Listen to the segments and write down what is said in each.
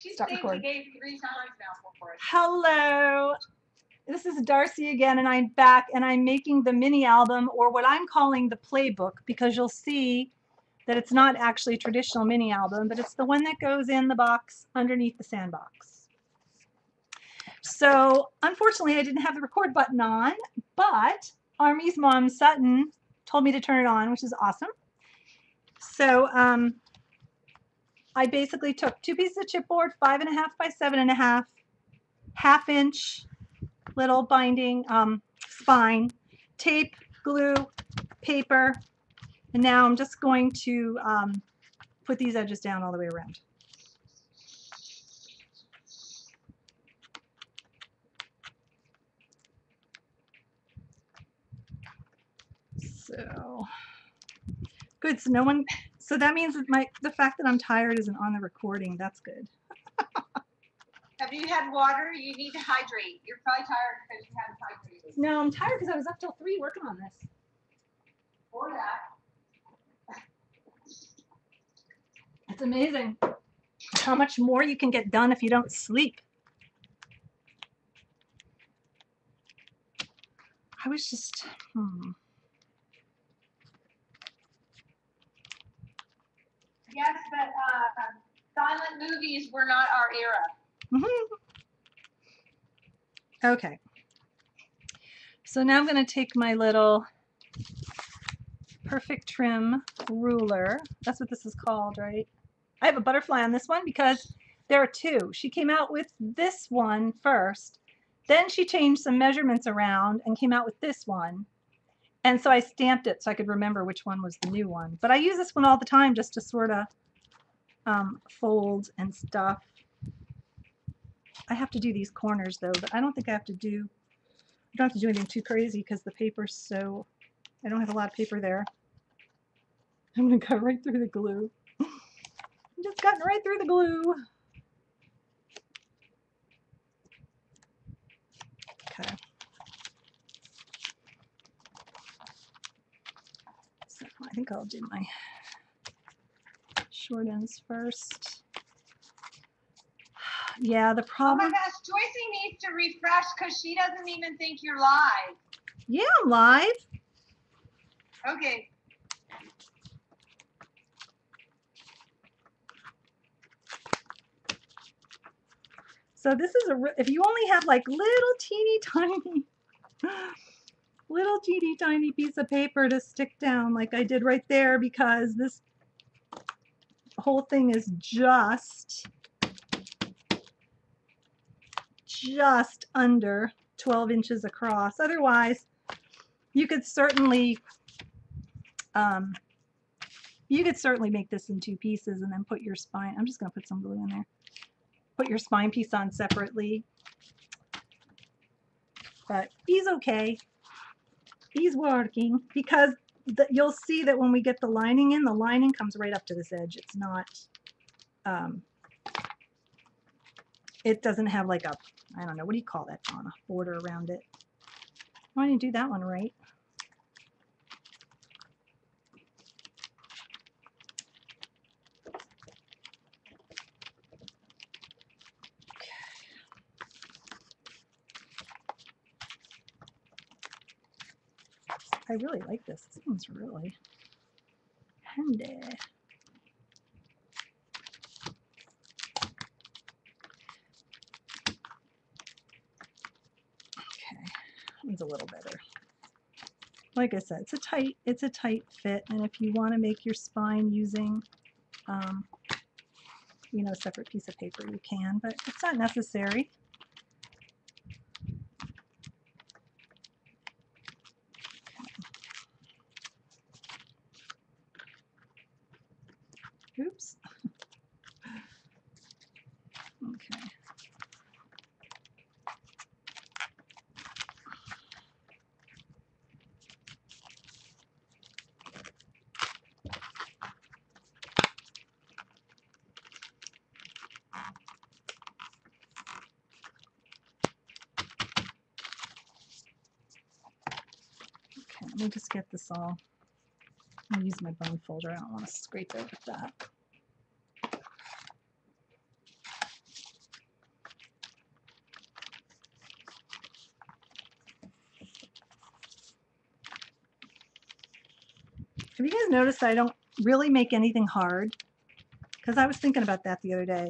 Start recording. Gave 3 times now for us. Hello, this is Darcy again, and I'm back, and I'm making the mini album, or what I'm calling the playbook, because you'll see that it's not actually a traditional mini album, but it's the one that goes in the box underneath the Sandbox. So unfortunately, I didn't have the record button on, but Army's mom, Sutton, told me to turn it on, which is awesome. So I basically took 2 pieces of chipboard, 5.5 by 7.5, half-inch little binding spine, tape, glue, paper, and now I'm just going to put these edges down all the way around. So good. So no one. So that means that the fact that I'm tired isn't on the recording. That's good. Have you had water? You need to hydrate. You're probably tired because you haven't hydrated. No, I'm tired because I was up till 3 working on this. Or that. It's amazing how much more you can get done if you don't sleep. I was just, Yes, but silent movies were not our era. Okay. So now I'm going to take my little perfect trim ruler. That's what this is called, right? I have a butterfly on this one because there are 2. She came out with this one first. Then she changed some measurements around and came out with this one. And so I stamped it so I could remember which one was the new one. But I use this one all the time just to sort of fold and stuff. I have to do these corners though, but I don't think I don't have to do anything too crazy because the paper's so, I don't have a lot of paper there. I'm going to cut right through the glue. I'm just cutting right through the glue. Okay. So I think I'll do my short ends first. Yeah, the problem. Oh my gosh, Joycey needs to refresh because she doesn't even think you're live. Yeah, I'm live. Okay. So this is if you only have like little teeny tiny piece of paper to stick down like I did right there, because this whole thing is just under 12 inches across. Otherwise, you could certainly make this in 2 pieces and then put your spine. I'm just going to put some glue in there. Put your spine piece on separately. But he's okay. He's working because you'll see that when we get the lining in, the lining comes right up to this edge. It's not, it doesn't have like a, I don't know, what do you call that, John? A border around it. I didn't do that one right. I really like this. This one's really handy. Okay, one's a little better. Like I said, it's a tight fit, and if you want to make your spine using, you know, a separate piece of paper, you can, but it's not necessary. Oops. Okay. Okay, let me just get this all. I'll use my bone folder. I don't want to scrape it with that. Have you guys noticed I don't really make anything hard? Because I was thinking about that the other day.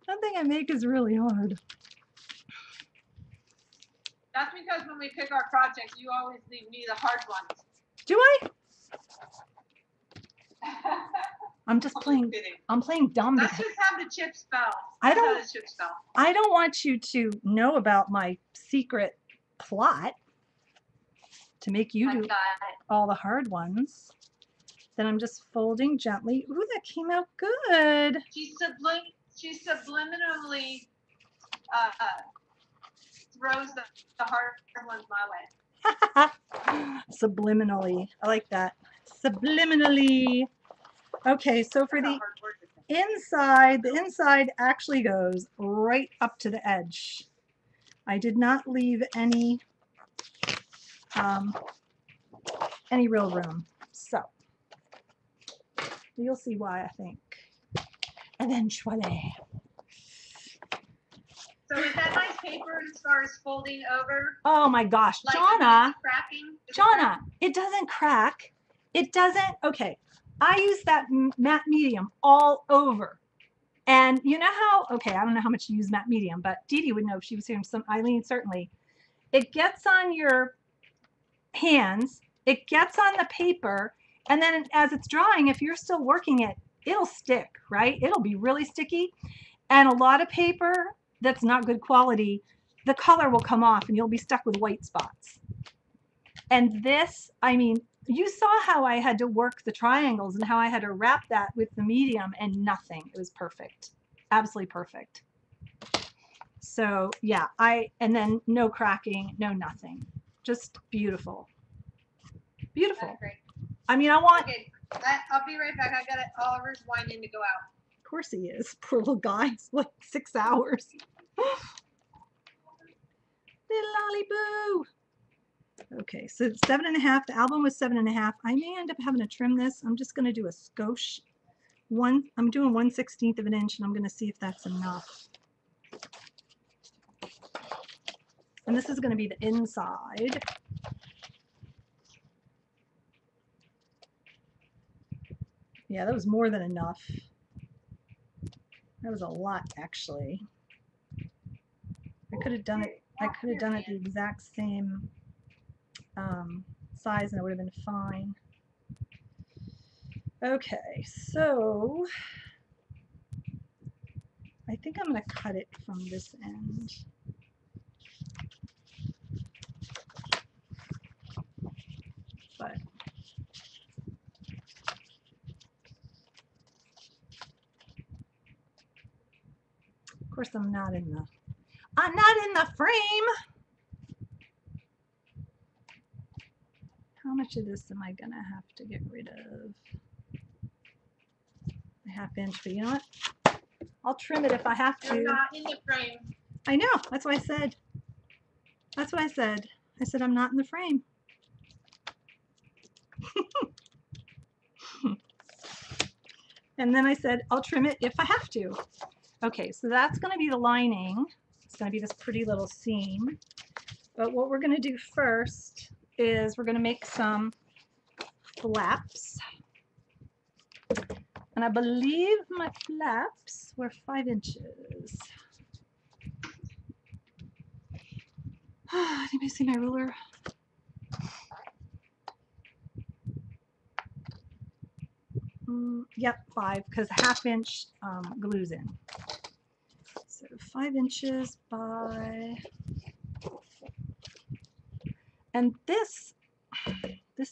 Nothing I make is really hard. That's because when we pick our projects, you always leave me the hard ones. Do I? I'm just I'm playing. kidding. I'm playing dumb. Let's just have the chips fell. I That's how don't- the chips fell. I don't want you to know about my secret plot to make you I do got it. all the hard ones. Then I'm just folding gently. Ooh, that came out good. She subliminally throws the hard ones my way. Subliminally. I like that. Subliminally. Okay, so for That's a the hard word to say. the inside actually goes right up to the edge. I did not leave any real room. So you'll see why, I think. Eventually. So is that nice paper as far as folding over? Oh my gosh, Like, Jonna. is it cracking? Is it Jonna, cracking? it doesn't crack. It doesn't. Okay, I use that matte medium all over. And you know how, okay, I don't know how much you use matte medium, but Dee Dee would know if she was here, some Eileen certainly. It gets on your hands, it gets on the paper, and then as it's drying, if you're still working it, it'll stick, right? It'll be really sticky. And a lot of paper that's not good quality, the color will come off and you'll be stuck with white spots. And this, I mean, you saw how I had to work the triangles and how I had to wrap that with the medium and nothing. It was perfect. Absolutely perfect. So yeah, and then no cracking, no nothing. Just beautiful. Beautiful. That's great. I mean, I want, Okay, I'll be right back. I got it. Oliver's whining to go out. of course he is. Poor little guy. It's like 6 hours. Little lolly boo. Okay, so it's 7.5. The album was 7.5. I may end up having to trim this. I'm just going to do a skosh. I'm doing 1/16 of an inch, and I'm going to see if that's enough. And this is going to be the inside. Yeah, that was more than enough. That was a lot, actually. I could have done it. I could have done it the exact same size, and it would have been fine. Okay, so I think I'm going to cut it from this end. But of course I'm not in the frame. How much of this am I gonna have to get rid of? A 1/2 inch, but you know what? I'll trim it if I have to. You're not in the frame. I know, that's what I said. That's what I said. I said I'm not in the frame. And then I said, I'll trim it if I have to. Okay, so that's going to be the lining. It's going to be this pretty little seam. But what we're going to do first is we're going to make some flaps. And I believe my flaps were 5 inches. Anybody see my ruler? Yep, 5, because a 1/2 inch glues in. So 5 inches by, and this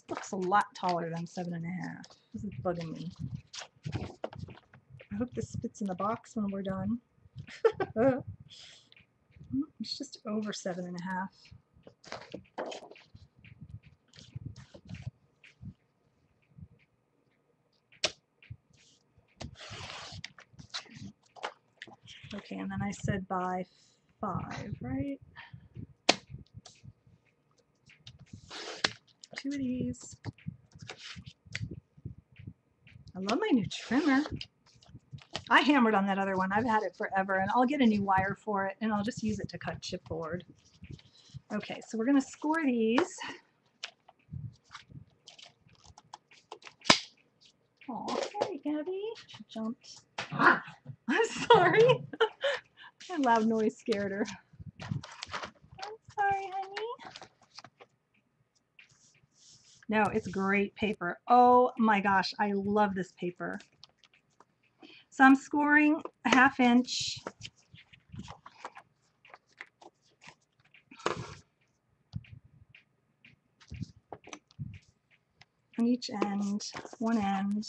looks a lot taller than 7.5. This is bugging me. I hope this fits in the box when we're done. It's just over 7.5. Okay, and then I said by 5, right? 2 of these. I love my new trimmer. I hammered on that other one. I've had it forever, and I'll get a new wire for it, and I'll just use it to cut chipboard. Okay, so we're going to score these. Hi, Gabby. She jumped. I'm sorry. My loud noise scared her. I'm sorry, honey. No, it's great paper. Oh my gosh, I love this paper. So I'm scoring a 1/2 inch. On each end, one end.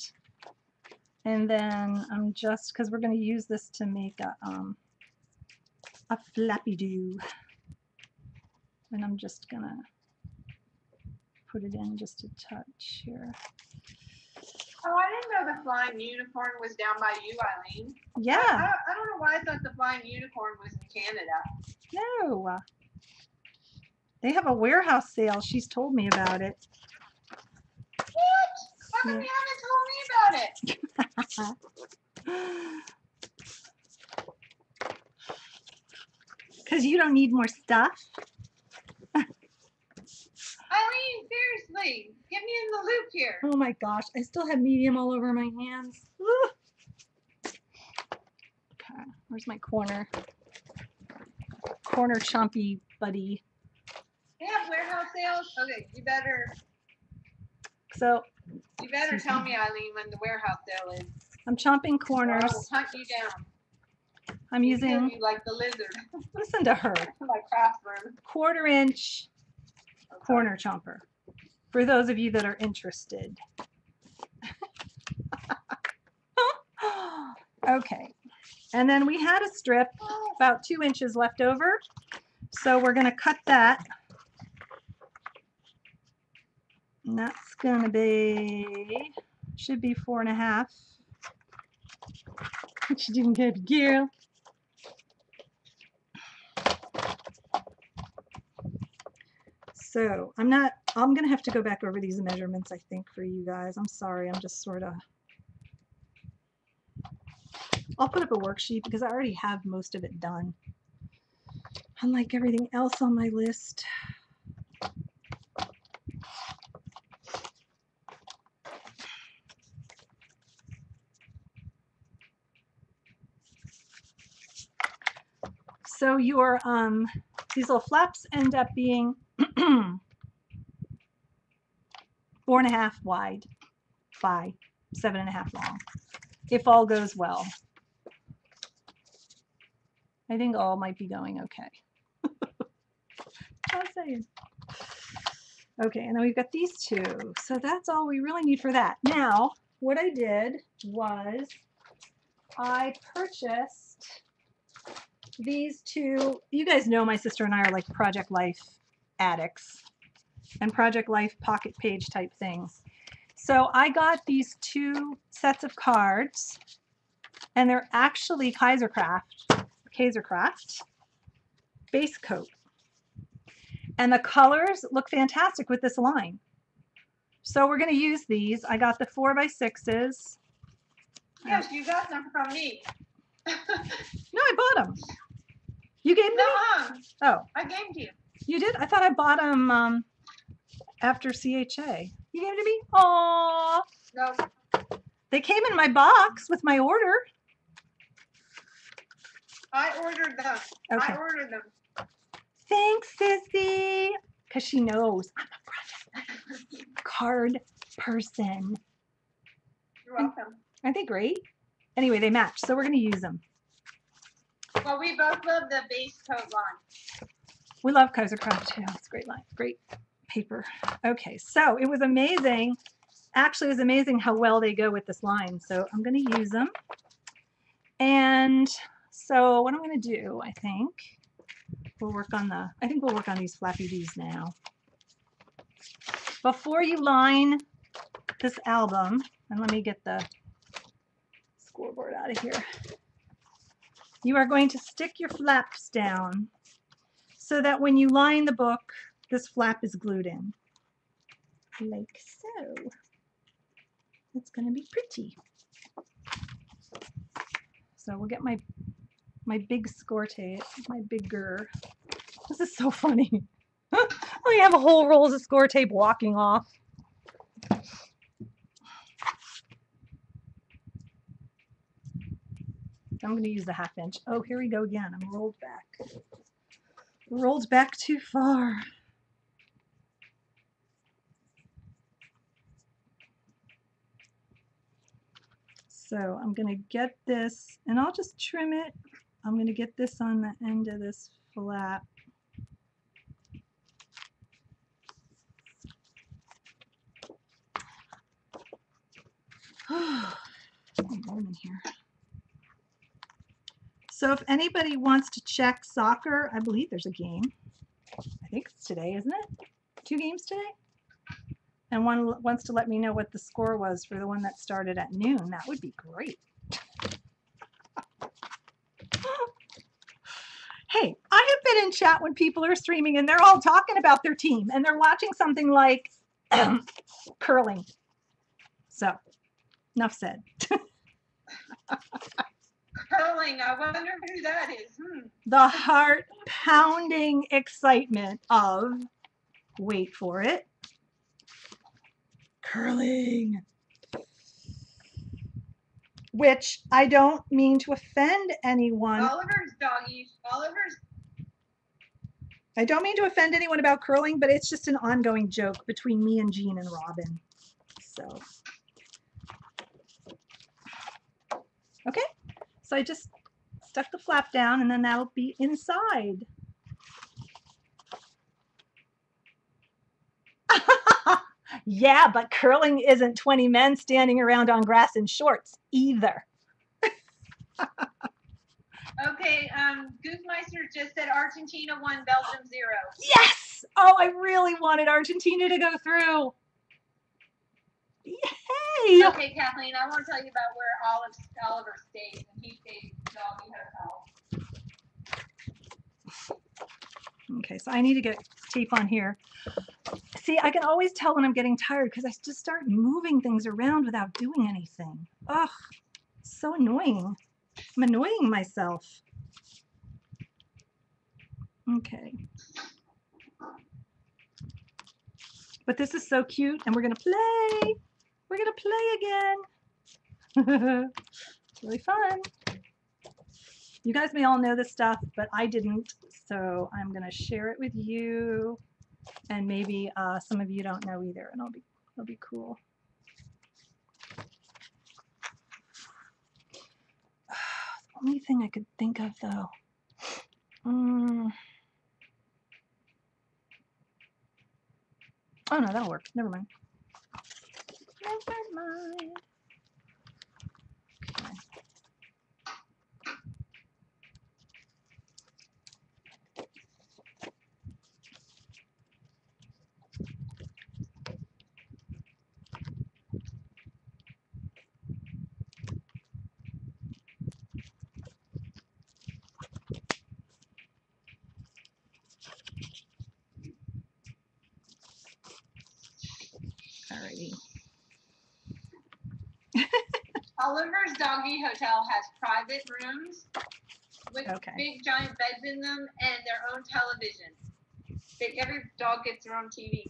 And then I'm just, because we're going to use this to make a flappy do. And I'm just going to put it in just a touch here. Oh, I didn't know the flying unicorn was down by you, Eileen. Yeah. I don't know why I thought the flying unicorn was in Canada. No. They have a warehouse sale. She's told me about it. What? How come you haven't told me about it? Because you don't need more stuff. Eileen, seriously, get me in the loop here. Oh my gosh, I still have medium all over my hands. Ugh. Okay, where's my corner chompy buddy? They have warehouse sales? Okay, you better So tell me, Eileen, when the warehouse sale is. I'm chomping Or I corners. will hunt you down. I'm Kill using, you like the lizard. listen to her, Like craft room. 1/4 inch corner chomper. For those of you that are interested. Okay, and then we had a strip about 2 inches left over, so we're going to cut that. And that's going to be, should be 4.5. What you doing, good girl? So I'm going to have to go back over these measurements, I think, for you guys. I'm sorry, I'm just sort of, I'll put up a worksheet because I already have most of it done. Unlike everything else on my list. So your these little flaps end up being 4.5 wide by 7.5 long, if all goes well. I think all might be going okay. Just saying. Okay, and then we've got these two. So that's all we really need for that. Now, what I did was I purchased these two. You guys know my sister and I are like Project Life addicts and Project Life pocket page type things. So I got these 2 sets of cards, and they're actually Kaisercraft base coat. And the colors look fantastic with this line. So we're going to use these. I got the 4x6s. Yes, you got them from me. No, I bought them. You gave them to me? Oh. I gave them to you. You did? I thought I bought them after CHA. You gave them to me? Aww. No. They came in my box with my order. I ordered them. Okay. I ordered them. Thanks, Sissy. Because she knows I'm a Project card person. You're welcome. Aren't they great? Anyway, they match, so we're going to use them. Well, we both love the base coat line. We love Kaisercraft too. It's a great line, great paper. Okay, so it was amazing. Actually, it was amazing how well they go with this line. So I'm going to use them. And so what I'm going to do, I think we'll work on these flappy D's now. Before you line this album, and let me get the scoreboard out of here. You are going to stick your flaps down so that when you line the book, this flap is glued in. Like so. It's going to be pretty. So we'll get my big score tape, my bigger. This is so funny. We have a whole rolls of score tape walking off. I'm going to use the 1/2 inch. Oh, here we go again. I'm rolled back. Rolled back too far. So I'm going to get this, and I'll just trim it. I'm going to get this on the end of this flap. In here. So if anybody wants to check soccer, I believe there's a game. I think it's today, isn't it? 2 games today? And one wants to let me know what the score was for the one that started at noon. That would be great. Hey, I have been in chat when people are streaming and they're all talking about their team and they're watching something like curling. So, enough said. Curling, I wonder who that is. The heart-pounding excitement of, wait for it, curling. Which I don't mean to offend anyone. Oliver's doggy. I don't mean to offend anyone about curling, but it's just an ongoing joke between me and Jean and Robin. So, okay. So I just stuck the flap down and then that'll be inside. Yeah, but curling isn't 20 men standing around on grass in shorts either. Okay, Goofmeister just said Argentina 1, Belgium 0. Yes! Oh, I really wanted Argentina to go through. Yay! Okay, Kathleen, I want to tell you about where Oliver stays, and he stays at the Doggy Hotel. Okay, so I need to get tape on here. See, I can always tell when I'm getting tired because I just start moving things around without doing anything. Ugh, so annoying. I'm annoying myself. Okay. But this is so cute, and we're going to play. We're going to play again. It's really fun. You guys may all know this stuff, but I didn't, so I'm going to share it with you. And maybe some of you don't know either, and it'll be cool. The only thing I could think of, though. Oh no, that'll work. Never mind. Never mind. Okay. Alrighty. Oliver's Doggy Hotel has private rooms with big giant beds in them and their own television. Every dog gets their own TV.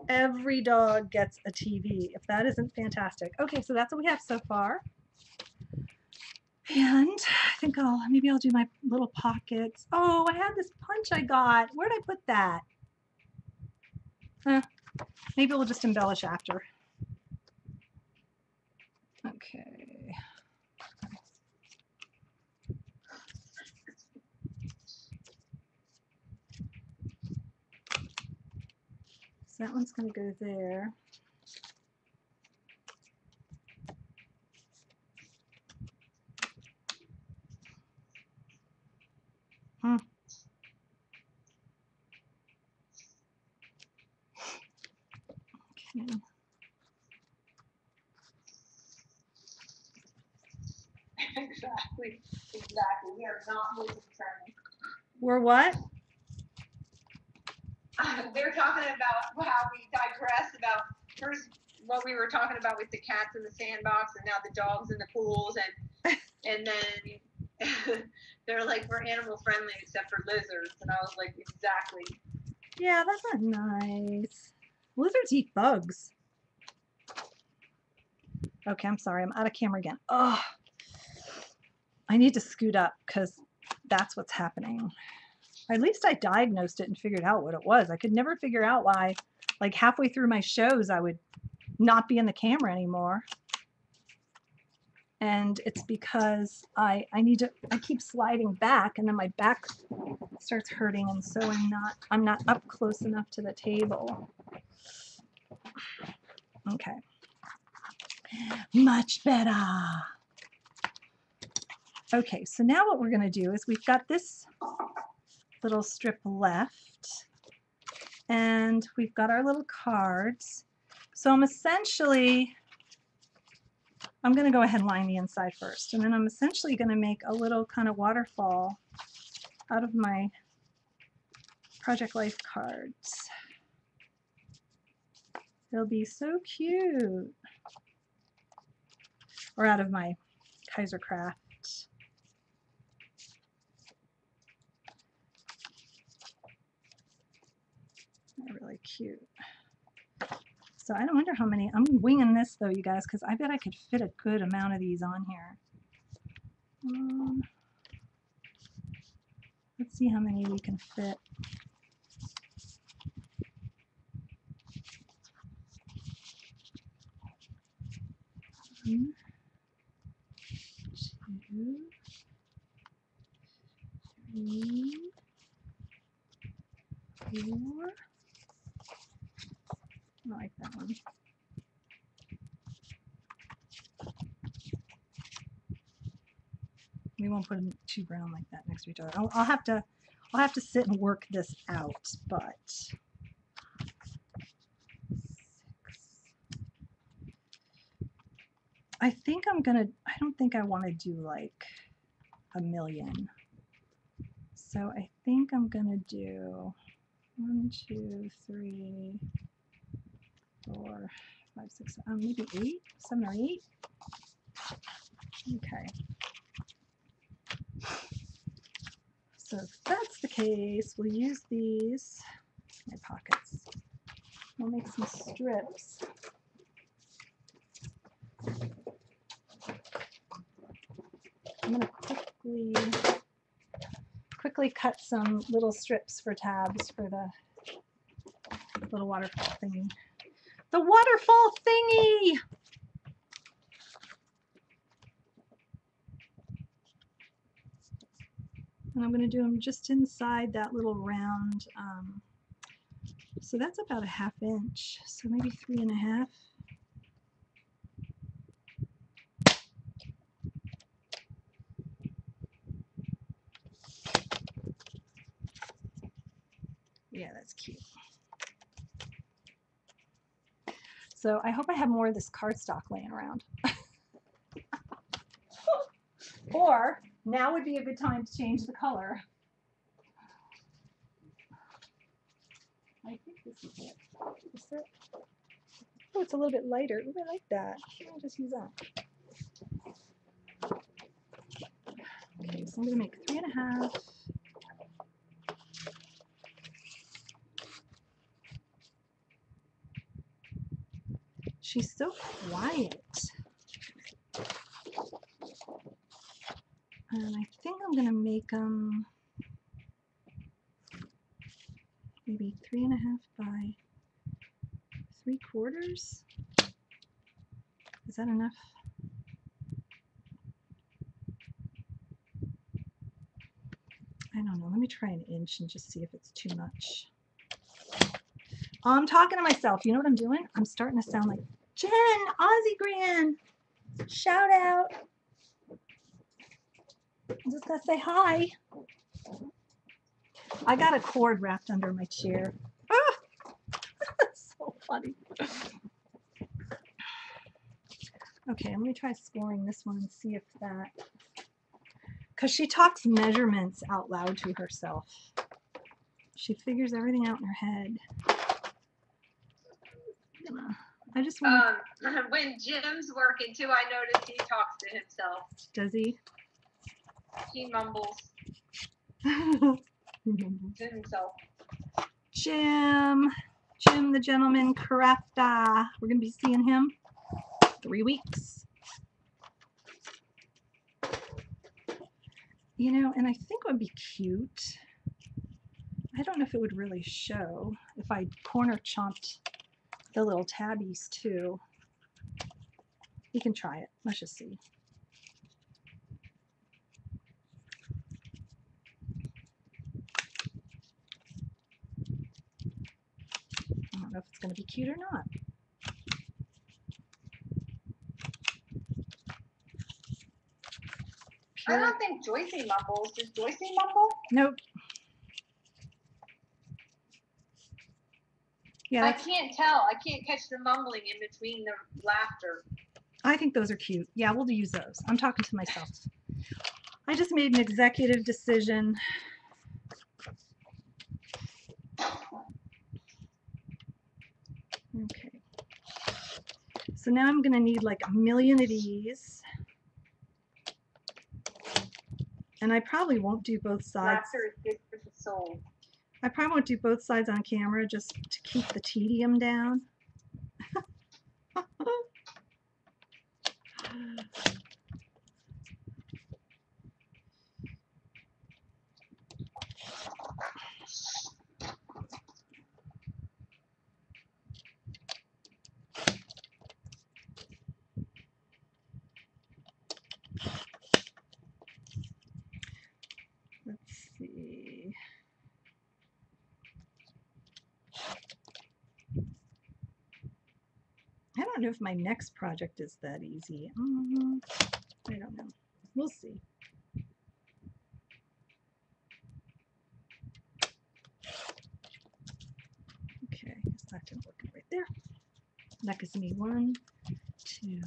Every dog gets a TV. If that isn't fantastic. Okay, so that's what we have so far. And I think maybe I'll do my little pockets. Oh, I had this punch I got. Where'd I put that? Maybe we'll just embellish after. Okay. So that one's going to go there. Okay. Exactly. We are not losing training. We're what? They're talking about how we digress about first what we were talking about with the cats in the sandbox, and now the dogs in the pools, and then they're like, we're animal friendly except for lizards, and I was like, exactly. Yeah, that's not nice. Lizards eat bugs. Okay, I'm sorry. I'm out of camera again. Oh, I need to scoot up because that's what's happening. At least I diagnosed it and figured out what it was. I could never figure out why, like halfway through my shows, I would not be in the camera anymore. And it's because I keep sliding back, and then my back starts hurting, and so I'm not up close enough to the table. Okay. Much better. Okay, so now what we're going to do is we've got this little strip left, and we've got our little cards. So I'm going to go ahead and line the inside first, and then I'm essentially going to make a little kind of waterfall out of my Project Life cards. They'll be so cute. Or out of my Kaiser Craft. They're really cute. So I don't wonder how many. I'm winging this though, you guys, because I bet I could fit a good amount of these on here. Let's see how many we can fit. One, 2, 3, 4. I like that one. We won't put them too brown like that next to each other. I'll have to sit and work this out, but 6. I don't think I want to do like a million. So I think I'm gonna do 1, 2, 3, 4, 5, 6, maybe 8, 7 or 8. Okay. So if that's the case, we'll use these, my pockets. We'll make some strips. I'm going to quickly cut some little strips for tabs for the little waterfall thingy. The waterfall thingy! And I'm going to do them just inside that little round. So that's about a 1/2 inch. So maybe 3.5. Yeah, that's cute. So I hope I have more of this cardstock laying around. Or now would be a good time to change the color. I think this is it. Is it? Oh, it's a little bit lighter. Ooh, I like that. I'll just use that. Okay, so I'm going to make 3.5. She's so quiet. And I think I'm going to make them maybe 3.5 by 3/4. Is that enough? I don't know. Let me try 1 inch and just see if it's too much. I'm talking to myself. You know what I'm doing? I'm starting to sound like Jen, Aussie Gran. Shout out. I'm just going to say hi. I got a cord wrapped under my chair. Ah! That's so funny. Okay, let me try scoring this one and see if that... Because she talks measurements out loud to herself. She figures everything out in her head. I just want when Jim's working too, I notice he talks to himself. Does he? He mumbles to himself. Jim the gentleman crafter. We're going to be seeing him 3 weeks. You know, and I think it would be cute. I don't know if it would really show if I corner chomped the little tabbies too. You can try it. Let's just see. I don't know if it's going to be cute or not. I don't think Joycey mumbles. Does Joycey mumble? Nope. Yeah, I can't tell. I can't catch the mumbling in between the laughter. I think those are cute. Yeah, we'll use those. I'm talking to myself. I just made an executive decision. Okay. So now I'm going to need like a million of these. And I probably won't do both sides. Laughter is good for the soul. I probably won't do both sides on camera just to keep the tedium down. Let's see. I don't know if my next project is that easy. I don't know. We'll see. Okay, it's not going to work right there. That gives me 1, 2,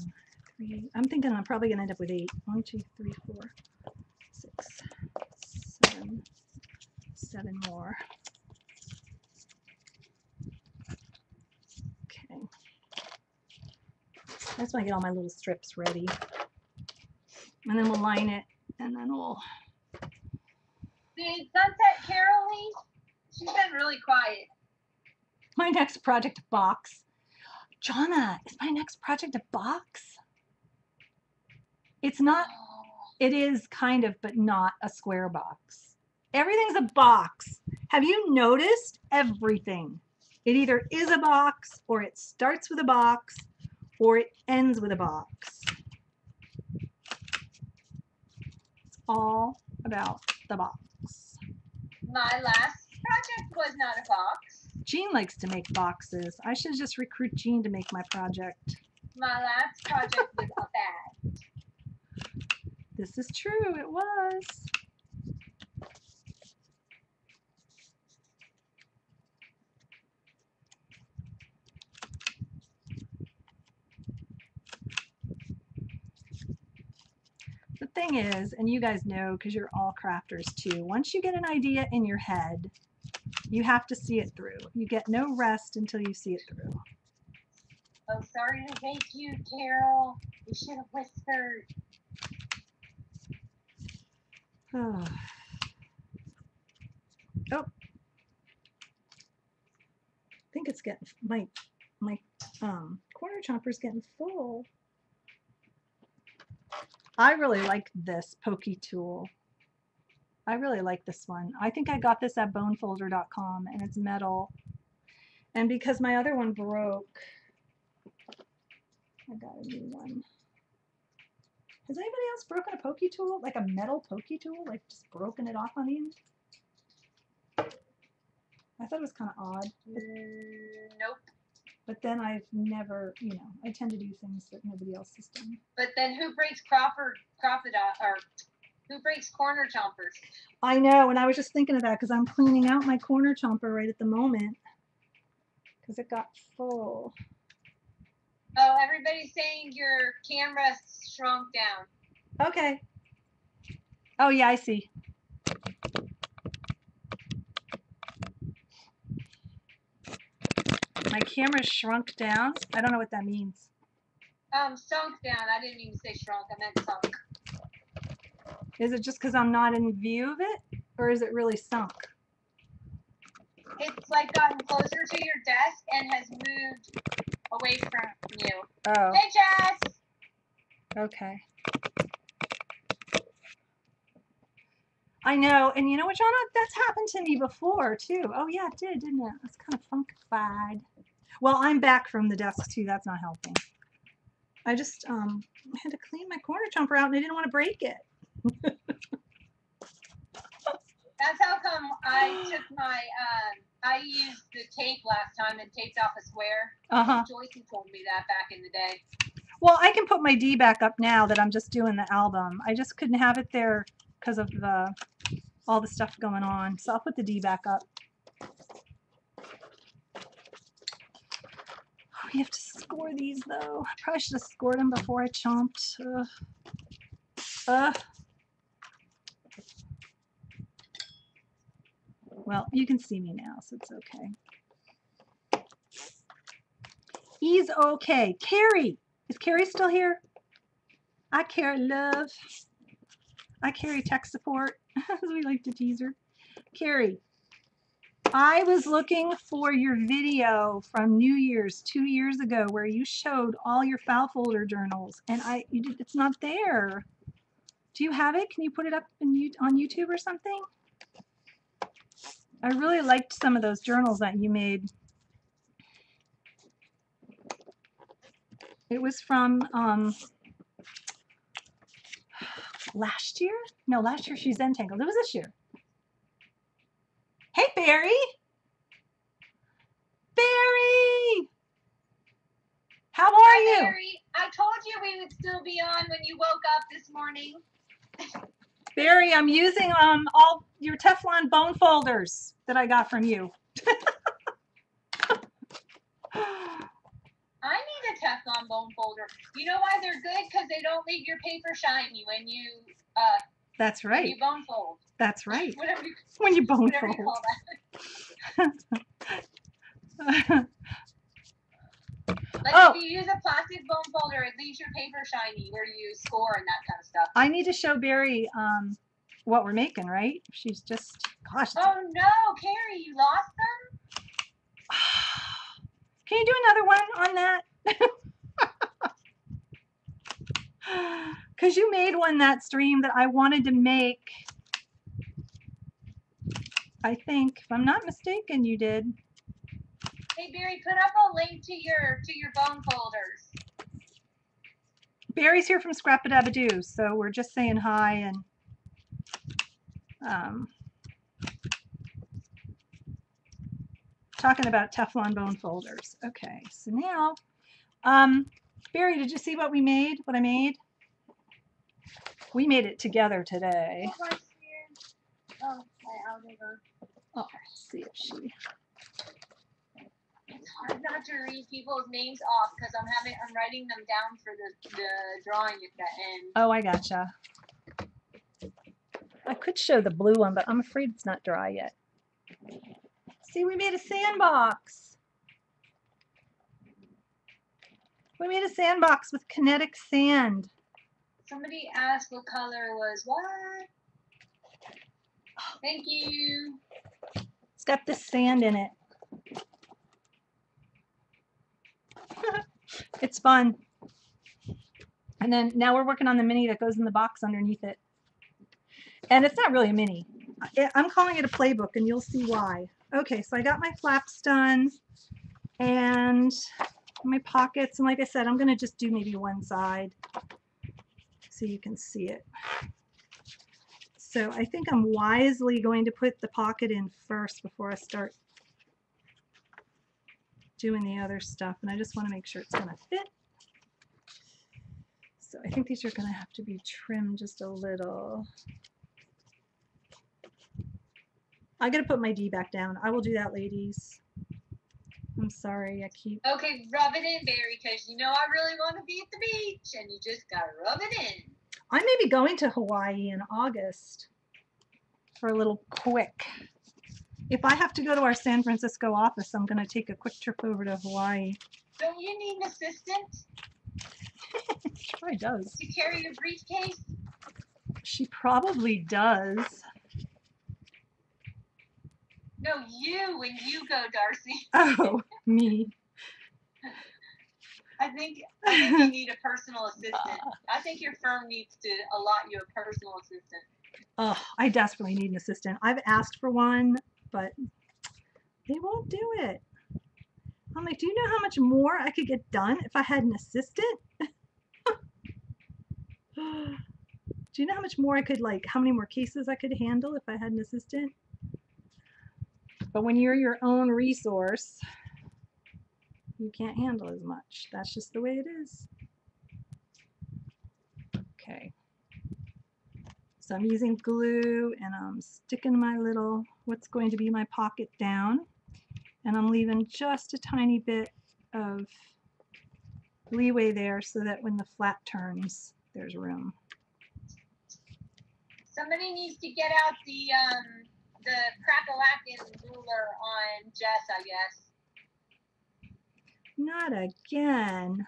3. I'm thinking I'm probably going to end up with 8. 1, 2, 3, 4, 6, 7. 7 more. Okay. I just want to get all my little strips ready. And then we'll line it, and then we'll... Did Sunset Carol leave? She's been really quiet. My next project, a box. Jonna, is my next project a box? It's not, it is kind of, but not a square box. Everything's a box. Have you noticed? Everything. It either is a box, or it starts with a box, or it ends with a box. It's all about the box. My last project was not a box. Jean likes to make boxes. I should just recruit Jean to make my project. My last project was a bag. This is true, it was. The thing is, and you guys know because you're all crafters too, once you get an idea in your head, you have to see it through. You get no rest until you see it through. Oh, sorry to wake you, Carol. You should have whispered. Oh. I think it's getting, my corner chomper's getting full. I really like this pokey tool. I really like this one. I think I got this at bonefolder.com, and it's metal. And because my other one broke, I got a new one. Has anybody else broken a pokey tool? Like a metal pokey tool? Like just broken it off on the end? I thought it was kind of odd. Nope. But then I've never, you know, I tend to do things that nobody else has done. But then who breaks who breaks corner chompers? I know, and I was just thinking of that because I'm cleaning out my corner chomper right at the moment because it got full. Oh, everybody's saying your camera shrunk down. Okay. Oh yeah, I see. My camera shrunk down. I don't know what that means. Sunk down. I didn't even say shrunk. I meant sunk. Is it just because I'm not in view of it, or is it really sunk? It's like gotten closer to your desk and has moved away from you. Oh. Hey, Jess. Okay. I know, and you know what, Jonna? That's happened to me before too. Oh yeah, it did, didn't it? That's kind of funkified. Well, I'm back from the desk too. That's not helping. I just had to clean my corner jumper out, and I didn't want to break it. That's how come I took my, I used the tape last time and taped off a square. Joyce told me that back in the day. Well, I can put my D back up now that I'm just doing the album. I just couldn't have it there because of all the stuff going on. So I'll put the D back up. We have to score these though. I probably should have scored them before I chomped. Well, you can see me now, so it's okay. He's okay. Carrie. Is Carrie still here? I Carrie love. I Carrie tech support, as we like to tease her. Carrie, I was looking for your video from New Year's 2 years ago where you showed all your file folder journals, and it's not there. Do you have it? Can you put it up on YouTube or something? I really liked some of those journals that you made. It was from last year? No, last year she's Zentangled. It was this year. Hey, Barry. Barry! How are Hi, you? Barry. I told you we would still be on when you woke up this morning. Barry, I'm using all your Teflon bone folders that I got from you. I need a Teflon bone folder. You know why they're good? Because they don't leave your paper shiny when you That's right. When you bone fold. That's right. When you bone fold. You call that. Like if you use a plastic bone folder, it leaves your paper shiny where you score and that kind of stuff. I need to show Barry what we're making, right? She's just, gosh. Oh no, Carrie, you lost them? Can you do another one on that? Because you made one that stream that I wanted to make. I think, if I'm not mistaken, you did. Hey Barry, put up a link to your bone folders. Barry's here from Scrap-a-Dab-a-Doo, so we're just saying hi and talking about Teflon bone folders. Okay, so now, Barry, did you see what we made? What I made? We made it together today. Oh, let's see if she. It's hard not to read people's names off because I'm writing them down for the drawing at the end. Oh, I gotcha. I could show the blue one, but I'm afraid it's not dry yet. See, we made a sandbox. We made a sandbox with kinetic sand. Somebody asked what color was what? Thank you. It's got this sand in it. It's fun. And then now we're working on the mini that goes in the box underneath it. And it's not really a mini. I'm calling it a playbook, and you'll see why. Okay, so I got my flaps done and my pockets. And like I said, I'm going to just do maybe one side so you can see it. So I think I'm wisely going to put the pocket in first before I start doing the other stuff. And I just want to make sure it's going to fit. So I think these are going to have to be trimmed just a little. I got to put my D back down. I will do that, ladies. I'm sorry, I keep. Okay, rub it in, Barry, because you know I really want to be at the beach, and you just gotta rub it in. I may be going to Hawaii in August for a little quick. If I have to go to our San Francisco office, I'm going to take a quick trip over to Hawaii. Don't you need an assistant? She probably does. To carry your briefcase? She probably does. No, you when you go, Darcy. Oh, me. I think you need a personal assistant. I think your firm needs to allot you a personal assistant. Oh, I desperately need an assistant. I've asked for one, but they won't do it. I'm like, do you know how much more I could get done if I had an assistant? Do you know how much more I could, like, how many more cases I could handle if I had an assistant? But when you're your own resource, you can't handle as much. That's just the way it is. Okay. So I'm using glue and I'm sticking my little, what's going to be my pocket down. And I'm leaving just a tiny bit of leeway there so that when the flat turns, there's room. Somebody needs to get out the crack-a-lackin' ruler on Jess, I guess. Not again.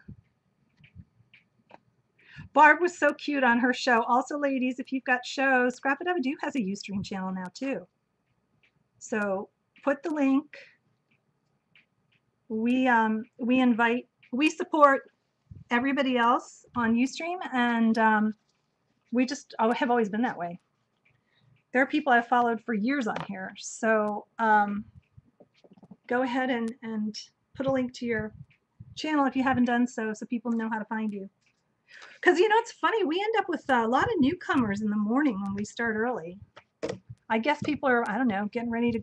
Barb was so cute on her show. Also, ladies, if you've got shows, Scrap It Up Do has a Ustream channel now too. So put the link. We support everybody else on Ustream, and we just have always been that way. There are people I've followed for years on here. So go ahead and put a link to your channel if you haven't done so people know how to find you. Because, you know, it's funny. We end up with a lot of newcomers in the morning when we start early. I guess people are, I don't know, getting ready to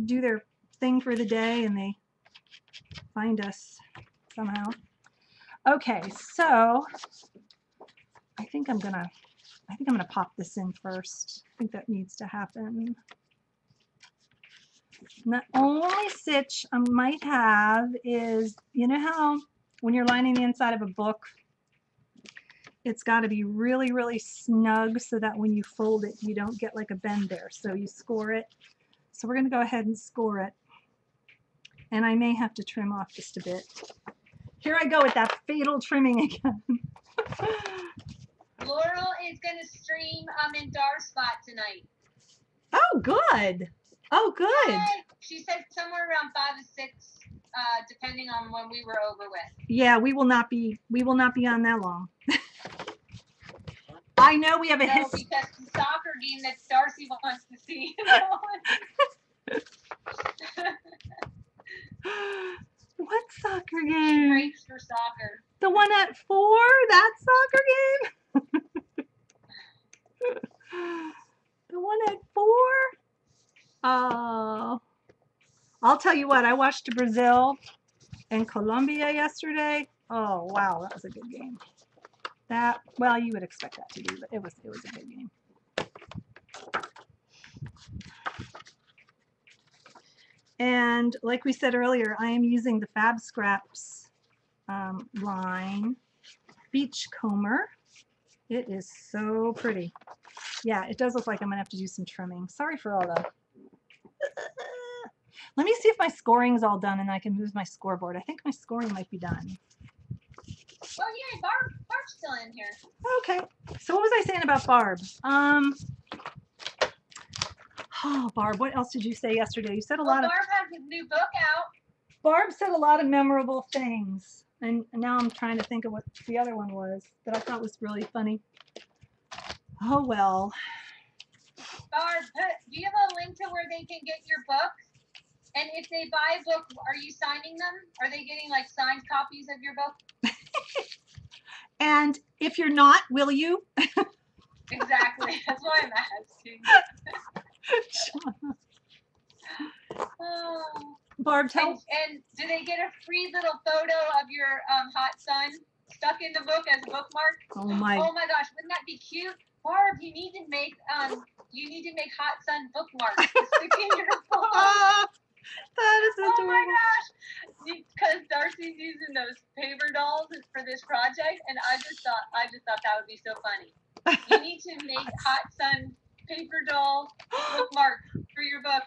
do their thing for the day and they find us somehow. Okay, so I think I'm gonna pop this in first. I think that needs to happen. And the only sitch I might have is, you know how when you're lining the inside of a book, it's got to be really, really snug so that when you fold it, you don't get like a bend there. So you score it. So we're going to go ahead and score it. And I may have to trim off just a bit. Here I go with that fatal trimming again. Laurel is going to stream in Dark Spot tonight. Oh, good. Oh, good. Yay. She said somewhere around 5 to 6, depending on when we were over with. Yeah, we will not be on that long. I know we have a history. Because the soccer game that Darcy wants to see. What soccer game? Breaks for soccer. The one at 4? That soccer game? The one at 4? Oh. I'll tell you what, I watched Brazil and Colombia yesterday. Oh, wow, that was a good game. That, well, you would expect that to be, but it was a good game. And like we said earlier, I am using the Fab Scraps line Beach Comber. It is so pretty. Yeah, it does look like I'm gonna have to do some trimming. Sorry for all the. Let me see if my scoring's all done and I can move my scoreboard. I think my scoring might be done. Well, yeah, Barb's still in here. Okay. So what was I saying about Barb? Oh, Barb, what else did you say yesterday? You said a lot of. Barb has his new book out. Barb said a lot of memorable things, and now I'm trying to think of what the other one was that I thought was really funny. Oh well. Barb, do you have a link to where they can get your book? And if they buy a book, are you signing them? Are they getting like signed copies of your book? And if you're not, will you? Exactly. That's why I'm asking. Oh. Barb, tell. And do they get a free little photo of your hot son stuck in the book as a bookmark? Oh my gosh, wouldn't that be cute? Barb, you need to make hot son bookmarks to stick in your book. That is adorable. Oh my gosh! Because Darcy's using those paper dolls for this project, and I just thought that would be so funny. You need to make hot son paper doll bookmark for your book.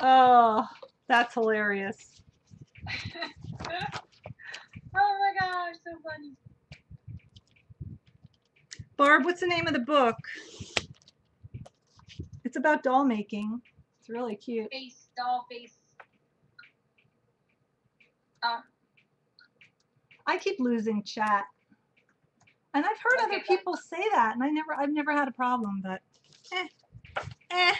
Oh, that's hilarious. Oh my gosh, so funny. Barb, what's the name of the book? It's about doll making. It's really cute. Doll face. I keep losing chat. And I've heard other people say that, and I've never had a problem, but Eh, eh.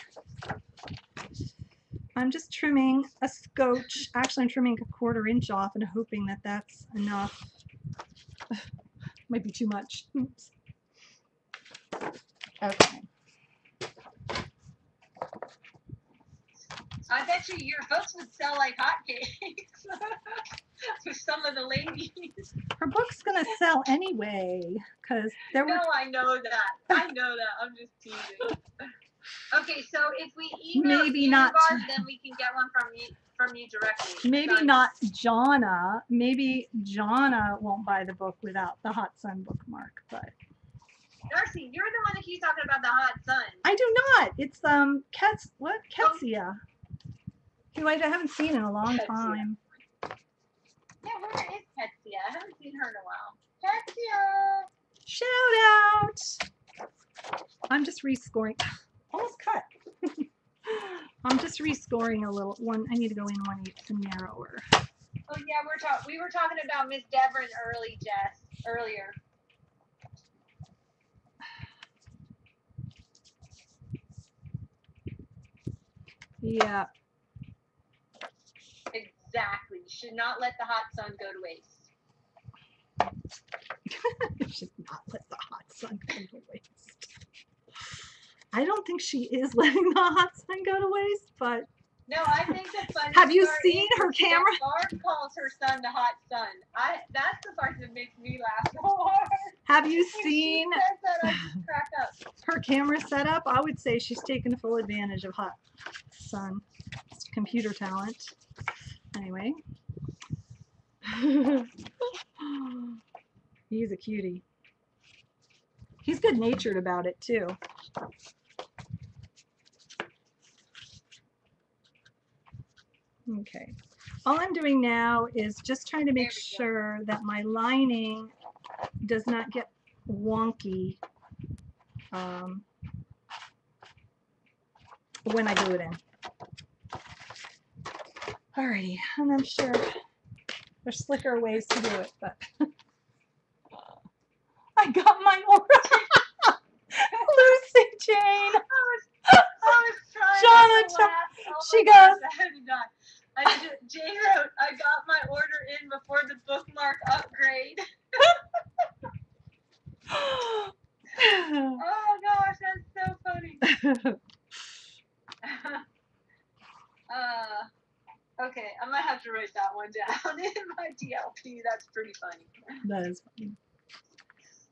I'm just trimming a scotch. Actually, I'm trimming a 1/4 inch off and hoping that that's enough. Might be too much. Oops. Okay. I bet you your books would sell like hotcakes with some of the ladies. Her book's gonna sell anyway, because there were No, I know that. I know that. I'm just teasing. Okay, so if we email maybe you, not. Barb, then we can get one from you directly. Maybe Done. not Jonna. Maybe Jonna won't buy the book without the Hot Sun bookmark, but Darcy, you're the one that keeps talking about the hot sun. I do not. It's Ketsia, who I haven't seen in a long Ketsia. time. Yeah, where is Ketsia? I haven't seen her in a while. Ketsia! Shout out! I'm just rescoring. Almost cut. I'm just rescoring a little one. I need to go in 1/8 narrower. Oh yeah, we were talking about Miss Devon earlier. Yeah. Exactly. You should not let the hot sun go to waste. Should not let the hot sun go to waste. I don't think she is letting the hot sun go to waste, but no, I think the funny have you part seen is her camera? Barb calls her son the hot sun. That's the part that makes me laugh so hard. Have you When seen she says that, I just crack up. her camera setup? I would say she's taken full advantage of hot sun. It's computer talent. Anyway. He's a cutie. He's good natured about it too. Okay. All I'm doing now is just trying to make sure that my lining does not get wonky when I glue it in. Alrighty, and I'm sure there's slicker ways to do it, but I got my order. Lucy Jane. I was trying Jonna, to laugh. Oh she my gosh, goes. I had to die. Jane wrote, I got my order in before the bookmark upgrade. Oh gosh, that's so funny. Okay, I might have to write that one down in my DLP. That's pretty funny. That is funny.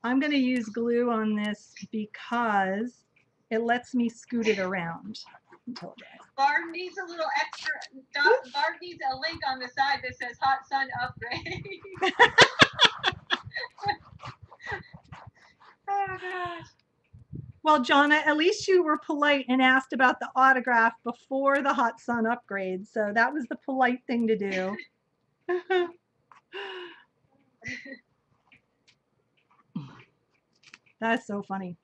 I'm going to use glue on this because it lets me scoot it around until it dries. Barb needs a little extra. Barb needs a link on the side that says Hot Sun Upgrade. Oh gosh. Well, Jonna, at least you were polite and asked about the autograph before the Hot Sun upgrade, so that was the polite thing to do. That's so funny.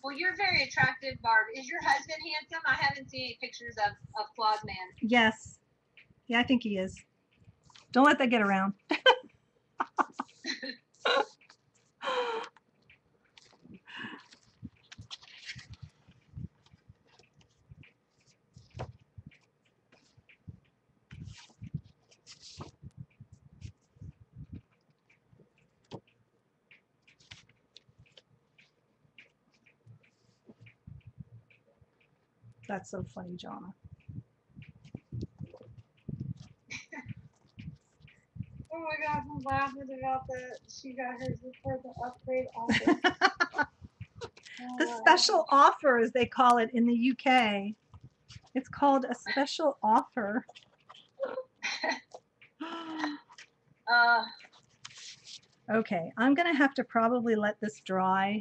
Well, you're very attractive, Barb. Is your husband handsome? I haven't seen any pictures of Claus Man. Yes. Yeah, I think he is. Don't let that get around. That's so funny, Jonna. Oh my gosh, I'm laughing about that. She got hers before the upgrade offer. The special offer, as they call it in the UK. It's called a special offer. Okay, I'm going to have to probably let this dry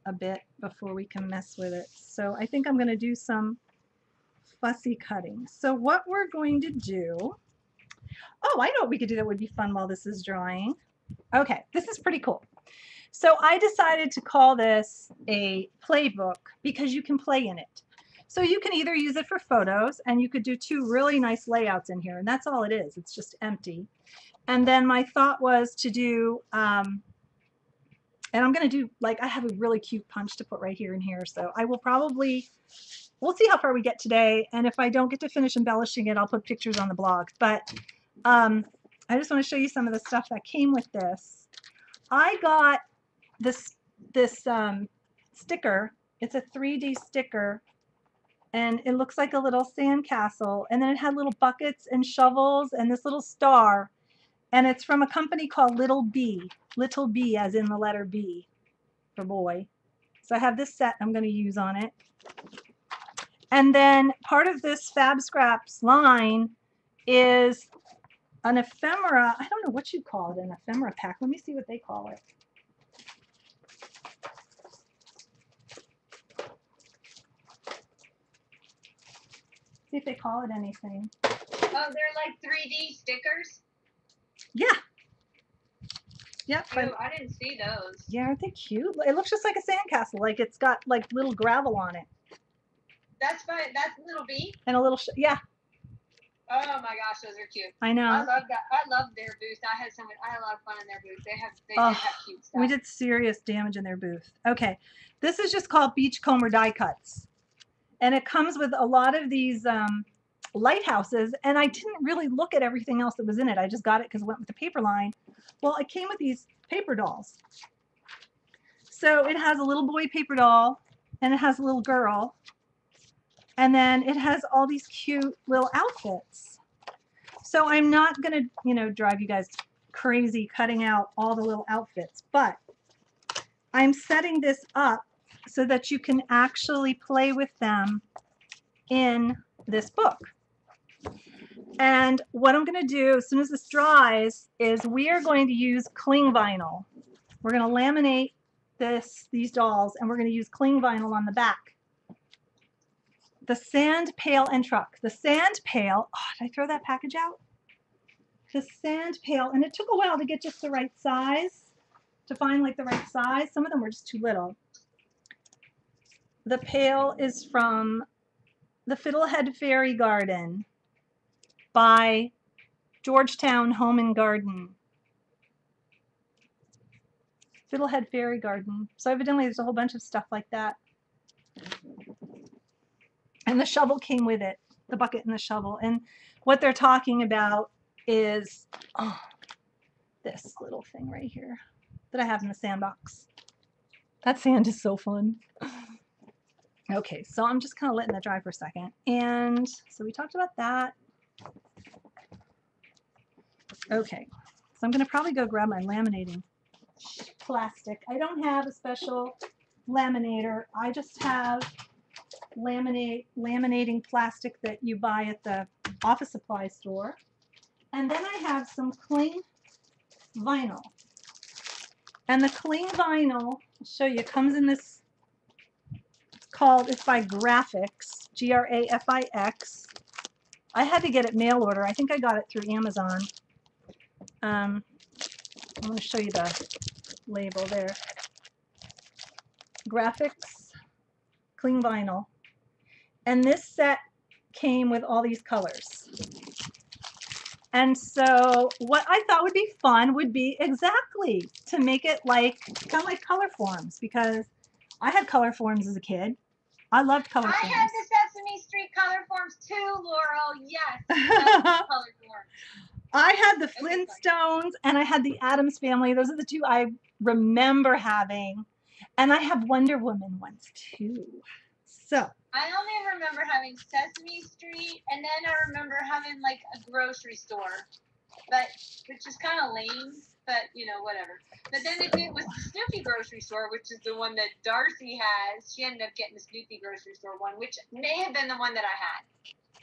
a bit before we can mess with it. So I think I'm going to do some fussy cutting. So what we're going to do, oh, I know what we could do that would be fun while this is drying. Okay, this is pretty cool. So I decided to call this a playbook because you can play in it. So you can either use it for photos, and you could do two really nice layouts in here, and that's all it is. It's just empty. And then my thought was to do, and I'm going to do, like, I have a really cute punch to put right here and here. So I will probably, we'll see how far we get today. And if I don't get to finish embellishing it, I'll put pictures on the blog. But I just want to show you some of the stuff that came with this. I got this sticker. It's a 3D sticker, and it looks like a little sandcastle, and then it had little buckets and shovels and this little star, and it's from a company called Little B as in the letter B for boy. So I have this set I'm going to use on it, and then part of this Fab Scraps line is an ephemera. I don't know what you call it, an ephemera pack. Let me see what they call it. See if they call it anything. Oh, they're like 3D stickers? Yeah. Yep. Oh, I didn't see those. Yeah, aren't they cute? It looks just like a sandcastle. Like it's got like little gravel on it. That's fine. That's Little B? And a little, yeah. Oh my gosh, those are cute. I know. I love that. I love their booth. I had a lot of fun in their booth. They did have cute stuff. We did serious damage in their booth. Okay. This is just called Beachcomber die cuts. And it comes with a lot of these lighthouses, and I didn't really look at everything else that was in it. I just got it because it went with the paper line. Well, it came with these paper dolls. So it has a little boy paper doll, and it has a little girl, and then it has all these cute little outfits. So I'm not going to, you know, drive you guys crazy cutting out all the little outfits, but I'm setting this up so that you can actually play with them in this book. And what I'm going to do as soon as this dries is we are going to use cling vinyl. We're going to laminate these dolls, and we're going to use cling vinyl on the back. The sand pail and truck. The sand pail, oh, did I throw that package out? The sand pail, and it took a while to get just the right size, to find like the right size. Some of them were just too little. The pail is from the Fiddlehead Fairy Garden by Georgetown Home and Garden. Fiddlehead Fairy Garden. So evidently there's a whole bunch of stuff like that. And the shovel came with it, the bucket and the shovel. And what they're talking about is this little thing right here that I have in the sandbox. That sand is so fun. Okay, so I'm just kind of letting that dry for a second. And so we talked about that. Okay, so I'm going to probably go grab my laminating plastic. I don't have a special laminator. I just have laminating plastic that you buy at the office supply store. And then I have some cling vinyl. And the cling vinyl, I'll show you, comes in this, it's by Graphics, Grafix. I had to get it mail order. I think I got it through Amazon. I'm going to show you the label there. Graphics, cling vinyl. And this set came with all these colors. And so what I thought would be fun would be exactly to make it like, kind of like color forms, because I had color forms as a kid. I loved color forms. I had the Sesame Street color forms too, Laurel. Yes. Color forms. I had the Flintstones and I had the Addams Family. Those are the two I remember having. And I have Wonder Woman ones too. So I only remember having Sesame Street, and then I remember having like a grocery store, which is kind of lame, but you know, whatever. But then if it was the Snoopy grocery store, which is the one that Darcy has, she ended up getting the Snoopy grocery store one, which may have been the one that I had.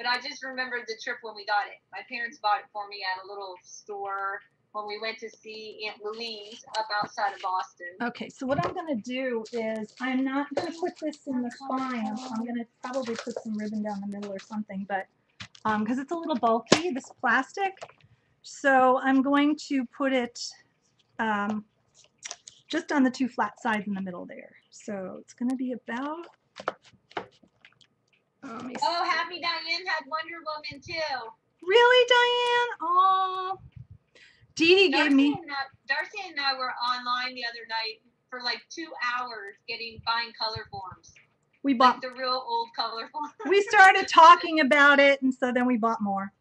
But I just remembered the trip when we got it. My parents bought it for me at a little store when we went to see Aunt Louise up outside of Boston. okay, so what I'm going to do is I'm not going to put this in the spine. I'm going to probably put some ribbon down the middle or something, but because it's a little bulky, this plastic. So I'm going to put it just on the two flat sides in the middle there. So it's going to be about. Oh, Happy Diane had Wonder Woman too. Really, Diane? Oh. Dee Dee gave me. Darcy and I were online the other night for like 2 hours buying color forms. We bought like the real old color forms. We started talking about it, and so then we bought more.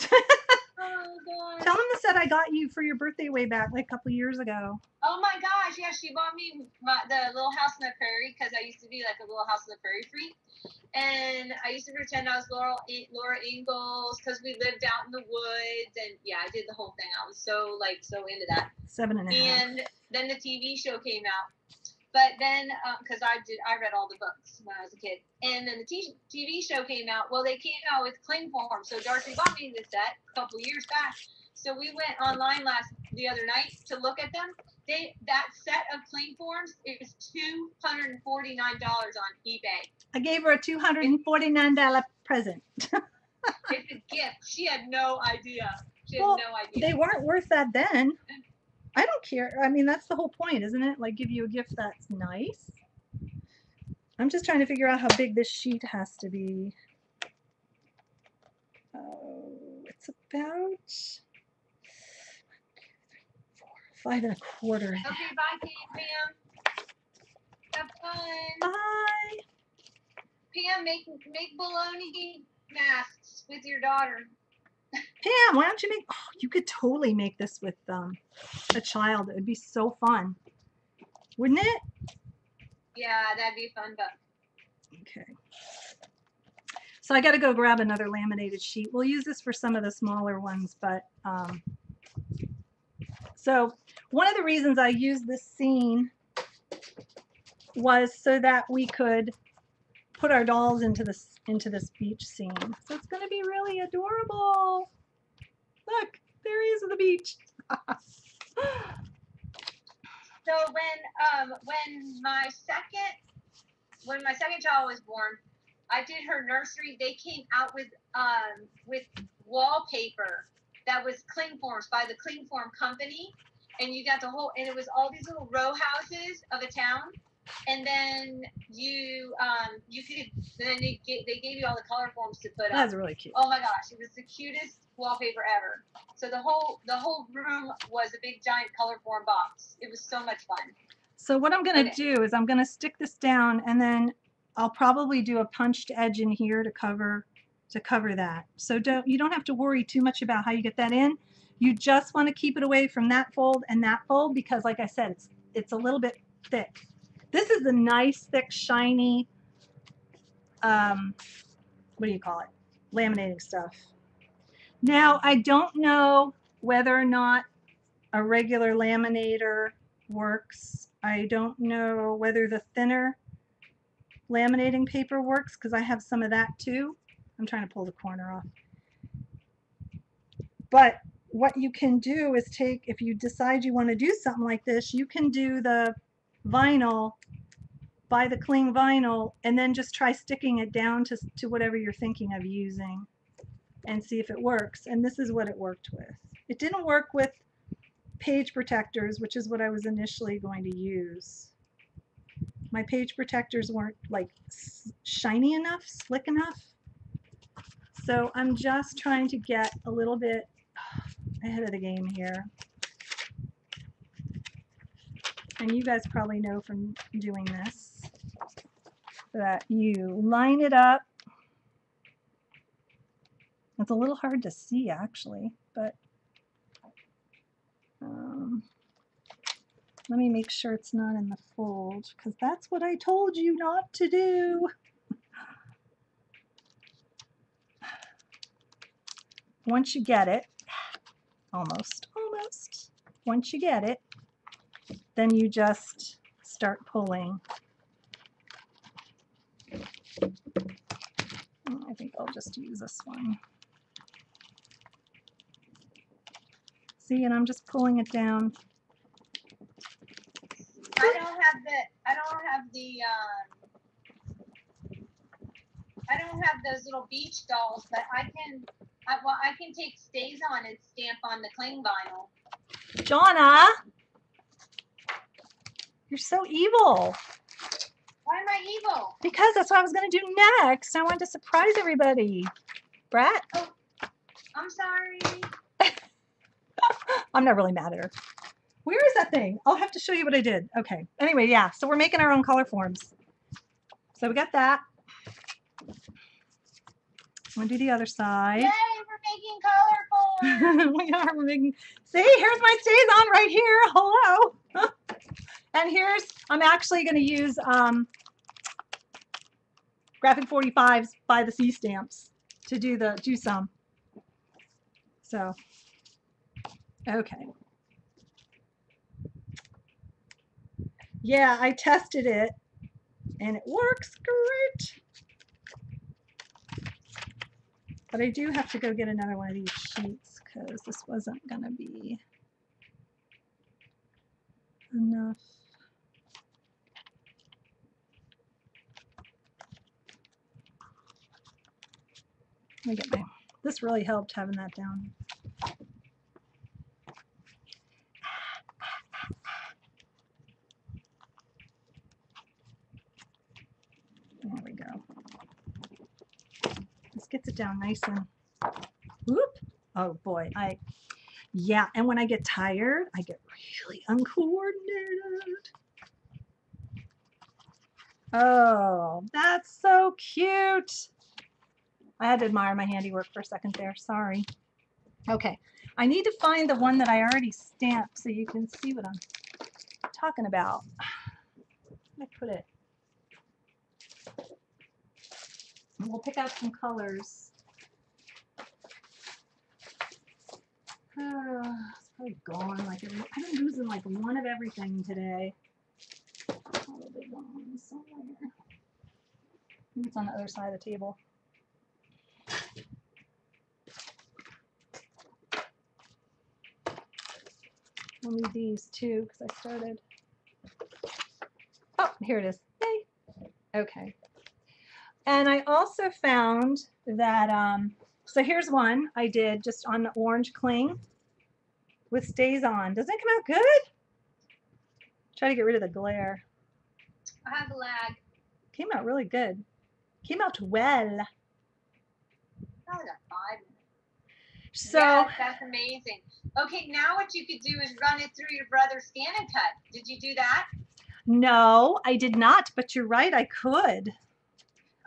Oh gosh. Tell them the set I got you for your birthday way back like a couple years ago. Oh my gosh, yeah, she bought me the Little House on the Prairie because I used to be like a Little House on the Prairie freak. And I used to pretend I was Laura Ingalls because we lived out in the woods, and yeah, I did the whole thing. I was so into that. 7.5. And then the TV show came out, but then because I read all the books when I was a kid, and then the TV show came out. Well, they came out with cling forms, so Darcy bought me this set a couple years back. So we went online the other night to look at them. That set of cling forms is $249 on eBay. I gave her a $249 present. It's a gift. She had no idea. No idea. They weren't worth that then. I don't care. I mean, that's the whole point, isn't it? Like, give you a gift that's nice. I'm just trying to figure out how big this sheet has to be. Oh, it's about 5 1/4. Okay, bye, Pam. Have fun. Bye. Pam, make bologna masks with your daughter. Pam, why don't you make? Oh, you could totally make this with a child. It would be so fun, wouldn't it? Yeah, that'd be fun, but. Okay. So I got to go grab another laminated sheet. We'll use this for some of the smaller ones, but so one of the reasons I used this scene was so that we could put our dolls into this beach scene. So it's going to be really adorable. Look, there he is at the beach. So when my second child was born, I did her nursery. They came out with wallpaper that was cling forms by the cling form company, and you got and it was all these little row houses of a town, and then they gave you all the color forms to put up. That's really cute. Oh my gosh, it was the cutest wallpaper ever. So the whole room was a big giant color form box. It was so much fun. So what I'm going to do is I'm going to stick this down, and then I'll probably do a punched edge in here to cover that. So you don't have to worry too much about how you get that in. You just want to keep it away from that fold and that fold because, like I said, it's a little bit thick. This is a nice, thick, shiny, what do you call it? Laminating stuff. Now, I don't know whether or not a regular laminator works. I don't know whether the thinner laminating paper works because I have some of that too. I'm trying to pull the corner off. But what you can do is if you decide you want to do something like this, you can do the vinyl, buy the cling vinyl, and then just try sticking it down to whatever you're thinking of using and see if it works. And this is what it worked with. It didn't work with page protectors, which is what I was initially going to use. My page protectors weren't like shiny enough, slick enough. So I'm just trying to get a little bit ahead of the game here. And you guys probably know from doing this that you line it up. It's a little hard to see actually, but let me make sure it's not in the fold because that's what I told you not to do. Once you get it, almost, once you get it, then you just start pulling. I think I'll just use this one. See, and I'm just pulling it down. I don't have those little beach dolls, but I can take stays on and stamp on the cling vinyl. Jonna, You're so evil. Why am I evil? Because that's what I was going to do next. I wanted to surprise everybody. Brat? Oh, I'm sorry. I'm not really mad at her. Where is that thing? I'll have to show you what I did. Okay. Anyway, yeah. So we're making our own color forms. So we got that. I'm going to do the other side. Yay, we're making color forms. We are. We're making. See, here's my stays on right here. Hello. And here's, I'm actually going to use graphic 45s by the C stamps to do some. So, okay. Yeah, I tested it and it works great. But I do have to go get another one of these sheets because this wasn't going to be enough. Let me get my, this really helped having that down. There we go. This gets it down nice and, whoop. Oh boy, yeah, and when I get tired, I get really uncoordinated. Oh, that's so cute. I had to admire my handiwork for a second there, sorry. Okay, I need to find the one that I already stamped so you can see what I'm talking about. Where did I put it? And we'll pick out some colors. It's probably gone. Like I've been losing like one of everything today. Probably gone somewhere. Maybe it's on the other side of the table. I'll need these too because I started. Oh, here it is. Yay. Okay. And I also found that, so here's one I did just on the orange cling with stays on. Doesn't it come out good? Try to get rid of the glare. I have a lag. Came out really good. Came out well. Probably got 5 minutes. So yes, that's amazing. Okay, now what you could do is run it through your brother's scan and cut. Did you do that? no, I did not, but you're right, I could.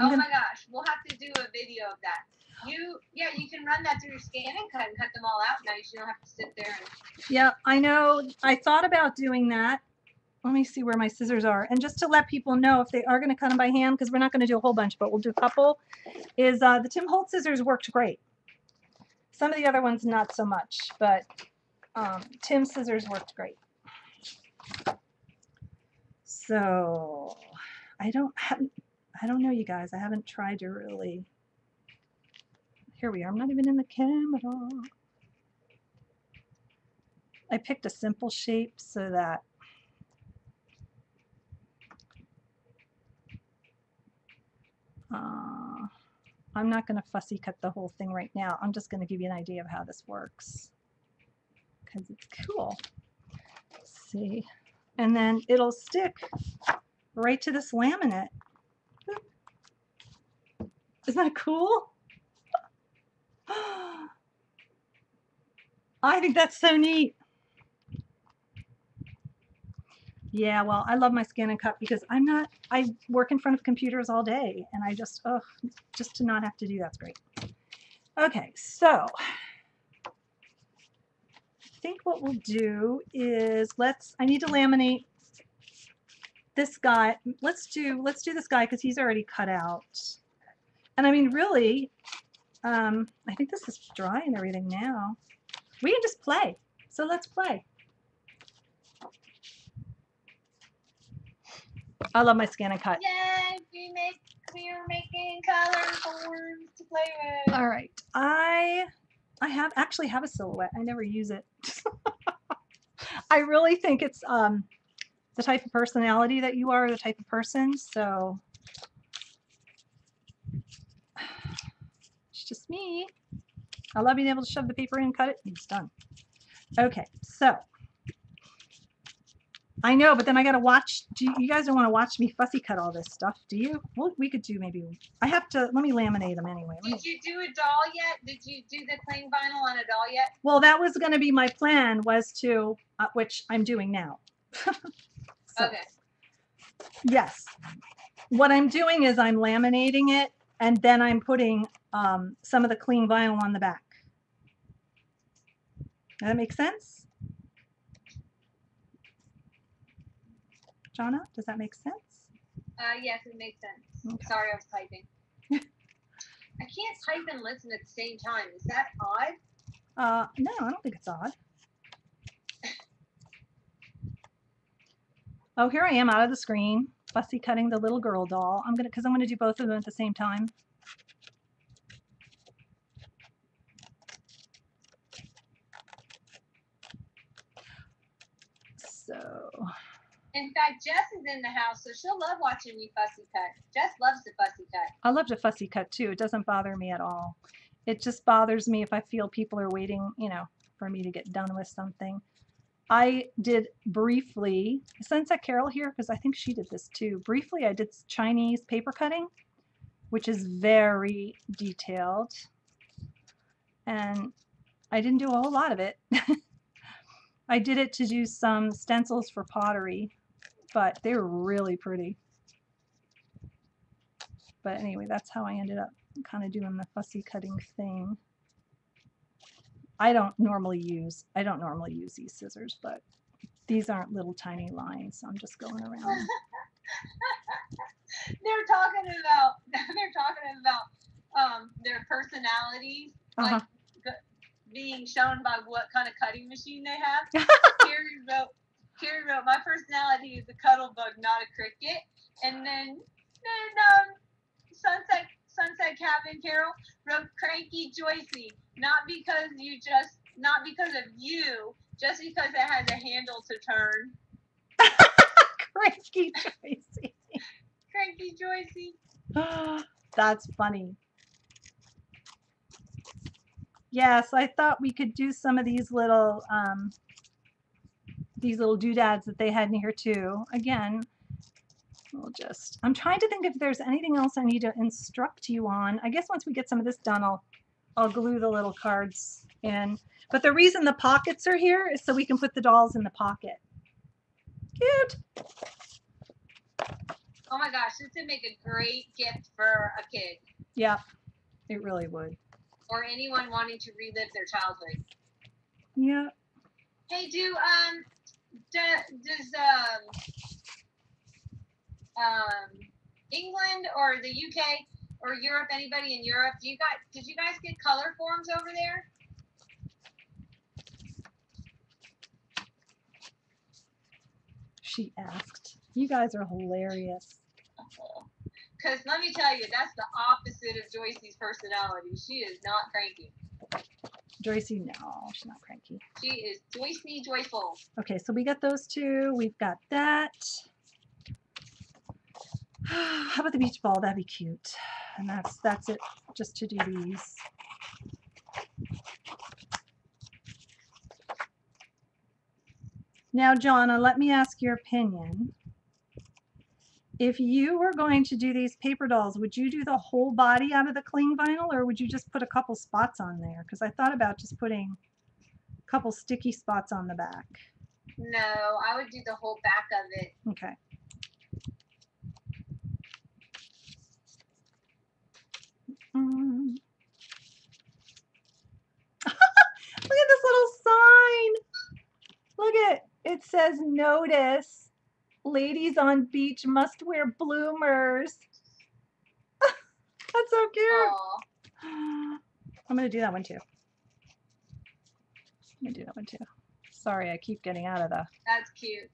Oh my gosh, we'll have to do a video of that. Yeah, you can run that through your scan and cut them all out now. You don't have to sit there and. Yeah, I know. I thought about doing that. Let me see where my scissors are. And just to let people know if they are going to cut them by hand, because we're not going to do a whole bunch, but we'll do a couple, is the Tim Holtz scissors worked great. Some of the other ones not so much, but Tim's scissors worked great. So I don't know, you guys. I haven't tried to really. Here we are. I'm not even in the camera. I picked a simple shape so that I'm not going to fussy cut the whole thing right now. I'm just going to give you an idea of how this works because it's cool. Let's see. And then it'll stick right to this laminate. Isn't that cool? I think that's so neat. Yeah, well, I love my scan and cut because I work in front of computers all day and I just to not have to do that's great. Okay, so I think what we'll do is I need to laminate this guy. Let's do this guy because he's already cut out. And I mean, really, I think this is dry and everything now. We can just play. So let's play. I love my scan and cut. Yay! We're making color forms to play with. All right, I actually have a silhouette. I never use it. I really think it's the type of personality that you are, the type of person. So it's just me. I love being able to shove the paper in, cut it, and it's done. Okay, so I know, but then I gotta watch. You guys don't want to watch me fussy cut all this stuff, do you? Well, we could do maybe. I have to. Let me laminate them anyway. Did you do a doll yet? Did you do the cling vinyl on a doll yet? Well, that was going to be my plan, was to, which I'm doing now. So, Okay. yes. What I'm doing is I'm laminating it, and then I'm putting some of the clean vinyl on the back. Does that make sense? Jonna, does that make sense? Yes, it makes sense. Okay. Sorry, I was typing. I can't type and listen at the same time. Is that odd? No, I don't think it's odd. Oh, here I am out of the screen, fussy cutting the little girl doll. Because I'm gonna do both of them at the same time. So. In fact, Jess is in the house, so she'll love watching me fussy cut. Jess loves to fussy cut. I love to fussy cut too. It doesn't bother me at all. It just bothers me if I feel people are waiting, for me to get done with something. I did briefly, Sunset Carol here, because I think she did this too. Briefly, I did Chinese paper cutting, which is very detailed. And I didn't do a whole lot of it. I did it to do some stencils for pottery, but they were really pretty. But anyway, that's how I ended up kind of doing the fussy cutting thing. I don't normally use these scissors, but these aren't little tiny lines, so I'm just going around. They're talking about their personalities, like being shown by what kind of cutting machine they have. Carrie wrote, my personality is a cuddle bug, not a cricket. And then Sunset Cabin Carol wrote cranky Joycey, not because of you, just because it has a handle to turn. Cranky Joycey. Cranky Joycey. That's funny. Yes, I thought we could do some of these little doodads that they had in here too. Again, I'm trying to think if there's anything else I need to instruct you on. I guess once we get some of this done, I'll glue the little cards in. But the reason the pockets are here is so we can put the dolls in the pocket. Cute. Oh my gosh, this would make a great gift for a kid. Yeah, it really would. Or anyone wanting to relive their childhood. Yeah. Hey, does England or the UK or Europe, anybody in Europe, did you guys get color forms over there? She asked. You guys are hilarious. Because let me tell you, that's the opposite of Joycey's personality. She is not cranky. Joycey, no, she's not cranky. She is Joycey joyful. Okay, so we got those two. We've got that. How about the beach ball? That'd be cute. And that's it, just to do these. Now, Jonna, let me ask your opinion. If you were going to do these paper dolls, would you do the whole body out of the cling vinyl, or would you just put a couple spots on there? Because I thought about just putting a couple sticky spots on the back. No, I would do the whole back of it. Okay. Look at this little sign. Look at it says notice. Ladies on beach must wear bloomers. That's so cute. Aww. I'm going to do that one too. Sorry, I keep getting out of the... That's cute.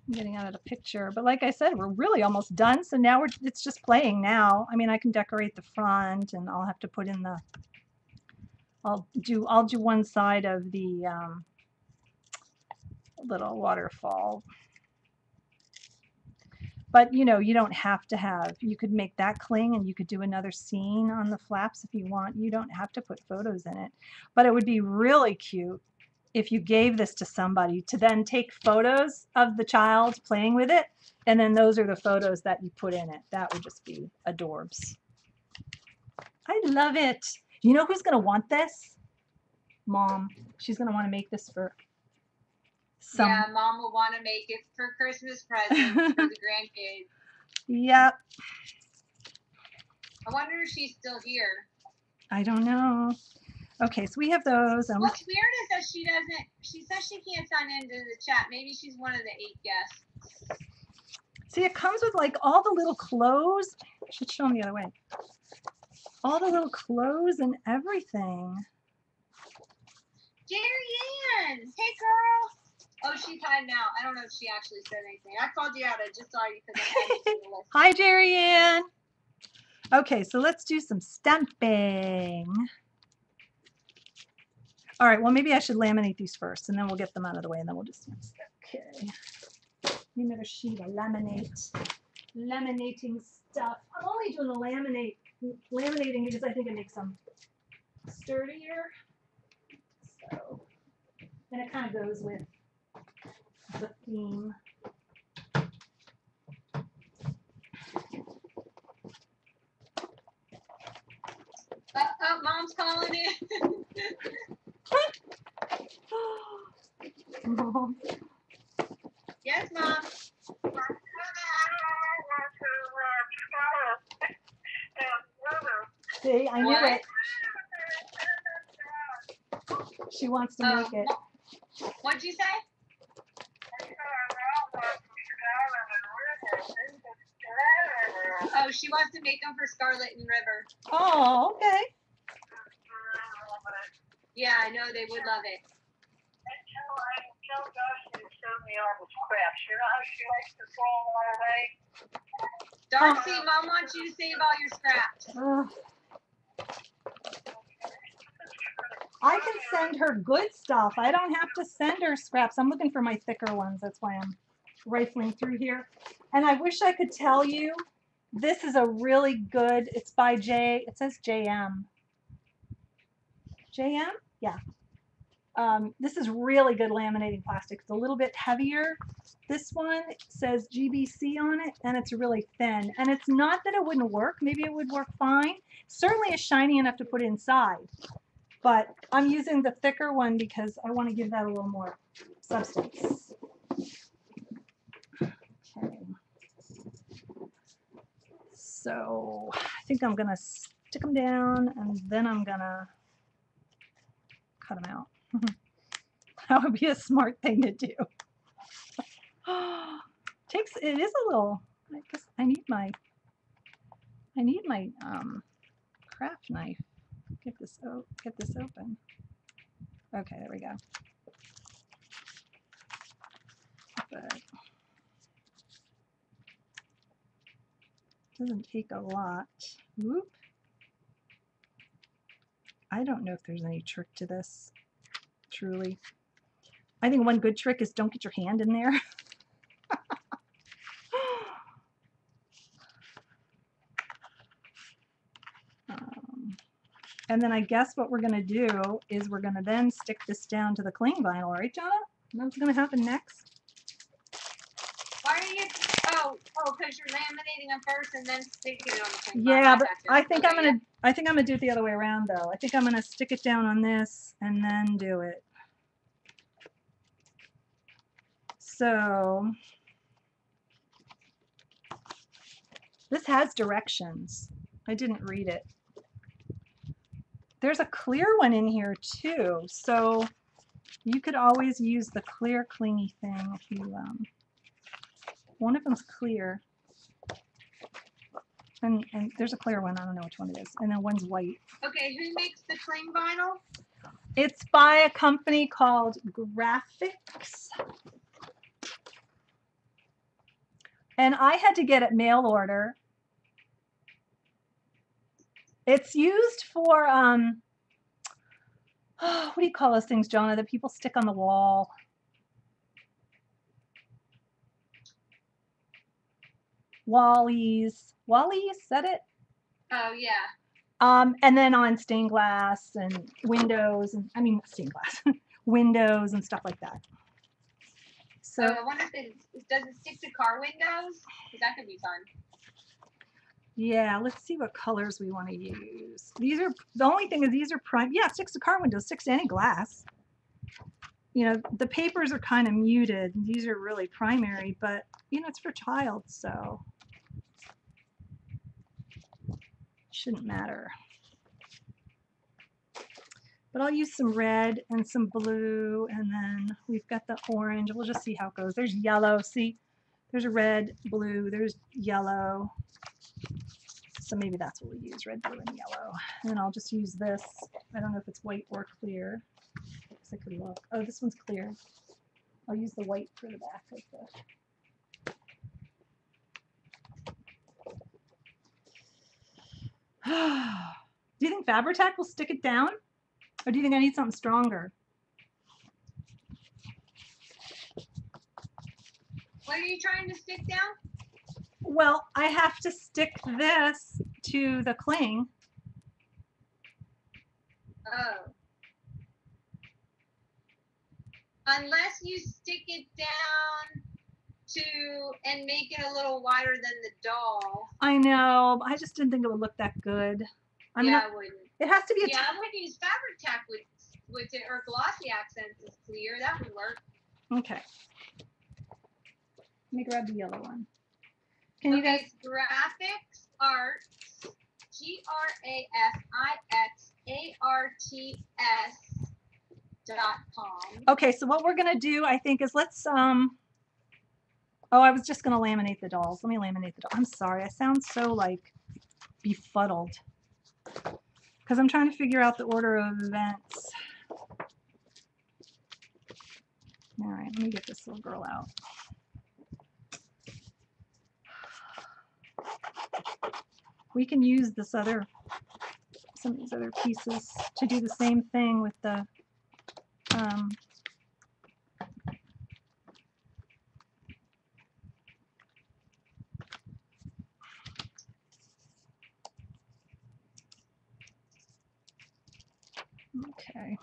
I'm getting out of the picture. But like I said, we're really almost done. So now it's just playing now. I mean, I can decorate the front, and I'll have to put in the... I'll do one side of the little waterfall. But you don't have to have, you could make that cling and you could do another scene on the flaps if you want. You don't have to put photos in it. But it would be really cute if you gave this to somebody to then take photos of the child playing with it, and then those are the photos that you put in it. That would just be adorbs. I love it. You know who's going to want this? Mom. She's going to want to make this for some. Yeah, Mom will want to make it for Christmas presents for the grandkids. Yep. I wonder if she's still here. I don't know. Okay, so we have those. What's weird is that she says she can't sign into the chat. Maybe she's one of the 8 guests. See, it comes with like all the little clothes. I should show them the other way. All the little clothes and everything. Jerry Ann! Hey, girl! Oh, she's hiding out. I don't know if she actually said anything. I called you out. I just saw you because I had you on the list. Hi, Jerry Ann. Okay, so let's do some stamping. All right, well, maybe I should laminate these first, and then we'll get them out of the way, and then we'll just, okay. Another sheet of laminating stuff. I'm only doing the laminating because I think it makes them sturdier. So, and it kind of goes with the theme. Oh, Mom's calling in. Mom. Yes, Mom. See, I knew What? it. She wants to make it. What'd you say? Oh, she wants to make them for Scarlet and River. Oh, okay. Yeah, I know they would love it. Tell Darcy to send me all the scraps. You know how she likes to throw them all away? Darcy, Mom wants you to save all your scraps. I can send her good stuff. I don't have to send her scraps. I'm looking for my thicker ones. That's why I'm rifling through here. And I wish I could tell you, this is a really good, it's by it says JM. JM? Yeah. This is really good laminating plastic. It's a little bit heavier. This one says GBC on it, and it's really thin. And it's not that it wouldn't work. Maybe it would work fine. Certainly is shiny enough to put inside. But I'm using the thicker one because I want to give that a little more substance. Okay. So I think I'm going to stick them down, and then I'm going to cut them out. That would be a smart thing to do. It is a little, I guess I need my craft knife. Get this open. Okay, there we go. But doesn't take a lot. Whoop. I don't know if there's any trick to this, truly. I think one good trick is don't get your hand in there. And then I guess what we're going to do is we're going to then stick this down to the cling vinyl, right, Jonna? What's going to happen next? Why are you? Oh, because you're laminating them first and then sticking it on the cling vinyl. Yeah, but I think okay, I'm gonna do it the other way around though. I think I'm gonna stick it down on this and then do it. So this has directions. I didn't read it. There's a clear one in here too, so you could always use the clear clingy thing if you one of them's clear. And there's a clear one, I don't know which one it is. And then one's white. Okay, who makes the cling vinyl? It's by a company called Graphics. And I had to get it mail order. It's used for, what do you call those things, Jonah, that people stick on the wall? Wallies, is that it? Oh, yeah. And then on stained glass and windows, and I mean stained glass, windows and stuff like that. So I wonder if it does it stick to car windows? Because that could be fun. yeah, let's see what colors we want to use. These are, the only thing is these are prime. Yeah, it sticks to car windows, sticks to any glass. You know, the papers are kind of muted. These are really primary, but you know, it's for child, so shouldn't matter. But I'll use some red and some blue, and then we've got the orange. We'll just see how it goes. There's yellow. See, there's a red, blue, there's yellow. So maybe that's what we'll use, red, blue, and yellow. And then I'll just use this. I don't know if it's white or clear. I guess I could look. Oh, this one's clear. I'll use the white for the back of the. Do you think Fabri-Tac will stick it down? Or do you think I need something stronger? What are you trying to stick down? Well, I have to stick this to the cling. Oh. Unless you stick it down and make it a little wider than the doll. I know, but I just didn't think it would look that good. I mean, I wouldn't. it has to be a Yeah, I would use Fabri-Tac with it, or glossy accents is clear. That would work. Okay. Let me grab the yellow one. Can you guys? It's Graphics Arts, GRAFIXARTS.com. Okay, so what we're gonna do, I think, is let's Oh, I was just gonna laminate the dolls. Let me laminate the doll. I'm sorry, I sound so like befuddled because I'm trying to figure out the order of events. All right, let me get this little girl out. We can use this other, some of these other pieces to do the same thing with the okay.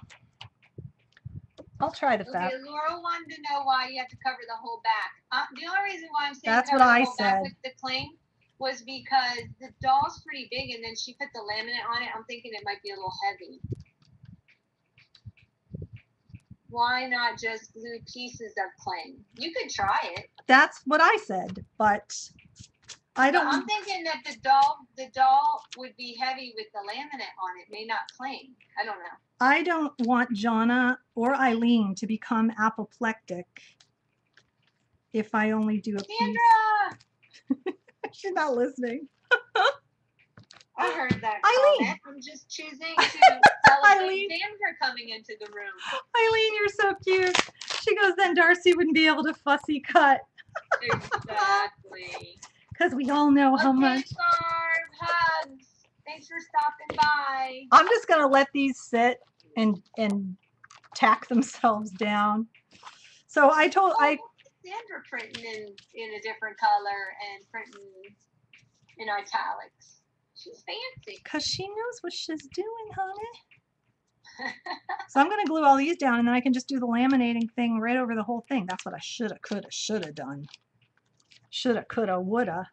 I'll try the Okay, fab. Laura wanted to know why you have to cover the whole back. The only reason why I'm saying That's cover what the I whole back said. with the cling was because the doll's pretty big, and then she put the laminate on it. I'm thinking it might be a little heavy. Why not just glue pieces of cling? You could try it. That's what I said, but I don't. I'm thinking that the doll would be heavy with the laminate on it, may not cling. I don't know. I don't want Jonna or Eileen to become apoplectic if I only do a Sandra! piece. She's not listening. I heard that Eileen! comment. I'm just choosing to celebrate Eileen. Sandra coming into the room. Eileen, you're so cute. She goes, then Darcy wouldn't be able to fussy cut. Exactly. Because we all know how Okay, much. Barb, hugs. Thanks for stopping by. I'm just going to let these sit and tack themselves down. So I told, Sandra printing in a different color and printing in italics. She's fancy. because she knows what she's doing, honey. So I'm going to glue all these down, and then I can just do the laminating thing right over the whole thing. That's what I should have done. Shoulda, coulda, woulda.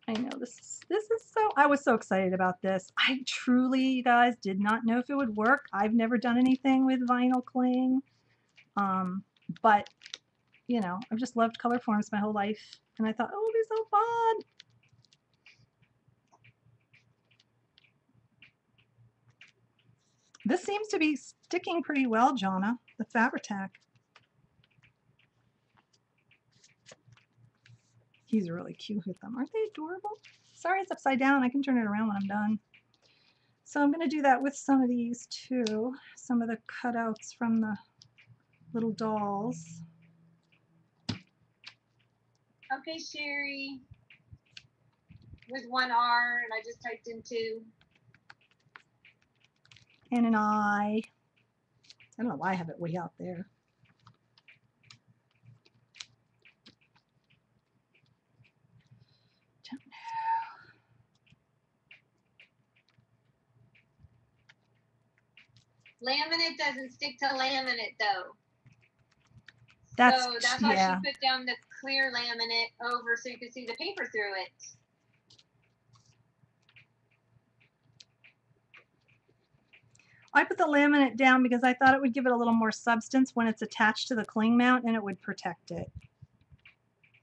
I know this is so, I was so excited about this. I truly, you guys, did not know if it would work. I've never done anything with vinyl cling. But you know, I've just loved color forms my whole life, and I thought, oh, it'll be so fun. This seems to be sticking pretty well, Jonna, the Fabri-Tac. He's really cute with them. Aren't they adorable? Sorry, it's upside down. I can turn it around when I'm done. So I'm going to do that with some of these too. Some of the cutouts from the little dolls. Okay, Sherry. With one R, and I just typed in 2. And an eye. I don't know why I have it way out there. Don't know. Laminate doesn't stick to laminate though. That's, So that's why yeah. she put down the clear laminate over so you could see the paper through it. I put the laminate down because I thought it would give it a little more substance when it's attached to the cling mount and it would protect it.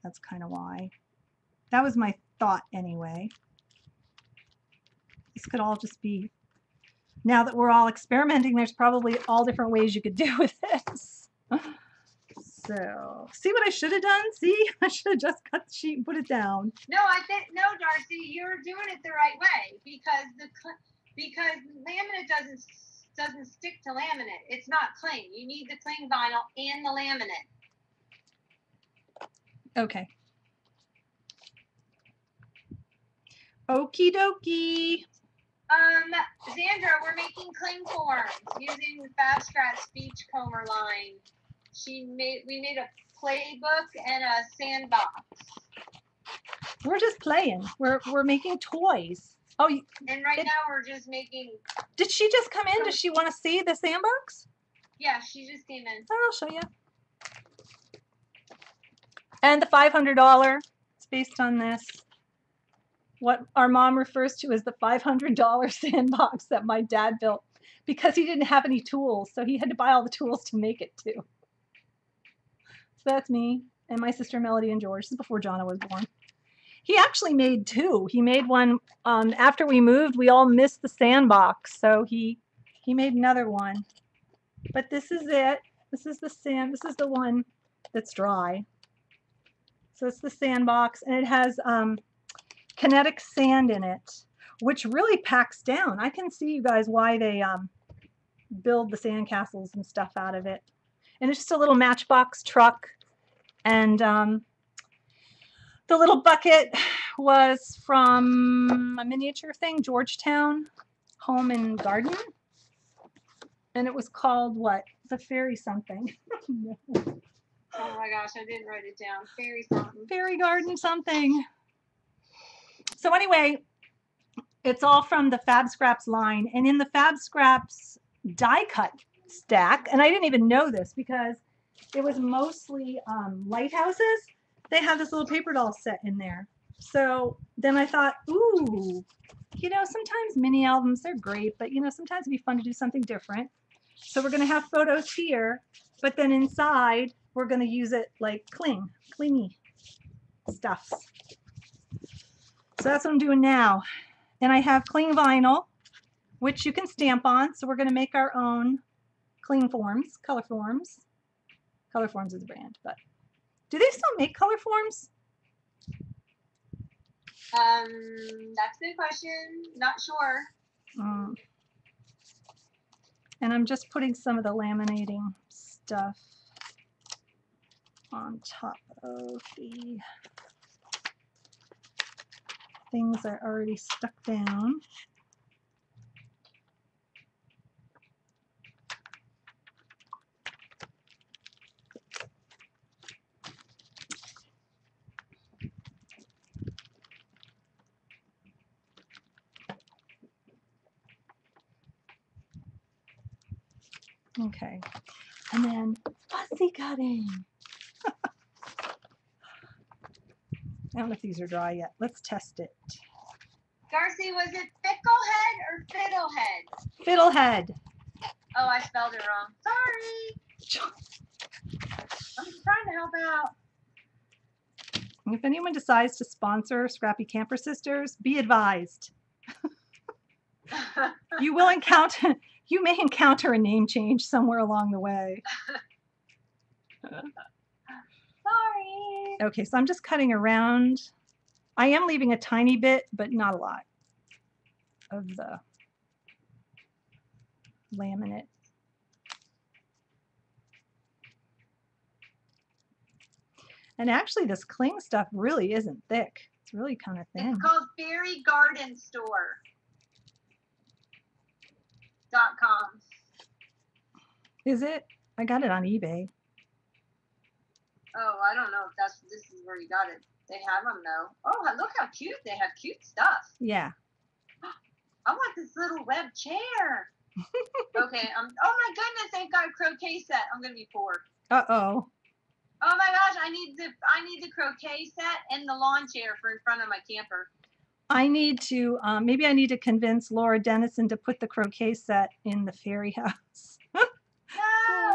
That's kind of why. That was my thought anyway. This could all just be, now that we're all experimenting, there's probably all different ways you could do with this. So, see what I should have done? See, I should have just cut the sheet and put it down. No, no, Darcy, you're doing it the right way because laminate doesn't stick to laminate. It's not cling. You need the cling vinyl and the laminate. Okay. Okie dokie. Sandra, we're making cling forms using the Fab Scratch Beachcomber line. We made a playbook and a sandbox. We're just playing. We're making toys. Oh, and right now we're just making. Did she just come in? Does she want to see the sandbox? Yeah, she just came in. Oh, I'll show you. And the $500. It's based on this. What our mom refers to as the $500 sandbox that my dad built because he didn't have any tools, so he had to buy all the tools to make it too. So that's me and my sister Melody and George. This is before Jonna was born. He actually made two. He made one after we moved. We all missed the sandbox, so he made another one. But this is it. This is the sand. This is the one that's dry. So it's the sandbox, and it has kinetic sand in it, which really packs down. I can see you guys why they build the sand castles and stuff out of it. And it's just a little Matchbox truck. And the little bucket was from a miniature thing, Georgetown Home and Garden. And it was called what? The Fairy something. No. Oh my gosh, I didn't write it down. Fairy something. Fairy Garden something. So anyway, it's all from the Fab Scraps line. And in the Fab Scraps die cut stack, and I didn't even know this because it was mostly lighthouses, they have this little paper doll set in there. So then I thought, ooh, you know, sometimes mini albums, they're great, but you know, sometimes it'd be fun to do something different. So we're going to have photos here, but then inside we're going to use it like clingy stuffs. So that's what I'm doing now. And I have cling vinyl, which you can stamp on. So we're going to make our own cling forms, color forms. Color Forms is a brand, but do they still make color forms? That's a good question. Not sure. And I'm just putting some of the laminating stuff on top of the things that are already stuck down. Okay, and then fussy cutting. I don't know if these are dry yet. Let's test it. Darcy, was it Ficklehead or Fiddlehead? Fiddlehead. Oh, I spelled it wrong. Sorry. I'm trying to help out. If anyone decides to sponsor Scrappy Camper Sisters, be advised. You will encounter, you may encounter a name change somewhere along the way. Sorry. Okay, so I'm just cutting around. I am leaving a tiny bit, but not a lot of the laminate. And actually, this cling stuff really isn't thick. It's really kind of thin. It's called Fairy Garden Store. .com. Is it? I got it on eBay. Oh, I don't know if this is where you got it. They have them though. Oh, look how cute. They have cute stuff. Yeah. I want this little web chair. Okay. Oh my goodness, they've got a croquet set. I'm gonna be poor. Uh-oh. Oh my gosh, I need the croquet set and the lawn chair for in front of my camper. I need to, maybe I need to convince Laura Dennison to put the croquet set in the fairy house. No,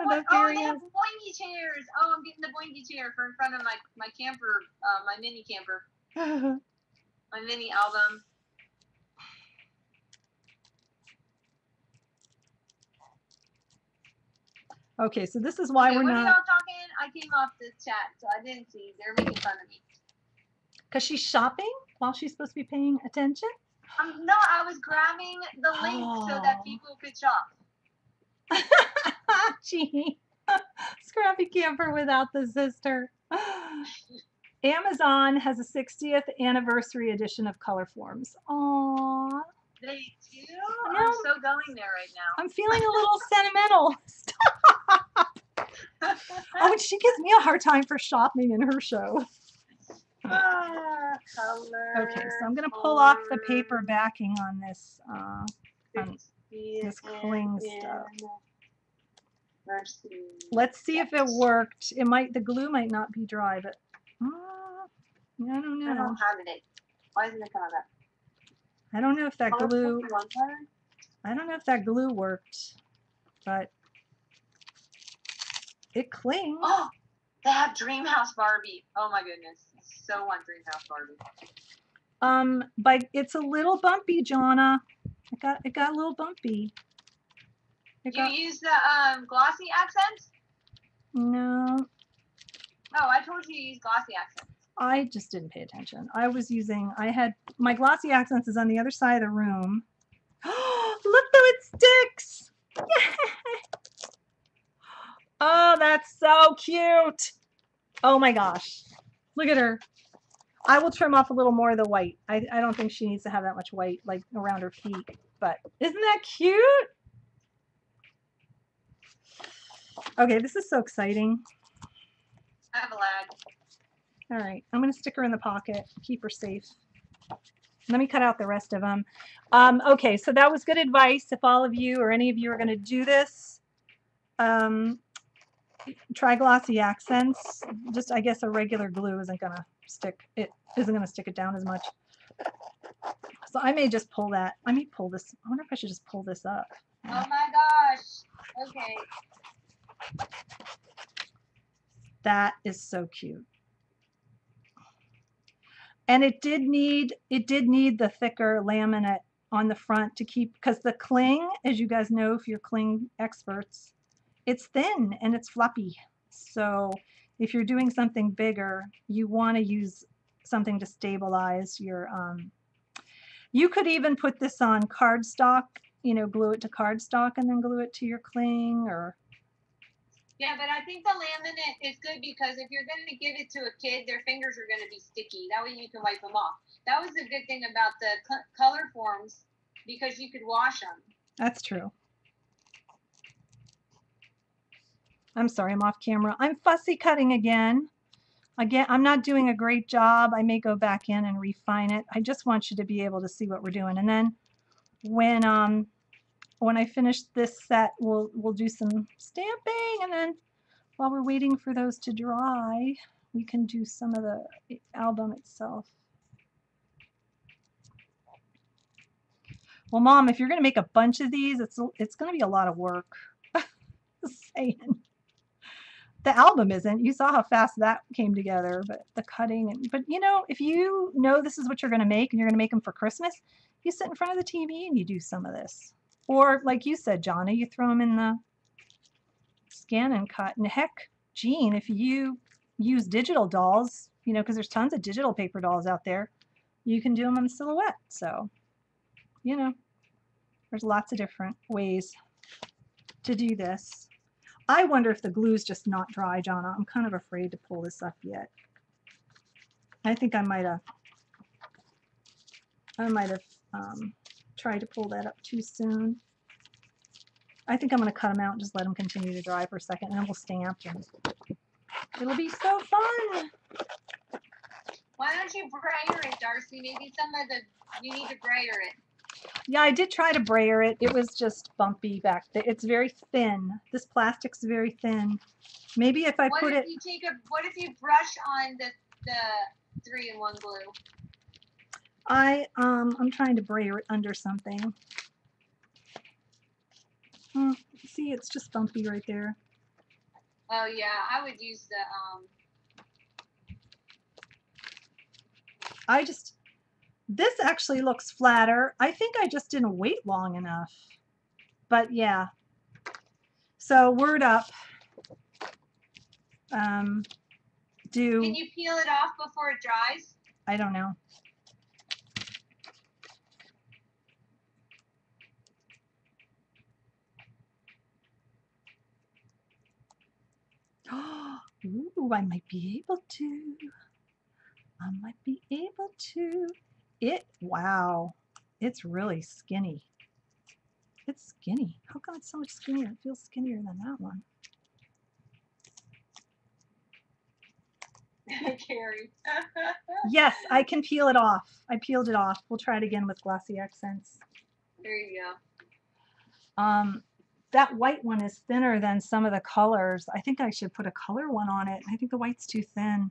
The oh, fairy they have house. boingy chairs. Oh, I'm getting the boingy chair for in front of my camper, my mini camper, my mini album. Okay, so this is why Okay, we're what are not, y'all talking? I came off the chat, so I didn't see. They're making fun of me. because she's shopping while she's supposed to be paying attention. No, I was grabbing the link so that Oh. people could shop. Gee, scrappy camper without the sister. Amazon has a 60th anniversary edition of Color Forms. Aww. They do? No. I'm so going there right now. I'm feeling a little sentimental. Oh, and she gives me a hard time for shopping in her show. Color. Okay, so I'm gonna pull off the paper backing on this this cling stuff. Let's see if it worked. It might, the glue might not be dry, but I don't I know. don't have it. Why isn't it coming up? I don't know if that glue. One color? I don't know if that glue worked, but it clings. Oh, they have Dreamhouse Barbie. Oh my goodness. I so want Dreamhouse Barbie. But it's a little bumpy, Jonna. It got a little bumpy. You use the glossy accents? No, Oh, I told you to use glossy accents. I just didn't pay attention. I had my glossy accents is on the other side of the room. Look though, it sticks. Oh, that's so cute. Oh my gosh. Look at her. I will trim off a little more of the white. I don't think she needs to have that much white like around her feet, but isn't that cute? Okay, this is so exciting. I have a lag. All right, I'm going to stick her in the pocket, keep her safe. Let me cut out the rest of them. Okay, so that was good advice. If all of you or any of you are going to do this, try glossy accents. Just, I guess a regular glue isn't going to stick. It isn't going to stick it down as much. So I may just pull that. I may pull this. I wonder if I should just pull this up. Oh my gosh. Okay. That is so cute. And it did need the thicker laminate on the front to keep, because the cling, as you guys know, if you're cling experts, it's thin and it's floppy. So if you're doing something bigger, you want to use something to stabilize your, you could even put this on cardstock, you know, glue it to cardstock and then glue it to your cling, or Yeah, but I think the laminate is good because if you're going to give it to a kid, their fingers are going to be sticky. That way you can wipe them off. That was the good thing about the color forms because you could wash them. that's true. I'm sorry, I'm off camera. I'm fussy cutting again. Again, I'm not doing a great job. I may go back in and refine it. I just want you to be able to see what we're doing. And then when I finish this set, we'll do some stamping, and then while we're waiting for those to dry, we can do some of the album itself. Well, Mom, if you're going to make a bunch of these, it's going to be a lot of work. Just saying. The album isn't. You saw how fast that came together, but the cutting but you know, if you know this is what you're going to make and you're going to make them for Christmas, you sit in front of the TV and you do some of this. Or like you said, Johnny, you throw them in the scan and cut. And heck, Jean, if you use digital dolls, you know, because there's tons of digital paper dolls out there, you can do them in silhouette. So, you know, there's lots of different ways to do this. I wonder if the glue's just not dry, Jonna. I'm kind of afraid to pull this up yet. I think I might have tried to pull that up too soon. I think I'm going to cut them out and just let them continue to dry for a second, and then we'll stamp, and it'll be so fun. Why don't you brayer it, Darcy? Maybe some of the, you need to brayer it. Yeah, I did try to brayer it. It was just bumpy back there. It's very thin. This plastic's very thin. Maybe if I What put if it, you take a? What if you brush on the 3-in-1 glue? I'm trying to brayer it under something. See, it's just bumpy right there. Oh yeah, I would use the This actually looks flatter. I think I just didn't wait long enough. But yeah. So word up. Can you peel it off before it dries? I don't know. Ooh, I might be able to. I might be able to. Wow. It's really skinny. It's skinny. How come it's so much skinnier? It feels skinnier than that one. Carrie. Yes, I can peel it off. I peeled it off. We'll try it again with glossy accents. There you go. That white one is thinner than some of the colors. I think I should put a color one on it. I think the white's too thin.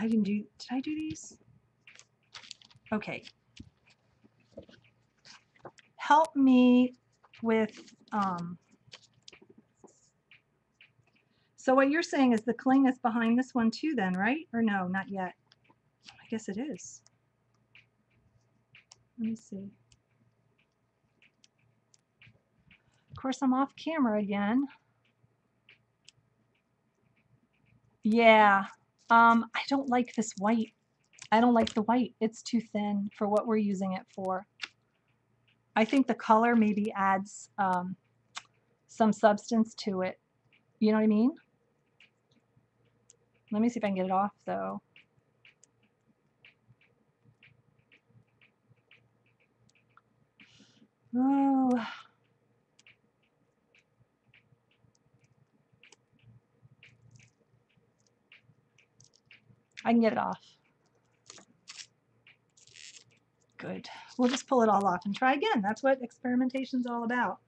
Did I do these? Okay. Help me with, so what you're saying is the cling is behind this one too then, right? Or no, not yet. I guess it is. Let me see. Of course, I'm off camera again. Yeah, I don't like this white. I don't like the white. It's too thin for what we're using it for. I think the color maybe adds some substance to it. You know what I mean? Let me see if I can get it off though. Oh. I can get it off. Good. We'll just pull it all off and try again. That's what experimentation's all about.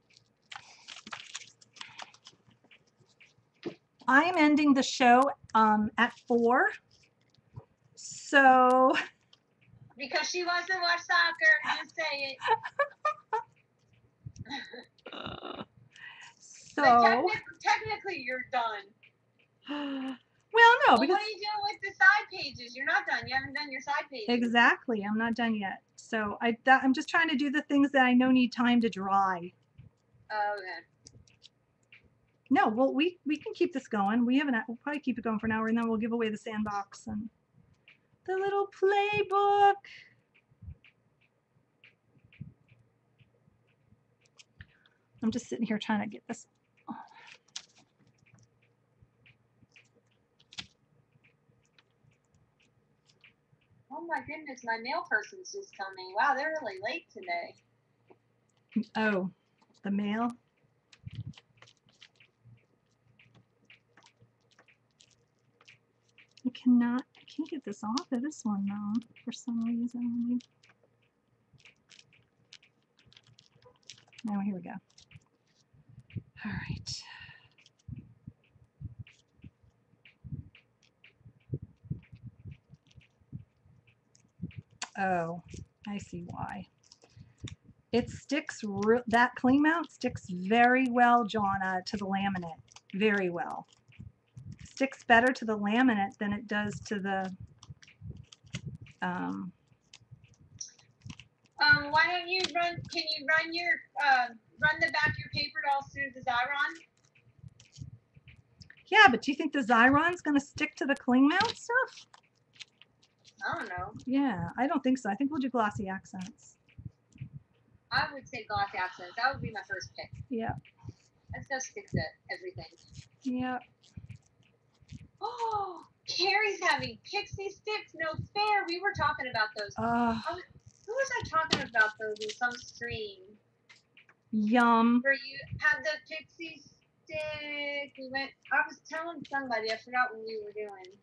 I am ending the show at 4. So. Because she wants to watch soccer. Just say it. So. But technically, you're done. Well, no, well, because. What are you doing with the side pages? You're not done. You haven't done your side pages. Exactly. I'm not done yet. So I'm just trying to do the things that I know need time to dry. Oh, okay. No, well, we can keep this going. We'll probably keep it going for an hour, and then we'll give away the sandbox and the little playbook. I'm just sitting here trying to get this. Oh my goodness, my mail person's just coming. Wow, they're really late today. Oh, the mail. I can't get this off of this one though, for some reason. Now here we go. All right. Oh, I see why. It sticks, that cling mount sticks very well, Jonna, to the laminate. Very well. Sticks better to the laminate than it does to the why don't you can you run your run the back of your paper all through the Xyron? Yeah, but do you think the Xyron's going to stick to the cling mount stuff? I don't know. Yeah, I don't think so. I think we'll do glossy accents. I would say glossy accents. That would be my first pick. Yeah. Let's just stick to everything. Yeah. Oh, Carrie's having pixie sticks. No fair. We were talking about those. Who was I talking about those in some stream? Yum. Where you had the pixie stick. I was telling somebody. I forgot what we were doing.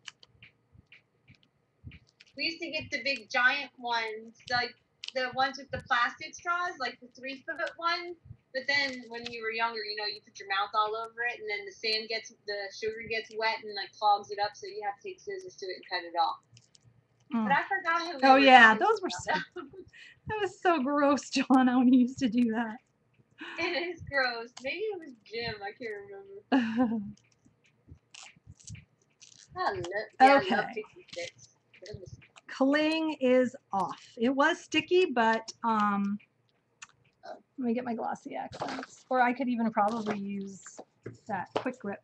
We used to get the big giant ones, like the ones with the plastic straws, like the 3-foot one. But then when you were younger, you know, you put your mouth all over it, and then the sugar gets wet and like clogs it up, so you have to take scissors to it and cut it off. But I forgot who we Oh were yeah, talking those were about. so, that was so gross, John, when you used to do that. It is gross. Maybe it was Jim. I can't remember. I love Okay. pixie sticks. Goodness. Cling is off. It was sticky, but let me get my glossy accents. Or I could even probably use that quick grip.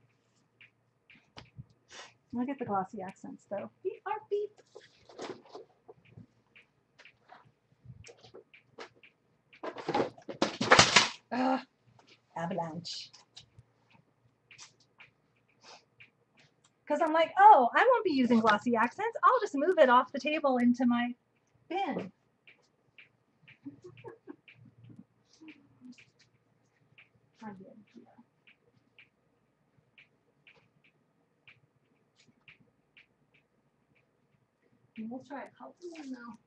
Look at the glossy accents though. Beep, bark, beep. Avalanche. Because I'm like, oh, I won't be using glossy accents. I'll just move it off the table into my bin. I did, yeah. And we'll try a color one now.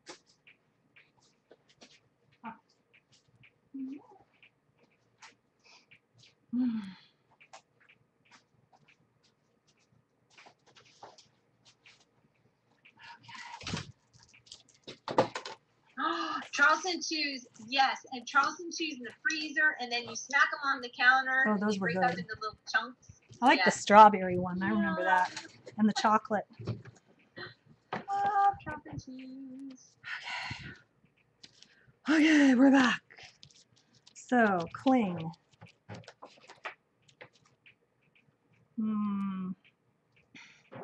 Charleston chews, yes, and Charleston chews in the freezer, and then you smack them on the counter. Oh, those they were break good. up into little chunks. I like the strawberry one. I remember that. And the chocolate. Oh, Charleston chews. Okay, we're back. So, cling.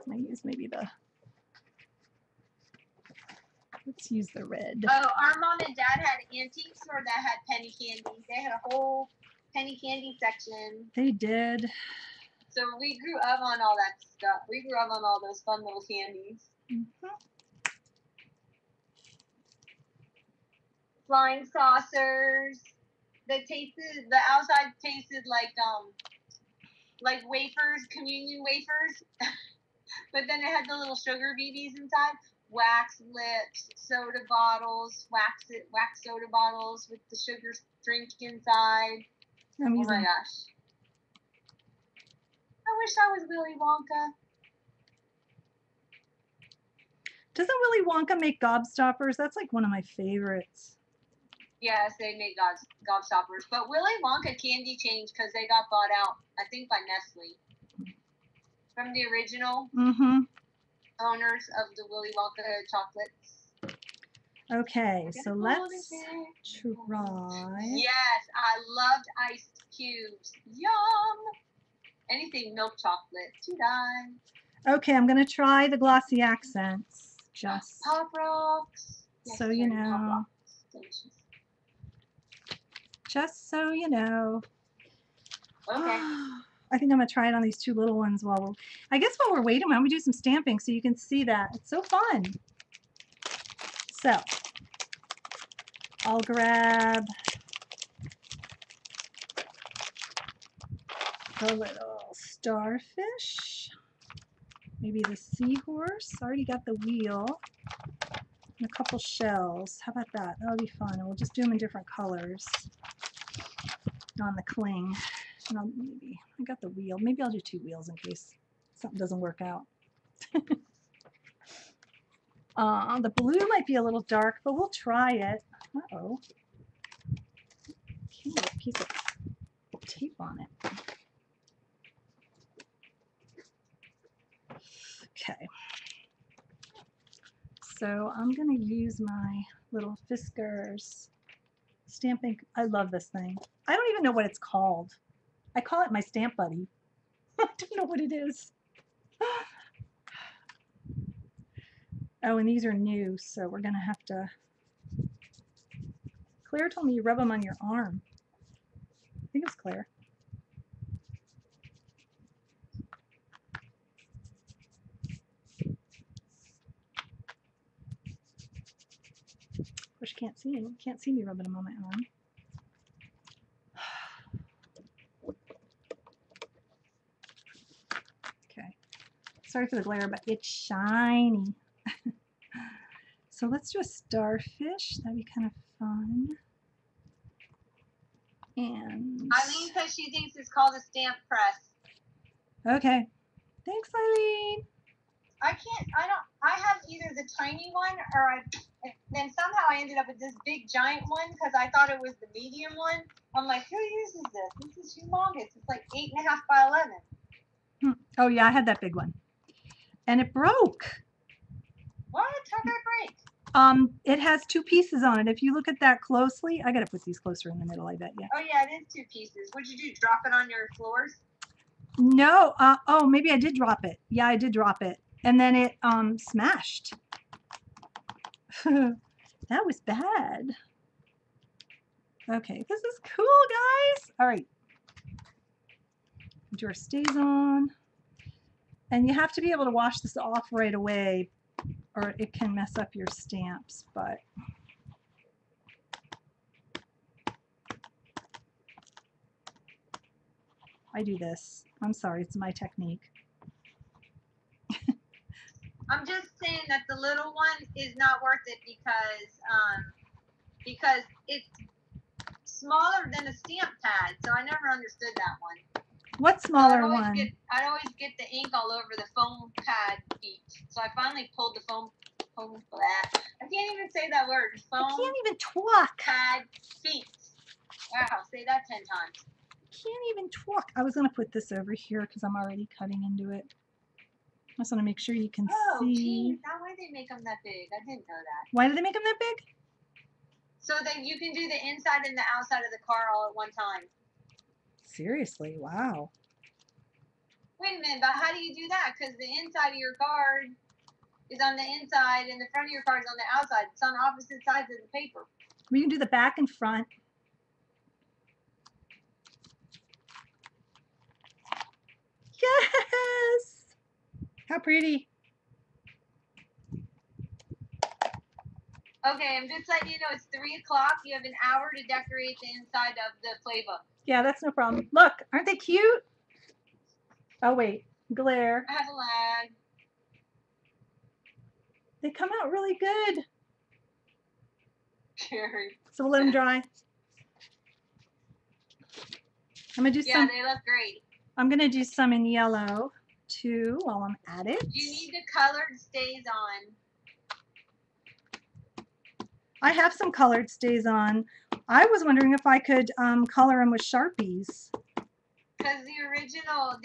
Let's use maybe let's use the red. Oh, our mom and dad had an antique store that had penny candy. They had a whole penny candy section. They did. So we grew up on all that stuff. We grew up on all those fun little candies. Flying saucers. The outside tasted like wafers, communion wafers. But then it had the little sugar BBs inside. Wax lips, soda bottles, wax soda bottles with the sugar drink inside. Oh my gosh. I wish I was Willy Wonka. Doesn't Willy Wonka make gobstoppers? That's like one of my favorites. Yes, they made gobstoppers. But Willy Wonka candy changed because they got bought out, I think, by Nestle. From the original owners of the Willy Wonka chocolates. Okay, so let's try. Yes, I loved iced cubes. Yum! Anything milk chocolate to die. Okay, I'm going to try the glossy accents. Just Pop Rocks. Yes, so you know. Just so you know. Okay. I think I'm going to try it on these two little ones I guess while we're waiting, why don't we do some stamping so you can see that. It's so fun. So, I'll grab the little starfish, maybe the seahorse. I already got the wheel, and a couple shells. How about that? That'll be fun. And we'll just do them in different colors on the cling. And I got the wheel. Maybe I'll do 2 wheels in case something doesn't work out. The blue might be a little dark, but we'll try it. Uh-oh. Can't get a piece of tape on it. Okay. So I'm going to use my little Fiskars stamping. I love this thing. I don't even know what it's called. I call it my stamp buddy. I don't know what it is. Oh, and these are new, so we're going to have to... Claire told me you rub them on your arm. I think it's Claire. Of course, you can't see me rubbing them on my arm. Okay. Sorry for the glare, but it's shiny. So let's do a starfish. That'd be kind of fun. And Eileen says she thinks it's called a stamp press. okay. Thanks, Eileen. I have either the tiny one and then somehow I ended up with this big giant one because I thought it was the medium one. I'm like, who uses this? This is humongous. It's like 8.5 by 11. Oh yeah, I had that big one. And it broke. What? How did it break? It has two pieces on it. If you look at that closely, I gotta put these closer in the middle, I bet, yeah. Oh yeah, it is 2 pieces. What'd you do? Drop it on your floors? No, oh, maybe I did drop it. Yeah, I did drop it. And then it smashed. That was bad. Okay, this is cool, guys. All right. Drawer stays on. And you have to be able to wash this off right away or it can mess up your stamps, but I do this. I'm sorry, it's my technique. I'm just saying that the little one is not worth it because it's smaller than a stamp pad. So I never understood that one. What smaller one? I'd always get the ink all over the foam pad feet. So I finally pulled the foam I can't even say that word. Foam I can't even talk. pad feet. Wow, say that 10 times. Can't even talk. I was going to put this over here because I'm already cutting into it. I just want to make sure you can see. Geez, that why they make them that big. I didn't know that. Why do they make them that big? So that you can do the inside and the outside of the car all at one time. Seriously, wow. Wait a minute, but how do you do that? Because the inside of your card is on the inside and the front of your card is on the outside. It's on opposite sides of the paper. We can do the back and front. Yes! How pretty. Okay, I'm just letting you know it's 3 o'clock. You have an hour to decorate the inside of the playbook. Yeah, that's no problem. Look, aren't they cute? Oh, wait. Glare. I have a lag. They come out really good. Carrie. So we'll let them dry. I'm going to do Yeah, some. they look great. I'm going to do some in yellow too while I'm at it. You need the colored stays on. I have some colored stays on. I was wondering if I could color them with Sharpies. Because the original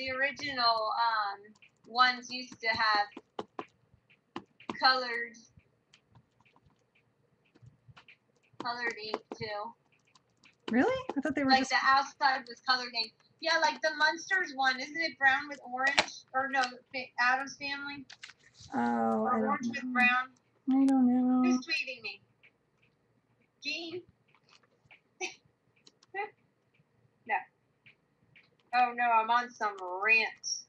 ones used to have colored ink too. Really? I thought they were Like just... the outside was colored ink. Yeah, like the Munsters one. Isn't it brown with orange? Or no, Adam's Family? Oh, Or I don't orange know. with brown? I don't know. Who's tweeting me? Jean? No. Oh no, I'm on some rant.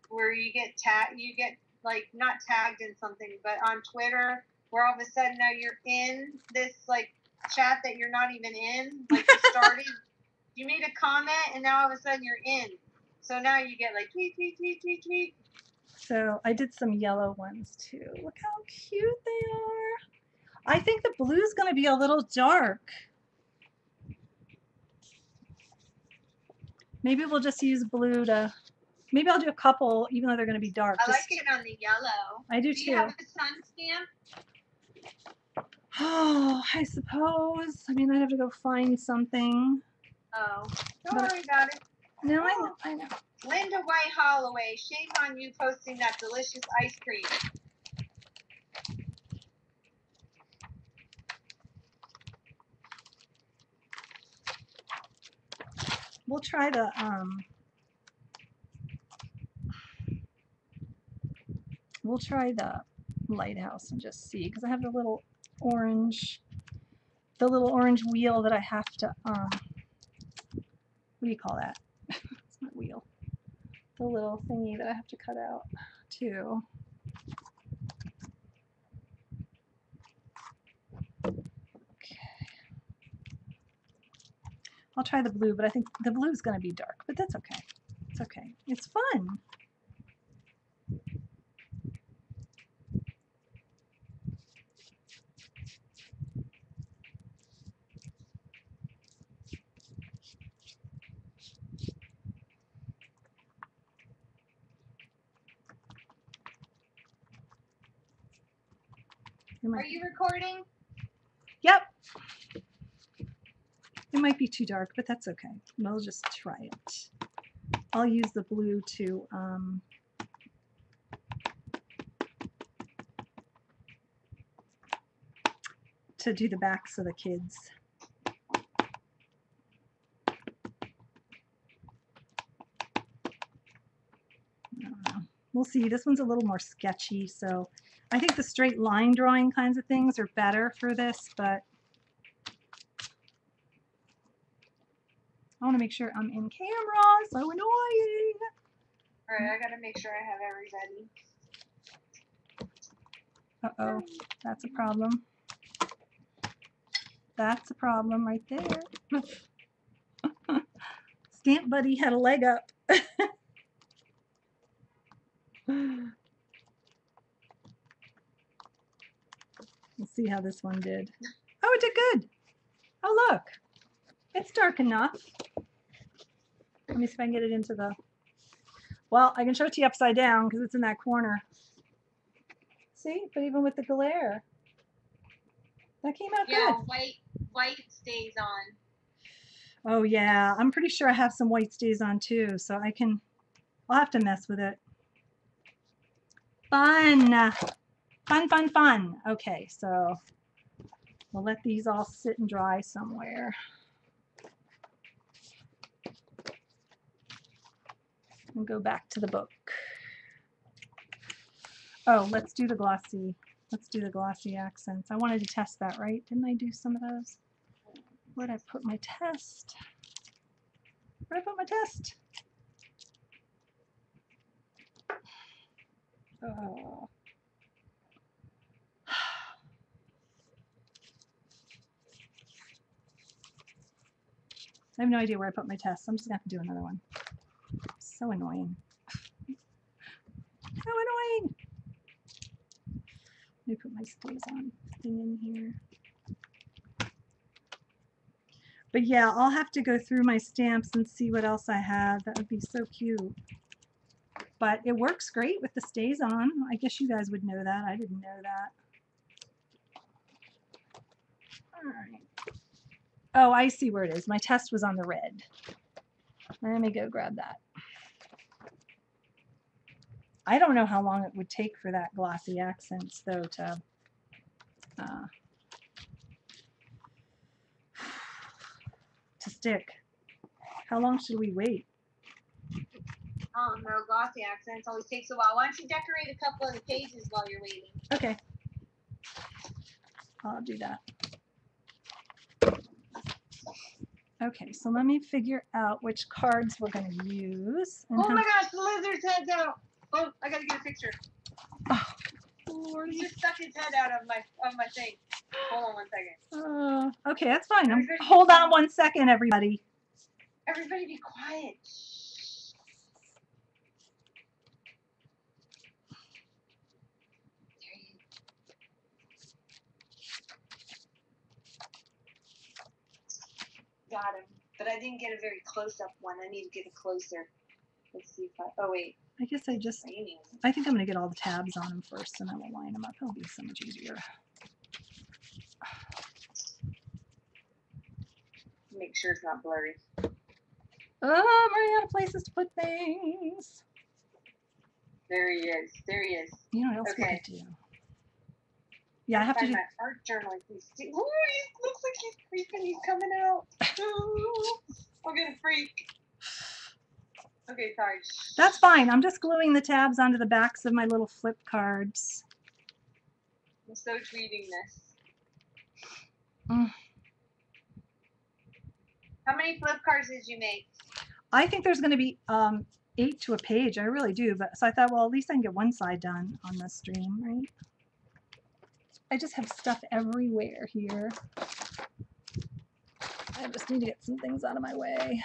Where you get like not tagged in something, but on Twitter, where all of a sudden now you're in this like chat that you're not even in. Like you started, you made a comment, and now all of a sudden you're in. So now you get like tweet, tweet, tweet, tweet, tweet. So I did some yellow ones too. Look how cute they are. I think the blue is going to be a little dark. Maybe we'll just use blue to, maybe I'll do a couple even though they're going to be dark. I like it on the yellow. I do Do too. you have a sun stamp? Oh, I suppose. I mean, I'd have to go find something. Oh, don't worry about it. No, I know. Linda White Holloway, shame on you posting that delicious ice cream. We'll try the lighthouse and just see, because I have the little orange wheel that I have to what do you call that? It's not wheel. The little thingy that I have to cut out too. Okay. I'll try the blue, but I think the blue is going to be dark, but that's okay. It's okay. It's fun. Are you recording? Yep. It might be too dark, but that's okay. We'll just try it. I'll use the blue to do the backs of the kids. I don't know. We'll see. This one's a little more sketchy, so I think the straight line drawing kinds of things are better for this, but I want to make sure I'm in camera. So annoying. All right, I gotta make sure I have everybody. Uh-oh, that's a problem. That's a problem right there. Stamp Buddy had a leg up. We'll see how this one did. Oh, it did good. Oh, look. It's dark enough. Let me see if I can get it into the... Well, I can show it to you upside down because it's in that corner. See? But even with the glare, that came out Yeah, good. white stays on. Oh, yeah. I'm pretty sure I have some white stays on too, so I'll have to mess with it. Fun. Fun, fun, fun. Okay, so we'll let these all sit and dry somewhere. And go back to the book. Oh, let's do the glossy accents. I wanted to test that, right? Didn't I do some of those? Where'd I put my test? Where'd I put my test? Oh. I have no idea where I put my test. I'm just gonna have to do another one. So annoying. So annoying. Let me put my stays on thing in here. But yeah, I'll have to go through my stamps and see what else I have. That would be so cute. But it works great with the stays on. I guess you guys would know that. I didn't know that. All right. Oh, I see where it is. My test was on the red. Let me go grab that. I don't know how long it would take for that glossy accents though to stick. How long should we wait? Oh no, glossy accents always takes a while. Why don't you decorate a couple of the pages while you're waiting? Okay. I'll do that. Okay, so let me figure out which cards we're going to use. And oh my gosh, the lizard's head's out. Oh, I gotta get a picture. Oh, Lordy. He just stuck his head out of my thing. Hold on one second. Okay, that's fine. Hold on 1 second, everybody. Everybody be quiet. Got him. But I didn't get a very close-up one. I need to get a closer. Let's see if oh wait. I guess I think I'm going to get all the tabs on them first and then we'll line them up. It'll be so much easier. Make sure it's not blurry. Oh, I'm running out of places to put things. There he is. There he is. You know what else we Okay. could do? Yeah, I have to do... my art journal. Ooh, he looks like he's creeping. He's coming out. Ooh, I'm gonna freak. Okay, sorry. That's fine. I'm just gluing the tabs onto the backs of my little flip cards. I'm so tweeting this. Mm. How many flip cards did you make? I think there's going to be 8 to a page. I really do. But so I thought, well, at least I can get one side done on the stream, right? I just have stuff everywhere here. I just need to get some things out of my way.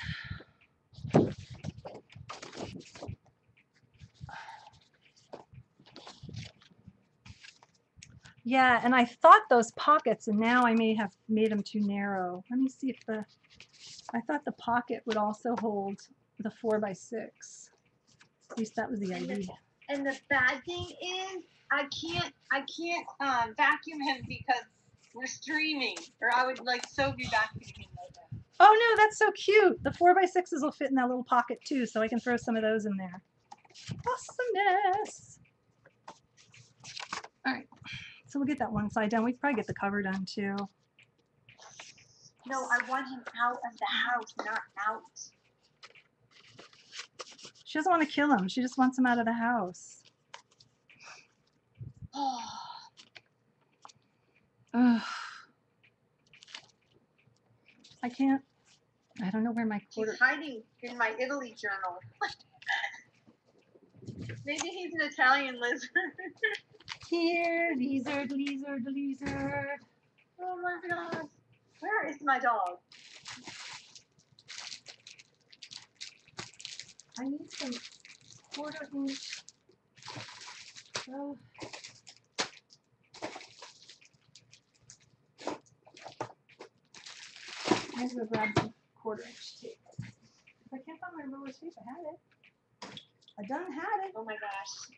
Yeah, and I thought those pockets, and now I may have made them too narrow. Let me see if I thought the pocket would also hold the 4x6. At least that was the idea. And the bad thing is, I can't vacuum him because we're streaming, or I would like so be vacuuming him right now. Oh no, that's so cute. The 4x6s will fit in that little pocket too, so I can throw some of those in there. Awesomeness. All right, so we'll get that one side done. We can probably get the cover done too. No, I want him out of the house, not out. She doesn't want to kill him. She just wants him out of the house. Oh, Ugh. I can't. I don't know where my he's quarter. hiding in my Italy journal. Maybe he's an Italian lizard. Here, lizard, lizard, lizard. Oh my gosh. Where is my dog? I need some quarter inch. Oh. I have to go grab some quarter inch tape. If I can't find my ruler tape, I had it. I done had it. Oh my gosh.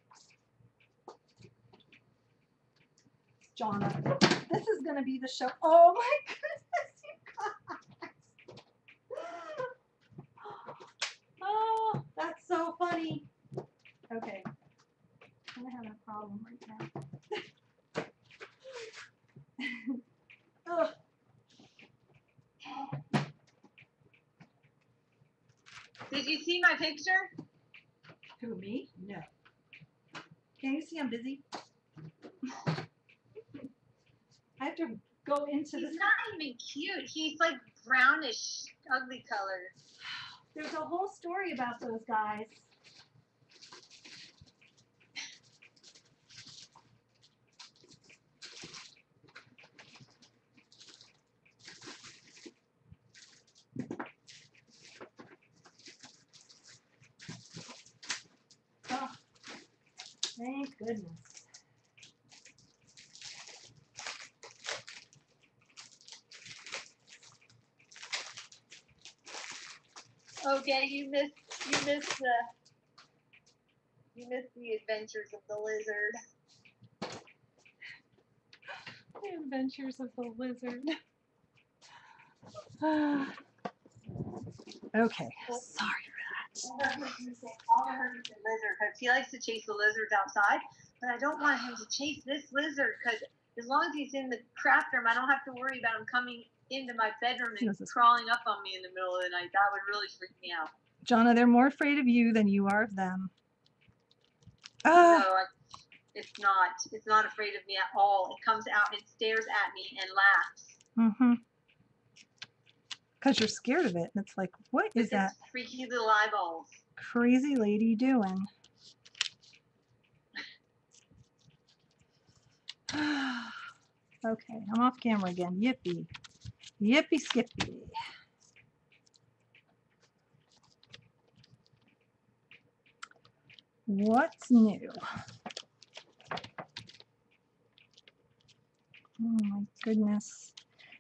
Jonna, this is gonna be the show. Oh my goodness, you guys. Oh, that's so funny. Okay, I'm having a problem right now. Ugh. Did you see my picture? Who, me? No. Can you see I'm busy? I have to go into He's this. not even cute. He's like brownish, ugly color. There's a whole story about those guys. Oh, thank goodness. Okay, you missed the adventures of the lizard. The Adventures of the Lizard. Okay, sorry for that. All I heard was the lizard because he likes to chase the lizards outside, but I don't want him to chase this lizard because as long as he's in the craft room, I don't have to worry about him coming into my bedroom and crawling up on me in the middle of the night. That would really freak me out. Jonna, they're more afraid of you than you are of them. No, it's not. It's not afraid of me at all. It comes out and stares at me and laughs. Mm-hmm. Because you're scared of it. And it's like, what is that freaky little eyeballs? Crazy lady doing? Okay, I'm off camera again. Yippee. Yippee skippy. What's new? Oh my goodness.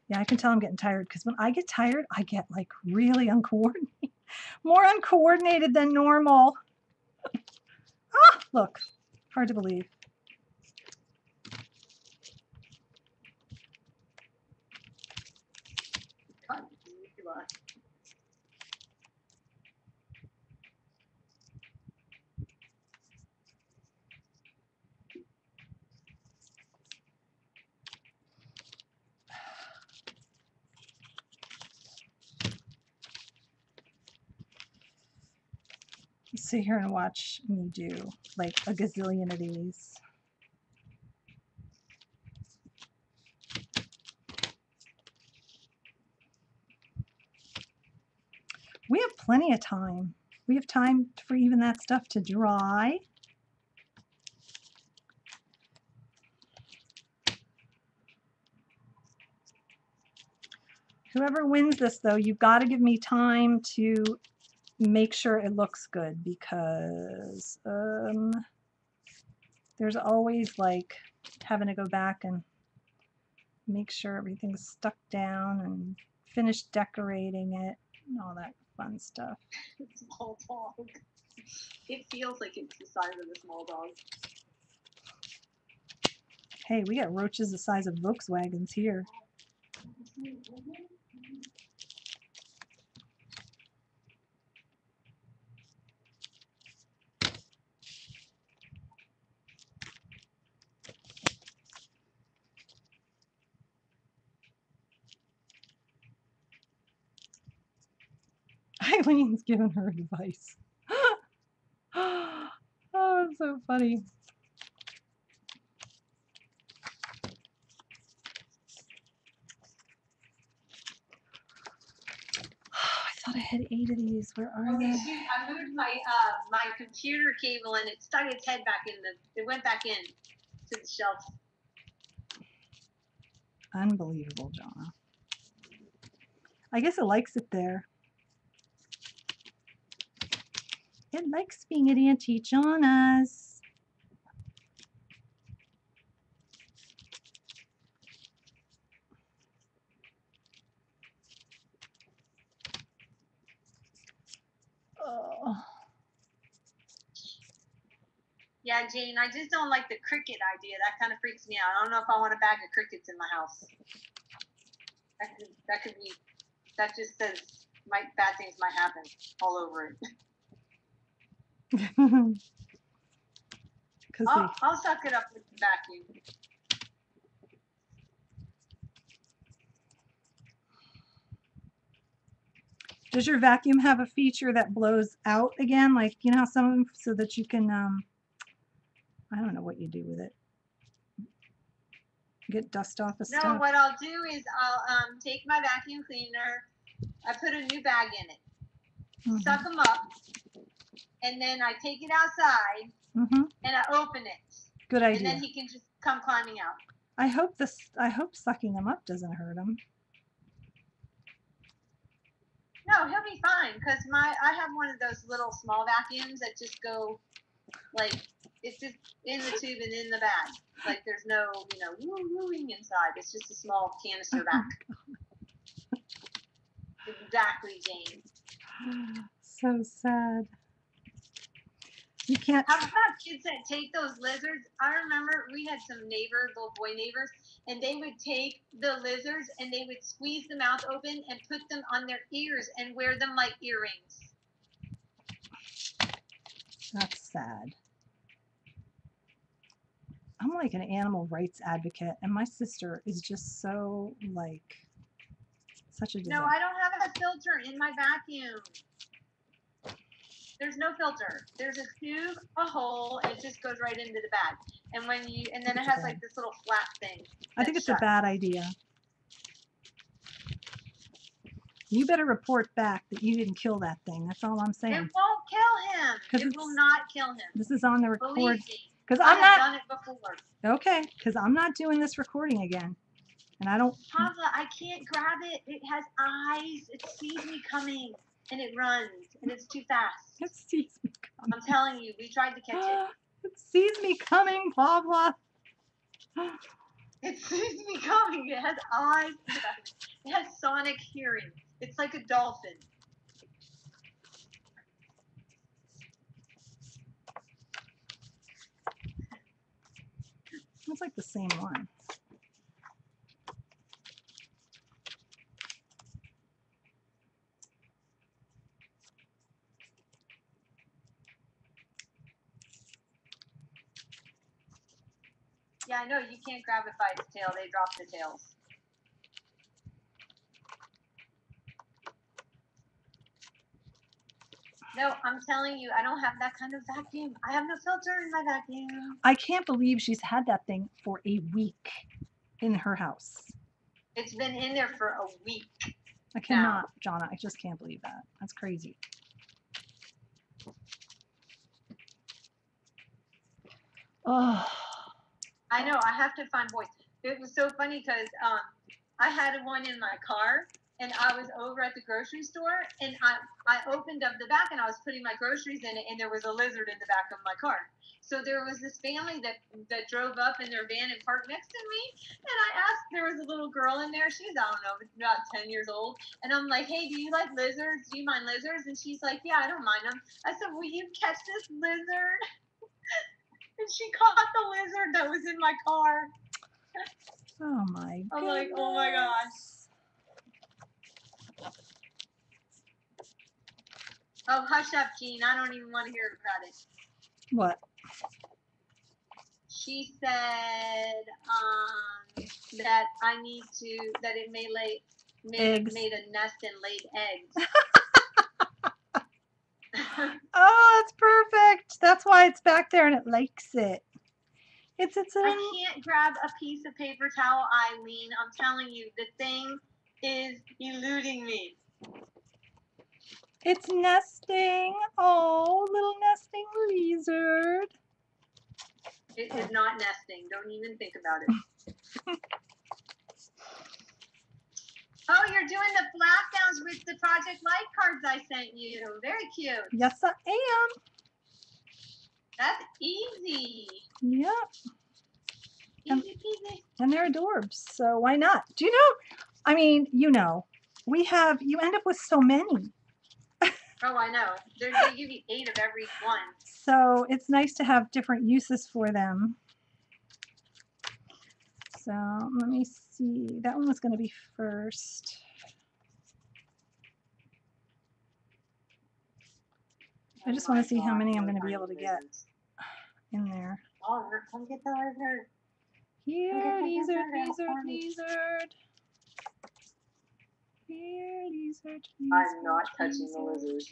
Yeah, I can tell I'm getting tired because when I get tired, I get like really uncoordinated. More uncoordinated than normal. Ah, look. Hard to believe. Sit here and watch me do like a gazillion of these. We have plenty of time. We have time for even that stuff to dry. Whoever wins this though, you've got to give me time to make sure it looks good because there's always like having to go back and make sure everything's stuck down and finish decorating it and all that fun stuff. Small dog. It feels like it's the size of a small dog. Hey, we got roaches the size of Volkswagens here. Eileen's giving her advice. Oh, that's so funny. I thought I had 8 of these. Where are Okay, they? shoot, I moved my my computer cable and it stuck its head back in it went back in to the shelf. Unbelievable, Jonna. I guess it likes it there. It likes being at Auntie Jonna's. Oh. Yeah, Jane, I just don't like the cricket idea. That kind of freaks me out. I don't know if I want a bag of crickets in my house. That could be. That just says bad things might happen all over it. I'll suck it up with the vacuum. Does your vacuum have a feature that blows out again? Like, you know how some of them, so that you can, I don't know what you do with it. Get dust off of stuff? No, what I'll do is I'll take my vacuum cleaner, I put a new bag in it, suck them up, and then I take it outside, and I open it. Good idea. And then he can just come climbing out. I hope sucking them up doesn't hurt him. No, he'll be fine because I have one of those little small vacuums that just go like it's just in the tube and in the bag. Like there's no wooing inside. It's just a small canister vac. Exactly, Jane. So sad. You can't. How about kids that take those lizards? I remember we had some little boy neighbors, and they would take the lizards and they would squeeze the mouth open and put them on their ears and wear them like earrings. That's sad. I'm like an animal rights advocate, and my sister is just so like such a disaster. No, I don't have a filter in my vacuum. There's no filter. There's a tube, a hole, and it just goes right into the bag. And then it has like this little flap thing. I think it's a bad idea. You better report back that you didn't kill that thing. That's all I'm saying. It won't kill him. It will not kill him. This is on the record. Believe me. Because I've done it before. Okay, because I'm not doing this recording again. And I don't. Pavla, I can't grab it. It has eyes. It sees me coming. And it runs. And it's too fast. It sees me coming. I'm telling you, we tried to catch it. It sees me coming, Pavla. It sees me coming. It has eyes. It has sonic hearing. It's like a dolphin. It's like the same one. Yeah, I know. You can't grab it by its tail. They drop the tails. No, I'm telling you, I don't have that kind of vacuum. I have no filter in my vacuum. I can't believe she's had that thing for a week in her house. It's been in there for a week. I cannot, Jonna. I just can't believe that. That's crazy. Oh. I know. I have to find boys. It was so funny because I had one in my car, and I was over at the grocery store, and I opened up the back, and I was putting my groceries in it, and there was a lizard in the back of my car. So there was this family that drove up in their van and parked next to me, and I asked, there was a little girl in there. She's, I don't know, about 10 years old. And I'm like, hey, do you like lizards? Do you mind lizards? And she's like, yeah, I don't mind them. I said, will you catch this lizard? And she caught the lizard that was in my car. Oh my I'm goodness. like, oh my gosh. Oh, hush up, Jean. I don't even want to hear about it. What? She said that I need to, that it may Eggs. made a nest and laid eggs. Oh, that's perfect. That's why it's back there and it likes it. It's I can't grab a piece of paper towel, Eileen. I'm telling you, the thing is eluding me. It's nesting. Oh, little nesting lizard. It is not nesting. Don't even think about it. Oh, you're doing the flap downs with the Project Light cards I sent you. Very cute. Yes, I am. That's easy. Yep. Easy peasy. And they're adorbs. So why not? Do you know? I mean, you know, you end up with so many. Oh, I know. They give you 8 of every one. So it's nice to have different uses for them. So let me see. That one was going to be first. I just want to see how many I'm going to be able to get in there. Oh, come get the lizard. Here, lizard, lizard, lizard. Here, lizard, lizard. I'm not touching the lizard.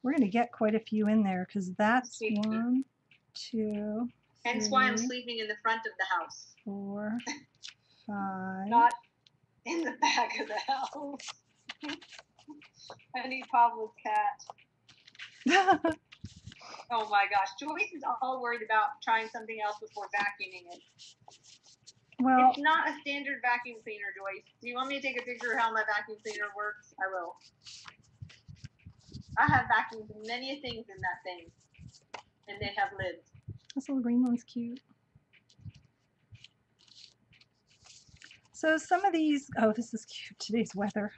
We're going to get quite a few in there because that's 1, 2, Hence 3, why I'm sleeping in the front of the house. 4, 5. Not in the back of the house. I need Pablo's cat. Oh my gosh. Joyce is all worried about trying something else before vacuuming it. Well, it's not a standard vacuum cleaner, Joyce. Do you want me to take a picture of how my vacuum cleaner works? I will. I have vacuumed many things in that thing, and they have lived. this little green one's cute. So some of these, oh, this is cute. Today's weather.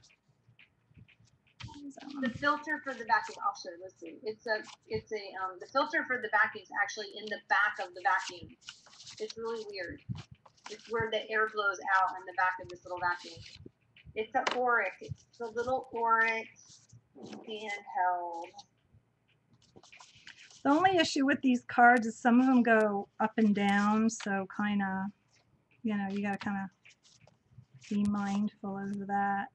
The filter for the vacuum, I'll show you. Let's see. The filter for the vacuum is actually in the back of the vacuum. It's really weird. It's where the air blows out in the back of this little vacuum. It's an Oryx. It's the little Oryx handheld. The only issue with these cards is some of them go up and down, so kind of, you know, you got to kind of be mindful of that.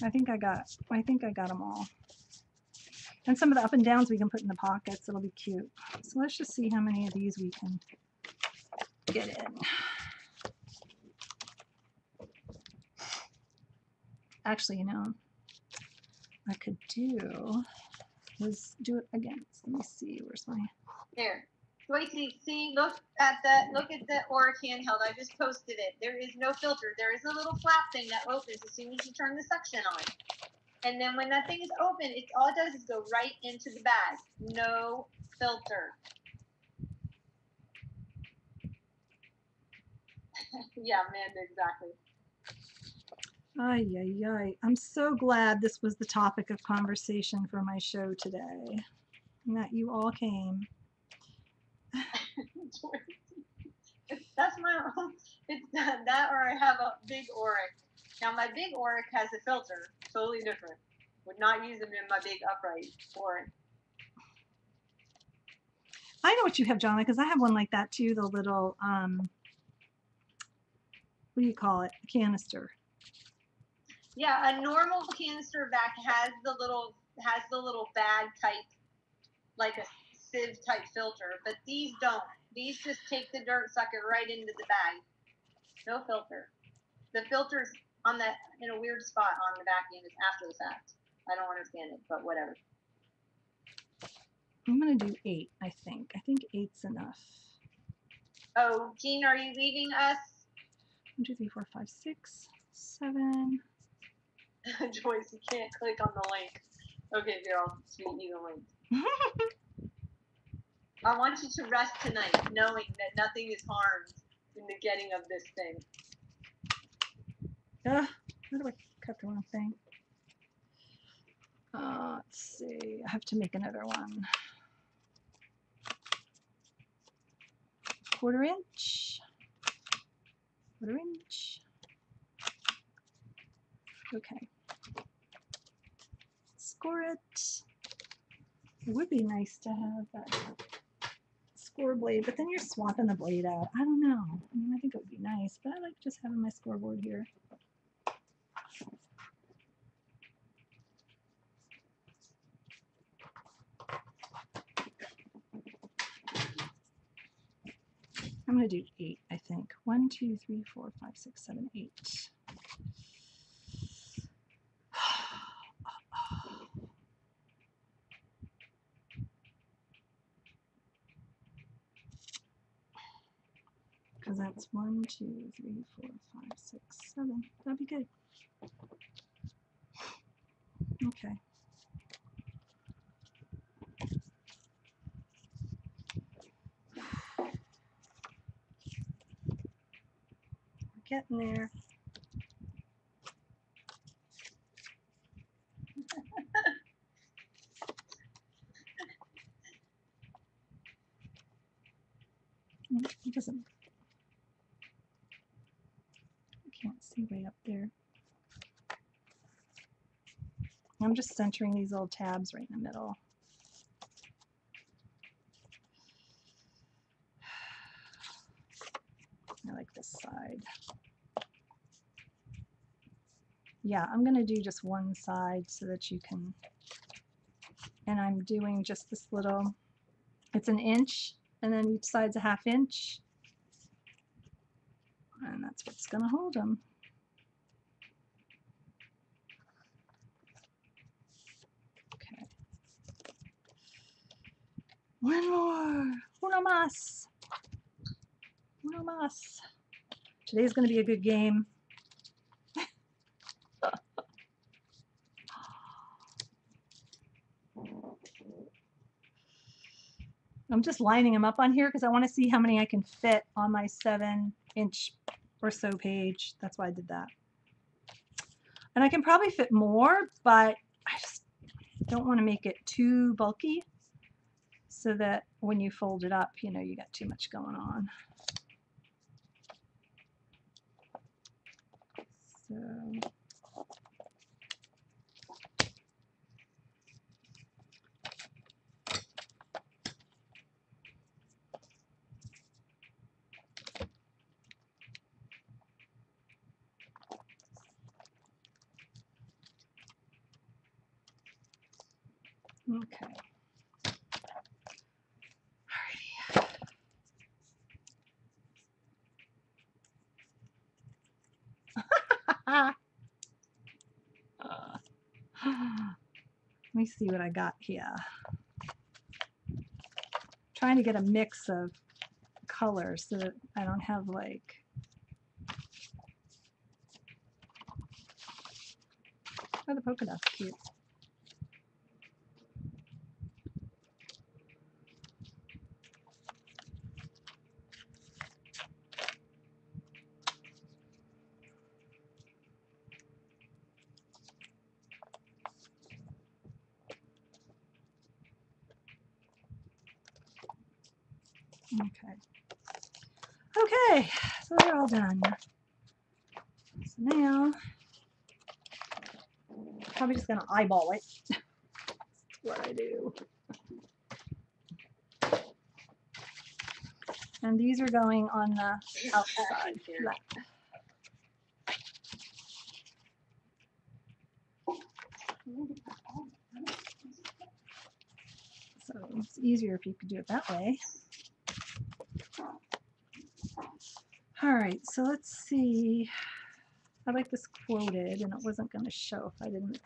I think I got them all. And some of the up and downs we can put in the pockets. It'll be cute. So let's just see how many of these we can get in. Actually, you know, I could do it again. So let me see. Where's my? There. Wait, see, look at the Oryx handheld. I just posted it. There is no filter. There is a little flap thing that opens as soon as you turn the suction on. And then when that thing is open, all it does is go right into the bag. No filter. Yeah, Amanda, exactly. Ay, ay, ay. I'm so glad this was the topic of conversation for my show today, and that you all came. That's my own. It's that, or I have a big Oryx. Now my big Oryx has a filter, totally different. Would not use them in my big upright Oryx. I know what you have, Jonna, because I have one like that too. The little what do you call it? Canister. Yeah, a normal canister vac has the little bag type, like a sieve type filter, but these don't. These just take the dirt, suck it right into the bag. No filter. The filter's in a weird spot on the vacuum. It's after the fact. I don't understand it, but whatever. I'm gonna do 8. I think 8's enough. Oh, Jean, are you leaving us? 1, 2, 3, 4, 5, 6, 7. Joyce, you can't click on the link. Okay, here, I'll tweet you the link. I want you to rest tonight, knowing that nothing is harmed in the getting of this thing. How do I cut the wrong thing? Let's see. I have to make another one. 1/4 inch. 1/4 inch. Okay. Score it. It would be nice to have that score blade, but then you're swapping the blade out. I don't know. I mean, I think it would be nice, but I like just having my scoreboard here. I'm going to do 8, I think. 1, 2, 3, 4, 5, 6, 7, 8. Because that's 1, 2, 3, 4, 5, 6, 7. That'd be good. Okay. We're getting there. It doesn't. I can't see way up there. I'm just centering these little tabs right in the middle. I like this side. Yeah, I'm going to do just one side so that you can, and I'm doing just this little, it's 1 inch, and then each side's a 1/2 inch. And that's what's going to hold them. Okay. One more. Uno más. Uno más. Today's going to be a good game. I'm just lining them up on here because I want to see how many I can fit on my 7-inch or so page. That's why I did that. And I can probably fit more, but I just don't want to make it too bulky so that when you fold it up, you know, you got too much going on. So okay. Alrighty. Let me see what I got here. Trying to get a mix of colors so that I don't have like oh, the polka dot's cute. Okay. Okay, so they're all done. So now, probably just gonna eyeball it. That's what I do. And these are going on the outside flat. So it's easier if you could do it that way. All right, so let's see. I like this quoted, and it wasn't going to show if I didn't.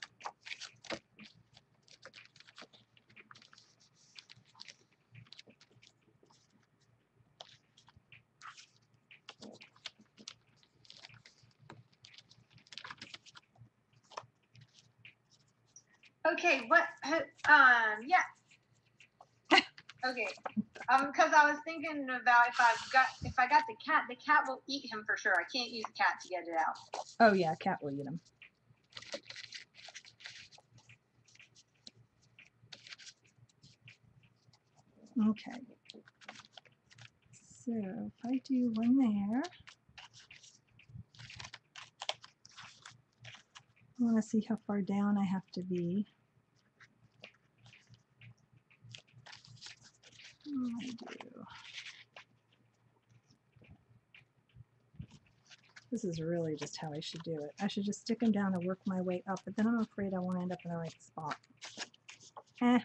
Okay, what? Yeah. Okay. Because I was thinking about if I got the cat will eat him for sure. I can't use the cat to get it out. Oh yeah, cat will eat them. Okay. So if I do one there, I want to see how far down I have to be. I do. This is really just how I should do it. I should just stick them down and work my way up, but then I'm afraid I won't end up in the right spot. Eh.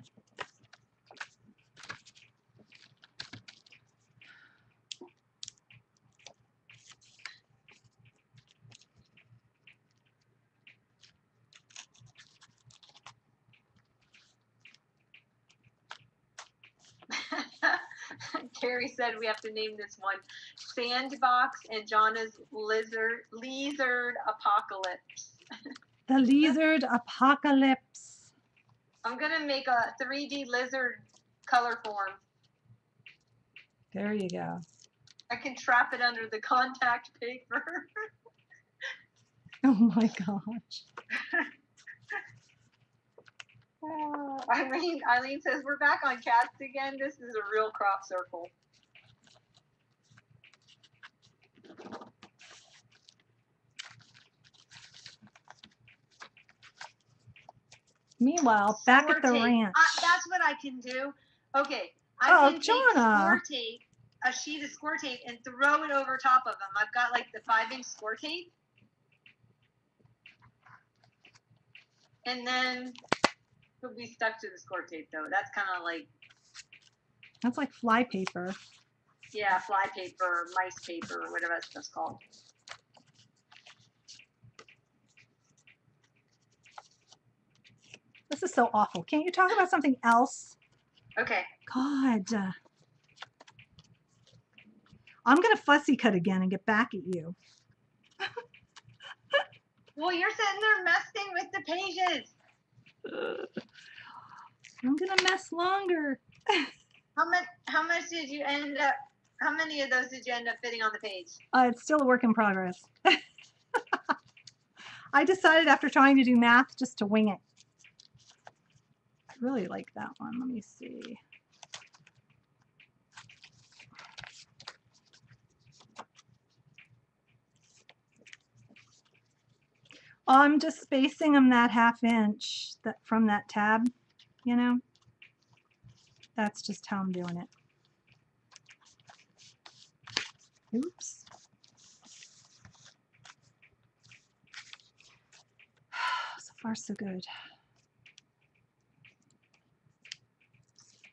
Carrie said we have to name this one Sandbox and Jonna's Lizard Apocalypse. The lizard apocalypse. I'm gonna make a 3D lizard color form. There you go. I can trap it under the contact paper. Oh my gosh. Eileen says we're back on cats again. This is a real crop circle. Meanwhile, back at the Score tape. ranch. That's what I can do. Okay, I Oh, can take Jonna. score tape, a sheet of score tape, and throw it over top of them. I've got like the 5-inch score tape, and then he'll be stuck to the score tape though. That's kind of like, That's like fly paper. yeah, fly paper, mice paper, or whatever that stuff's called. This is so awful. Can't you talk about something else? Okay. God. I'm going to fussy cut again and get back at you. Well, you're sitting there messing with the pages. I'm going to mess longer. How much did you end up? How many of those did you end up fitting on the page? It's still a work in progress. I decided after trying to do math just to wing it. I really like that one. Let me see. I'm just spacing them that 1/2 inch that from that tab, you know. That's just how I'm doing it. Oops. So far, so good.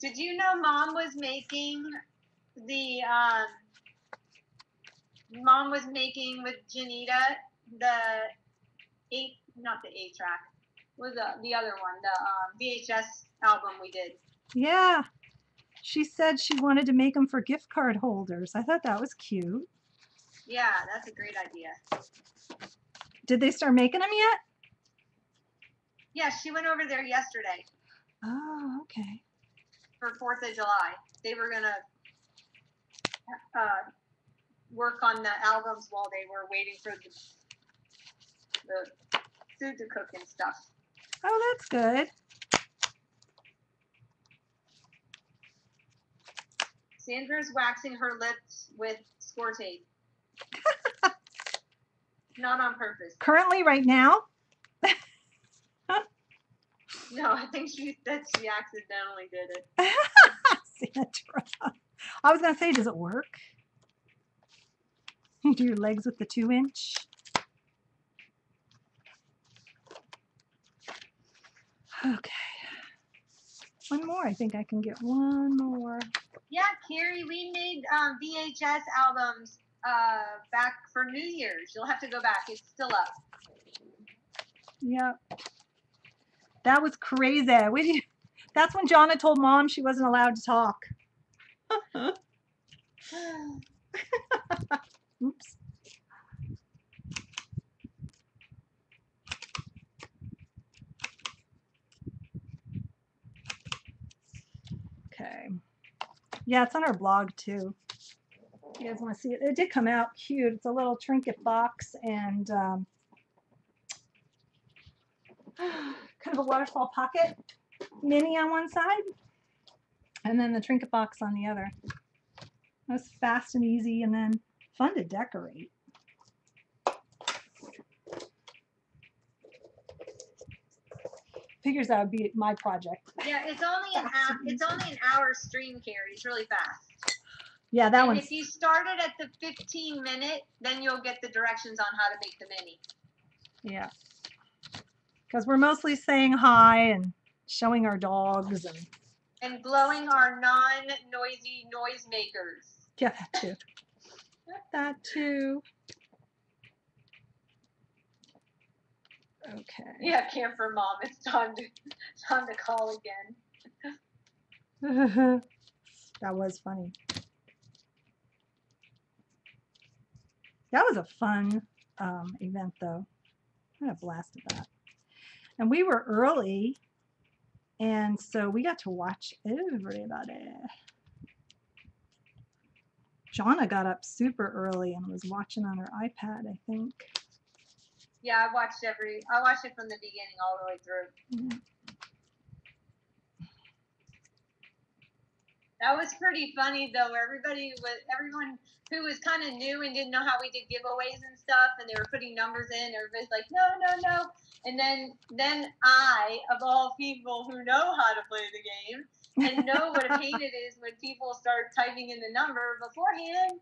Did you know Mom was making the Mom was making with Janita not the 8-track, was the other one, the VHS album we did. Yeah. She said she wanted to make them for gift card holders. I thought that was cute. Yeah, that's a great idea. Did they start making them yet? Yeah, she went over there yesterday. Oh, okay. For 4th of July. They were gonna work on the albums while they were waiting for the food to cook and stuff. Oh, that's good. Sandra's waxing her lips with score tape. Not on purpose. Currently, right now? No, I think she said she accidentally did it. Sandra. I was going to say, does it work? You do your legs with the 2-inch? Okay. One more. I think I can get one more. Yeah, Carrie, we made VHS albums back for New Year's. You'll have to go back. It's still up. Yep. That was crazy. That's when Jonna told Mom she wasn't allowed to talk. Oops. Okay. Yeah, it's on our blog too. You guys want to see it? It did come out cute. It's a little trinket box and kind of a waterfall pocket mini on one side, and then the trinket box on the other. It was fast and easy, and then fun to decorate. Figures that would be my project. Yeah, it's only an hour. It's only an hour stream, Carrie. It's really fast. Yeah, that And one. if you start it at the 15-minute, then you'll get the directions on how to make the mini. Yeah. Because we're mostly saying hi and showing our dogs and glowing our non-noisy noisemakers. Yeah, that too. That too. Okay. Yeah, camper mom, it's time to call again. That was funny. That was a fun event, though. I had a blast at that. And we were early, and so we got to watch everybody. Jonna got up super early and was watching on her iPad, I think. Yeah, I watched it from the beginning all the way through. Yeah. That was pretty funny though. Everyone who was kind of new and didn't know how we did giveaways and stuff, and they were putting numbers in. Everybody's like, no, no, no. And then I, of all people who know how to play the game and know what a pain it is when people start typing in the number beforehand,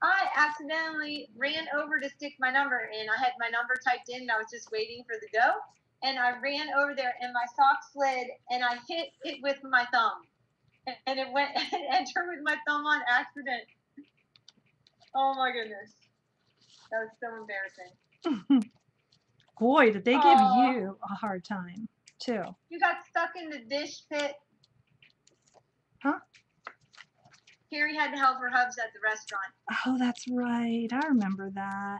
I accidentally ran over to stick my number in. I had my number typed in and I was just waiting for the go. And I ran over there and my sock slid and I hit it with my thumb. And it went and entered with my thumb on accident. Oh my goodness. That was so embarrassing. Boy, did they give you a hard time, too. You got stuck in the dish pit. Huh? Carrie had to help her hubs at the restaurant. Oh, that's right. I remember that.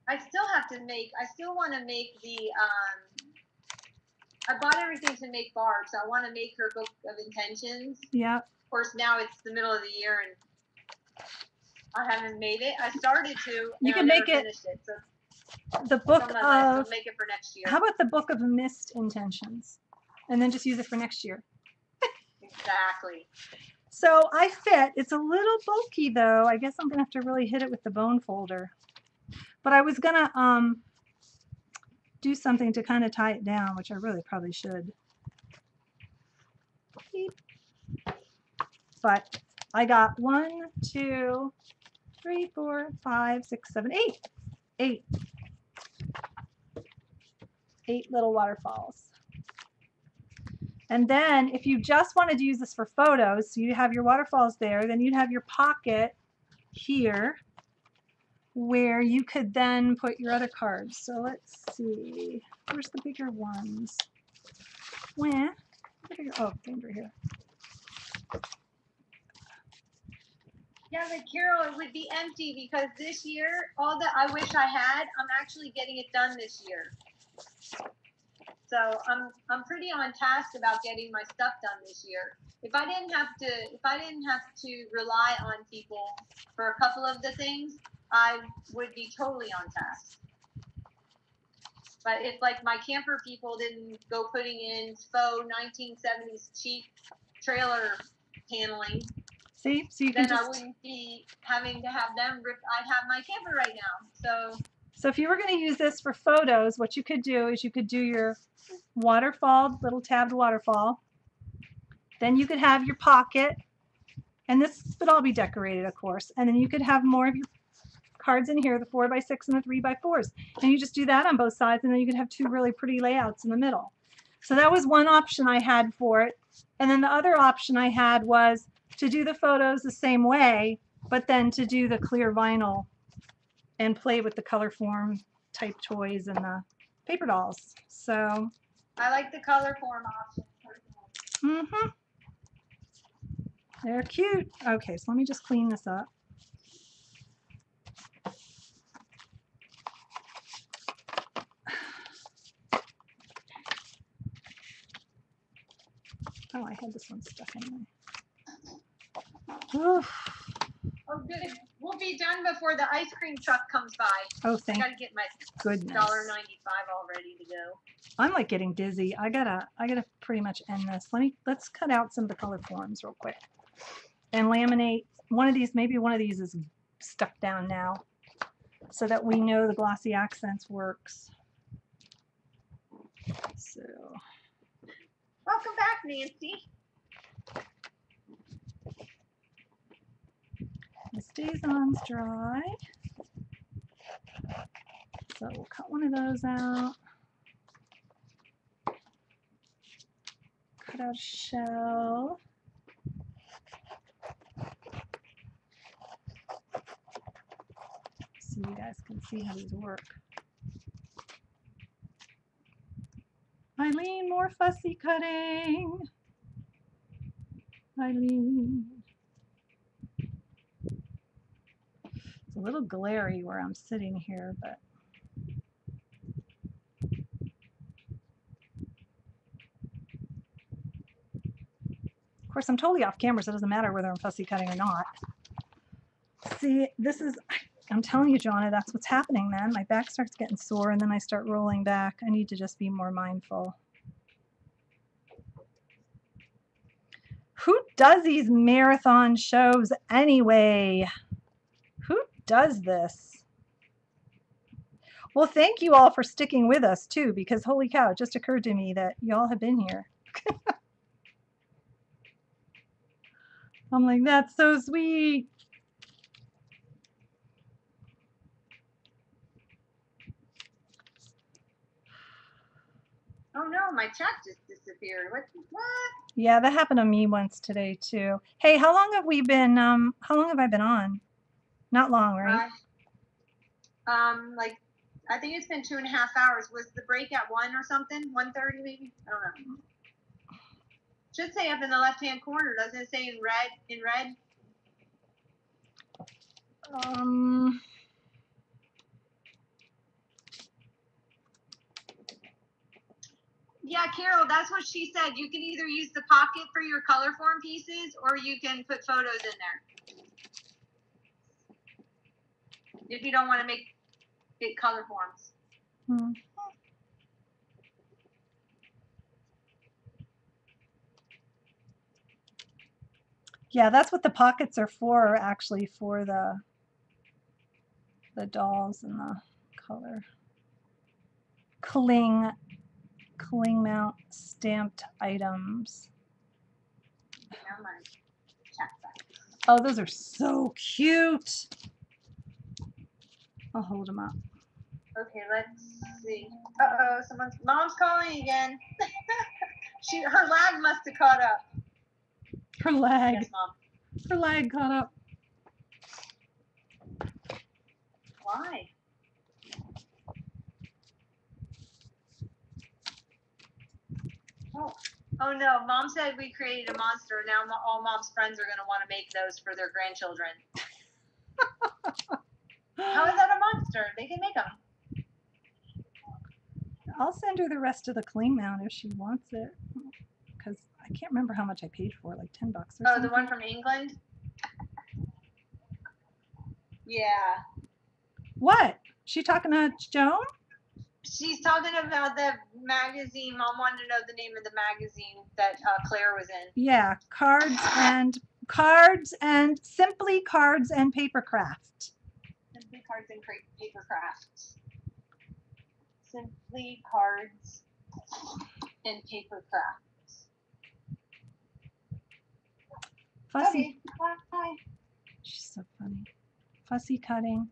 I still want to make the, I bought everything to make Barb, so I want to make her book of intentions. Yeah. Of course, now it's the middle of the year and I haven't made it. I started to. You can make it. Finished it, so the book of. I'll make it for next year. How about the book of missed intentions, and then just use it for next year. Exactly. So I fit. It's a little bulky though. I guess I'm gonna have to really hit it with the bone folder. But I was gonna do something to kind of tie it down, which I really probably should. Beep. But I got 1, 2, 3, 4, 5, 6, 7, 8. 8 little waterfalls. And then if you just wanted to use this for photos, so you have your waterfalls there, then you'd have your pocket here where you could then put your other cards. So let's see. Where's the bigger ones? Where? Oh, they're here. Yeah, but Carol, it would be empty because this year, all that I wish I had, I'm actually getting it done this year. So I'm pretty on task about getting my stuff done this year. If I didn't have to rely on people for a couple of the things, I would be totally on task. But if like my camper people didn't go putting in faux 1970s cheap trailer paneling, see, so you can then I wouldn't be having to have them rip. I'd have my camper right now. So if you were going to use this for photos, what you could do is you could do your waterfall, little tabbed waterfall. Then you could have your pocket, and this would all be decorated, of course. And then you could have more of your cards in here, the 4x6 and the 3x4s. And you just do that on both sides, and then you could have 2 really pretty layouts in the middle. So that was one option I had for it. And then the other option I had was to do the photos the same way, but then to do the clear vinyl and play with the color form type toys and the paper dolls. So I like the color form option. They're cute. Okay, so let me just clean this up. Oh, I had this one stuck in my. Oof. Oh, good. We'll be done before the ice cream truck comes by. Oh, I thank gotta get my goodness. $1.95 all ready to go. I'm like getting dizzy. I gotta pretty much end this. Let's cut out some of the color forms real quick and laminate one of these. Maybe one of these is stuck down now, so that we know the glossy accents works. So Welcome back, Nancy. the StazOn's dry, so we'll cut one of those out. Cut out a shell. So you guys can see how these work. Eileen, more fussy cutting. Eileen. It's a little glary where I'm sitting here, but of course I'm totally off camera, so it doesn't matter whether I'm fussy cutting or not. See, this is, I'm telling you, Joanna, that's what's happening, man. My back starts getting sore and then I start rolling back. I need to just be more mindful. Who does these marathon shows anyway? Who does this? Well, thank you all for sticking with us too, because holy cow, it just occurred to me that y'all have been here. I'm like, that's so sweet. Oh no, my chat just disappeared. What? Yeah, that happened to me once today too. Hey, how long have we been, how long have I been on? Not long, right? Like, I think it's been 2.5 hours. Was the break at 1 or something? 1:30 maybe? I don't know. Should say up in the left-hand corner. Doesn't it say in red? In red? Yeah, Carol, that's what she said. You can either use the pocket for your color form pieces, or you can put photos in there. If you don't want to make big color forms. Yeah, that's what the pockets are for, actually, for the dolls and the color. Cling mount stamped items. Oh, those are so cute. I'll hold them up. Okay, let's see. Uh-oh, mom's calling again. Her lag must have caught up. Her lag. Yes, Mom. Her lag caught up. Why? Oh no, Mom said we created a monster. Now all Mom's friends are going to want to make those for their grandchildren. How is that a monster? They can make them. I'll send her the rest of the cling mount if she wants it, because I can't remember how much I paid for it, like $10 or something. Oh, the one from England? Yeah. What? She talking to Joan? She's talking about the magazine. Mom wanted to know the name of the magazine that Claire was in. Yeah, cards and Simply Cards and Papercraft. Simply Cards and Papercraft. Simply Cards and Papercraft. Fussy. Okay. Bye. She's so funny. Fussy cutting.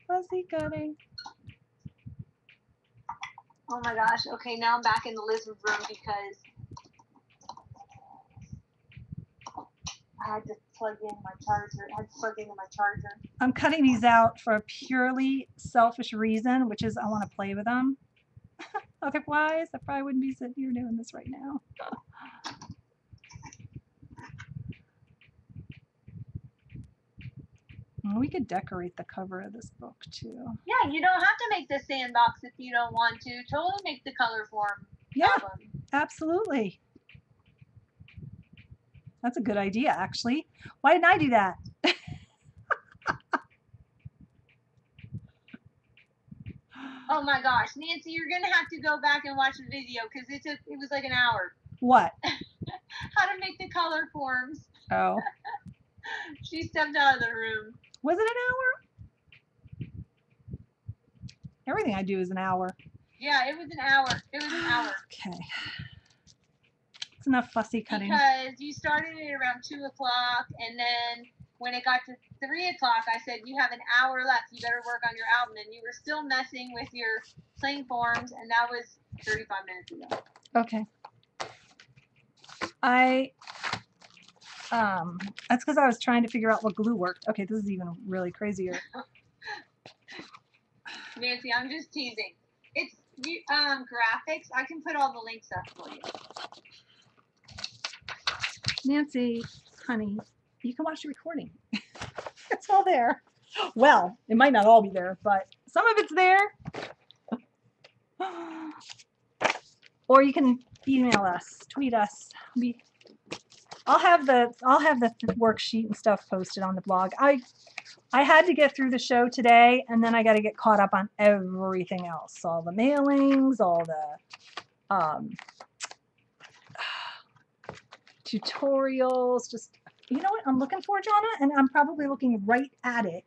Fussy cutting. Oh my gosh. Okay, now I'm back in the living room because I had to plug in my charger. I'm cutting these out for a purely selfish reason, which is I want to play with them. Otherwise, I probably wouldn't be sitting here doing this right now. We could decorate the cover of this book too. Yeah, you don't have to make the sandbox if you don't want to. Totally make the color form. Yeah, album. absolutely. That's a good idea, actually. Why didn't I do that? Oh my gosh, Nancy, you're gonna have to go back and watch the video because it was like an hour. What? How to make the color forms. Oh. She stepped out of the room. Was it an hour? Everything I do is an hour. Yeah, it was an hour. It was an hour. Okay. It's enough fussy cutting. Because you started it around 2 o'clock, and then when it got to 3 o'clock, I said, you have an hour left. You better work on your album. And you were still messing with your plain forms, and that was 35 minutes ago. Okay. That's because I was trying to figure out what glue worked. Okay, this is even really crazier. Nancy, I'm just teasing. It's graphics. I can put all the links up for you. Nancy, honey, you can watch the recording. It's all there. Well, it might not all be there, but some of it's there. Or you can email us, tweet us. I'll have the worksheet and stuff posted on the blog. I had to get through the show today, and then I got to get caught up on everything else, all the mailings, all the tutorials. Just, you know what I'm looking for, Jonna, and I'm probably looking right at it,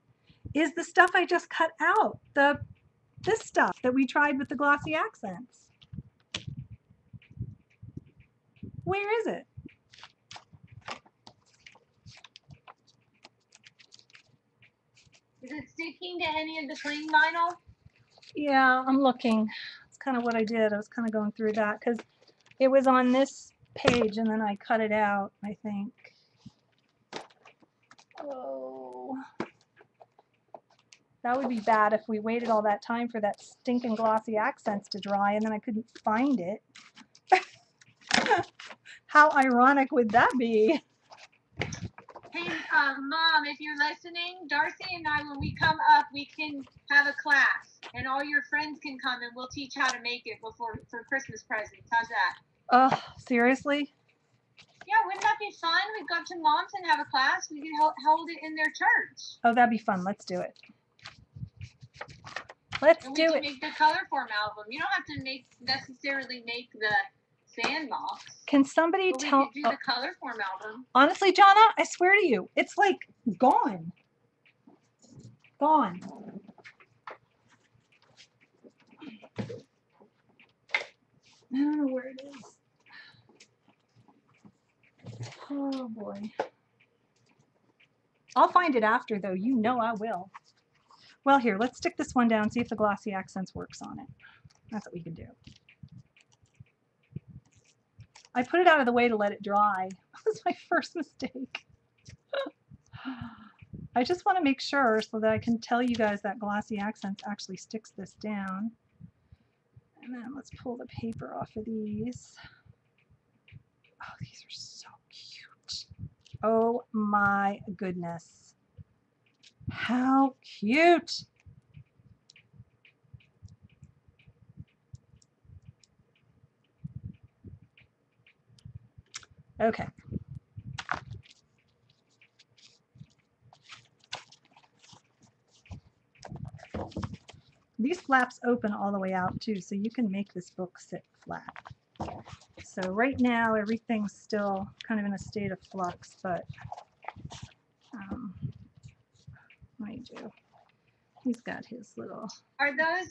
is the stuff I just cut out. This stuff that we tried with the glossy accents. Where is it? Is it sticking to any of the cling vinyl? Yeah, I'm looking. That's kind of what I did. I was kind of going through that because it was on this page and then I cut it out, I think. Oh, that would be bad if we waited all that time for that stinking glossy accents to dry and then I couldn't find it. How ironic would that be? Hey, Mom, if you're listening, Darcy and I, when we come up, we can have a class, and all your friends can come, and we'll teach how to make it for Christmas presents. How's that? Oh, seriously? Yeah, wouldn't that be fun? We'd go to Mom's and have a class. We could hold it in their church. Oh, that'd be fun. Let's do it. Let's and do we it. can make the color form album. You don't have to necessarily make the Sandbox. Can somebody but tell? We could do the color form album. Honestly, Jonna, I swear to you, it's like gone. Gone. I don't know where it is. Oh boy. I'll find it after though. You know I will. Well, here, let's stick this one down, see if the glossy accents works on it. That's what we can do. I put it out of the way to let it dry. That was my first mistake. I just want to make sure so that I can tell you guys that glossy accents actually sticks this down. And then let's pull the paper off of these. Oh, these are so cute. Oh my goodness. How cute. Okay. These flaps open all the way out too, so you can make this book sit flat. So right now everything's still kind of in a state of flux, but what do you do? He's got his little. Are those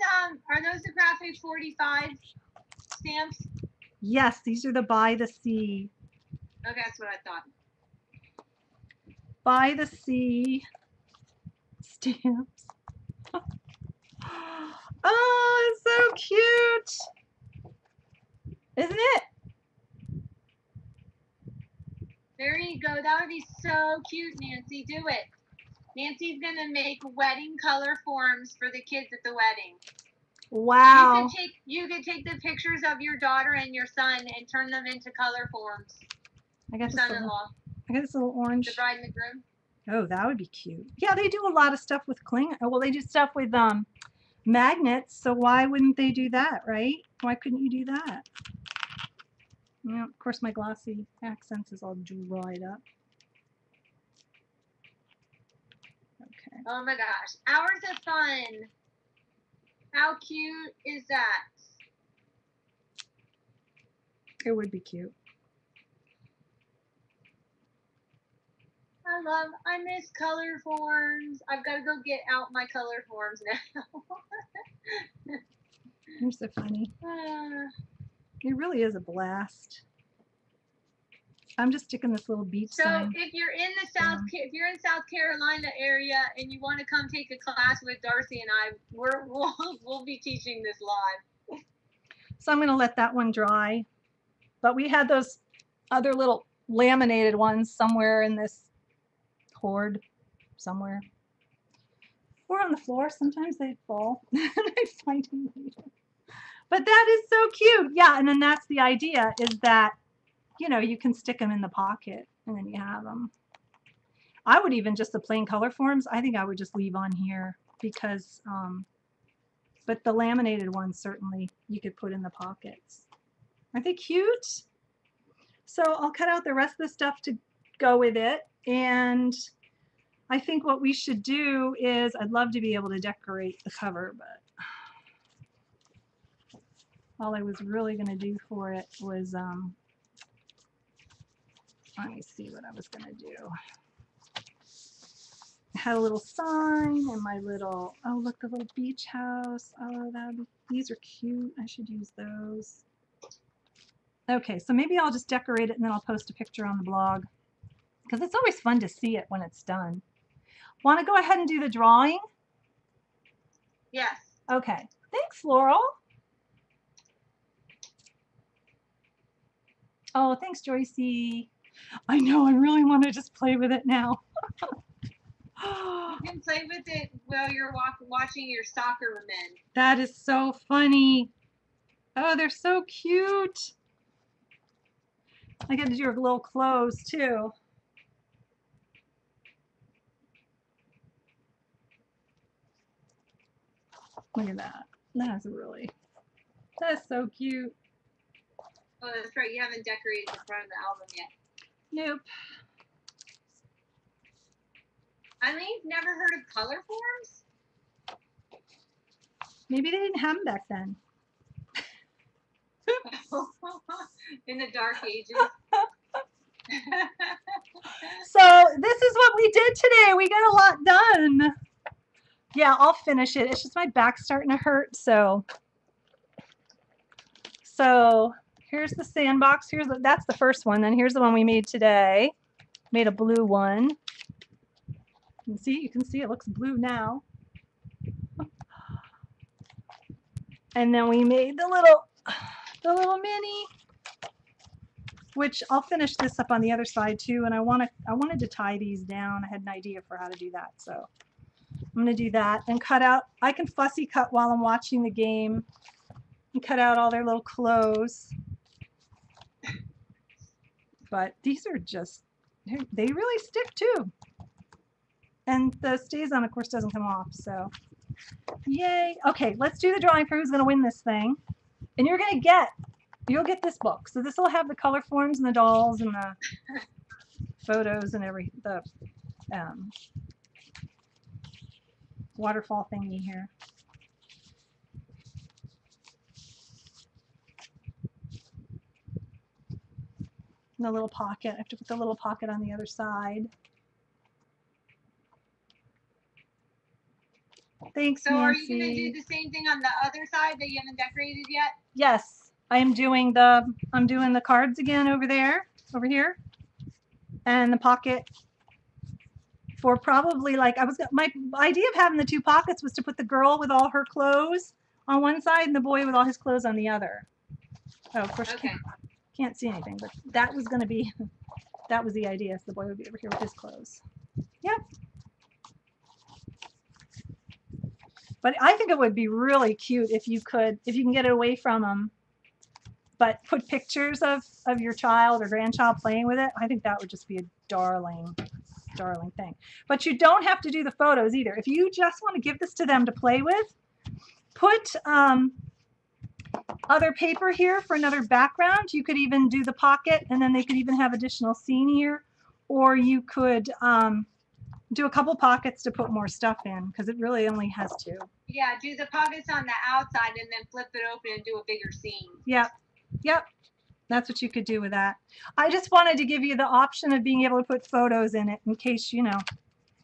the graphic 45 stamps? Yes, these are the By the Sea. Okay, that's what I thought. By the Sea stamps. Oh, it's so cute. Isn't it? There you go. That would be so cute, Nancy. Do it. Nancy's going to make wedding color forms for the kids at the wedding. Wow. You could take the pictures of your daughter and your son and turn them into color forms. I got son-in-law. this little orange. The bride and the groom. Oh, that would be cute. Yeah, they do a lot of stuff with cling. Well, they do stuff with magnets, so why wouldn't they do that, right? Why couldn't you do that? Yeah, of course, my glossy accents is all dried up. Okay. Oh my gosh. Hours of fun. How cute is that? It would be cute. I miss color forms. I've got to go get out my color forms now. You're so funny. It really is a blast. I'm just sticking this little beach So sign. if you're in the if you're in South Carolina area and you want to come take a class with Darcy and I, we'll be teaching this live. So I'm going to let that one dry. But we had those other little laminated ones somewhere in this hoard, somewhere. Or on the floor. Sometimes they fall. And I find them later. But that is so cute. Yeah, and then that's the idea, is that, you know, you can stick them in the pocket and then you have them. I would even just the plain color forms, I think I would just leave on here because, but the laminated ones certainly you could put in the pockets. Aren't they cute? So I'll cut out the rest of the stuff to go with it. And I think what we should do is, I'd love to be able to decorate the cover, but all I was really going to do for it was, let me see what I was going to do. I had a little sign and my little, oh look, the little beach house. Oh, these are cute. I should use those. Okay, so maybe I'll just decorate it and then I'll post a picture on the blog because it's always fun to see it when it's done. Want to go ahead and do the drawing? Yes. Okay, thanks, Laurel. Oh, thanks, Joycey. I know, I really want to just play with it now. You can play with it while you're watching your soccer men. That is so funny. Oh, they're so cute. I got to do your little clothes too. Look at that. That's so cute. Oh, that's right. You haven't decorated the front of the album yet. Nope. Eileen's never heard of color forms? Maybe they didn't have them back then. In the dark ages. So this is what we did today. We got a lot done. Yeah, I'll finish it. It's just my back's starting to hurt. So here's the sandbox. That's the first one. Then here's the one we made today. Made a blue one. You can see it looks blue now. And then we made the little mini, which I'll finish this up on the other side too. And I wanted to tie these down. I had an idea for how to do that. So I'm going to do that and cut out. I can fussy cut while I'm watching the game and cut out all their little clothes. But these are just, they really stick too. And the stays on, of course, doesn't come off. So yay. Okay, let's do the drawing for who's going to win this thing. And you'll get this book. So this will have the color forms and the dolls and the photos and the waterfall thingy here. And the little pocket. I have to put the little pocket on the other side. Thanks, So Nancy. are you going to do the same thing on the other side that you haven't decorated yet? Yes, I am doing the cards again over here, and the pocket for probably like my idea of having the two pockets was to put the girl with all her clothes on one side and the boy with all his clothes on the other. Oh, of course, okay. Can't see anything, but that was the idea. So the boy would be over here with his clothes. Yep. But I think it would be really cute if you can get it away from them, but put pictures of your child or grandchild playing with it. I think that would just be a darling thing. But you don't have to do the photos either. If you just want to give this to them to play with, put other paper here for another background. You could even do the pocket, and then they could even have additional scene here. Or you could do a couple pockets to put more stuff in, because it really only has two. Yeah, do the pockets on the outside and then flip it open and do a bigger seam. Yep. Yep. That's what you could do with that. I just wanted to give you the option of being able to put photos in it in case, you know,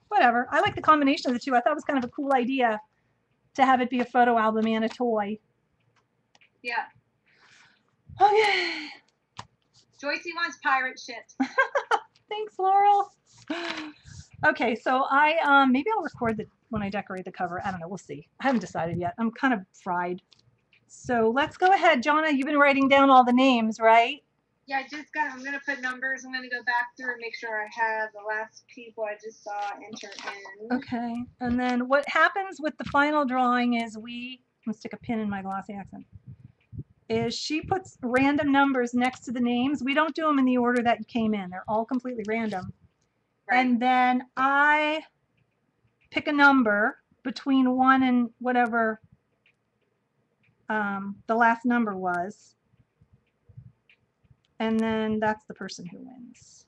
whatever. I like the combination of the two. I thought it was kind of a cool idea to have it be a photo album and a toy. Yeah. Okay. Joycey wants pirate ships. Thanks, Laurel. Okay, so I maybe I'll record when I decorate the cover. I don't know. We'll see. I haven't decided yet. I'm kind of fried. So let's go ahead, Jonna. You've been writing down all the names, right? Yeah, I'm gonna put numbers. I'm gonna go back through and make sure I have the last people I just saw enter in. Okay. And then what happens with the final drawing is I'm gonna stick a pin in my glossy accent. Is she puts random numbers next to the names. We don't do them in the order that you came in. They're all completely random. Right. And then I pick a number between 1 and whatever the last number was. And then that's the person who wins.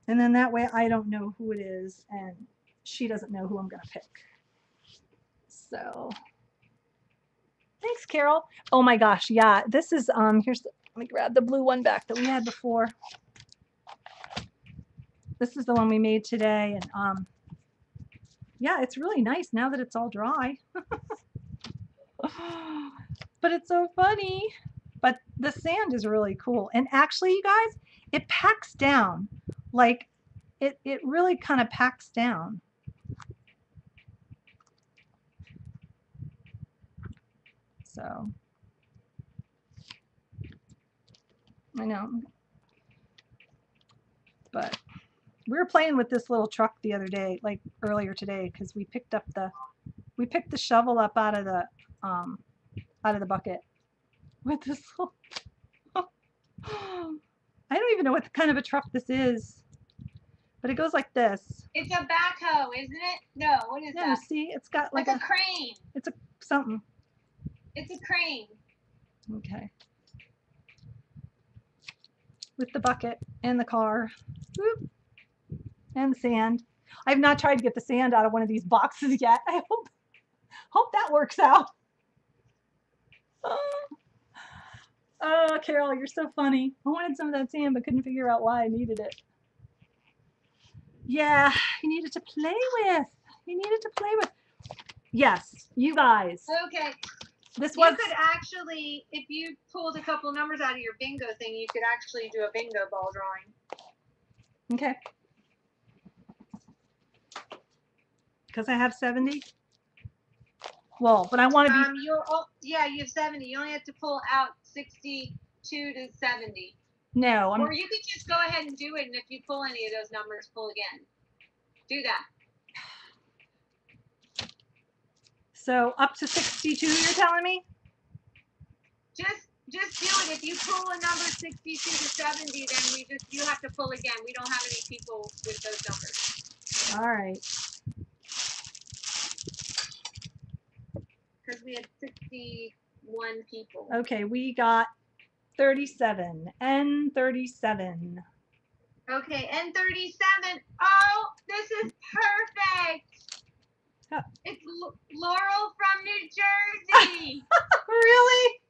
And then that way I don't know who it is and she doesn't know who I'm going to pick. So, thanks, Carol. Oh my gosh, yeah, this is, let me grab the blue one back that we had before. This is the one we made today, and yeah, it's really nice now that it's all dry. But it's so funny. But the sand is really cool. And actually, you guys, it packs down. Like, it really kind of packs down. So, I know. But we were playing with this little truck the other day, like earlier today, because we picked the shovel up out of the bucket with this little, I don't even know what kind of a truck this is, but it goes like this. It's a backhoe, isn't it? No, what is No, that? see, it's got like a crane. It's a something. It's a crane. Okay. With the bucket and the car. Whoop. And the sand. I've not tried to get the sand out of one of these boxes yet. I hope that works out. Oh, Carol, you're so funny. I wanted some of that sand, but couldn't figure out why I needed it. Yeah, you needed to play with. You needed to play with. Yes, you guys. Okay. This You was. could actually, if you pulled a couple numbers out of your bingo thing, you could actually do a bingo ball drawing. Okay. Because I have 70. Well, but I want to be. Yeah, you have 70. You only have to pull out 62 to 70. No, or you could just go ahead and do it, and if you pull any of those numbers, pull again. Do that. So up to 62, you're telling me? Just do it. If you pull a number 62 to 70, then you have to pull again. We don't have any people with those numbers. All right. Because we had 61 people. Okay, we got 37 and 37. Okay, and 37. Oh, this is perfect. Huh. It's Laurel from New Jersey. Really?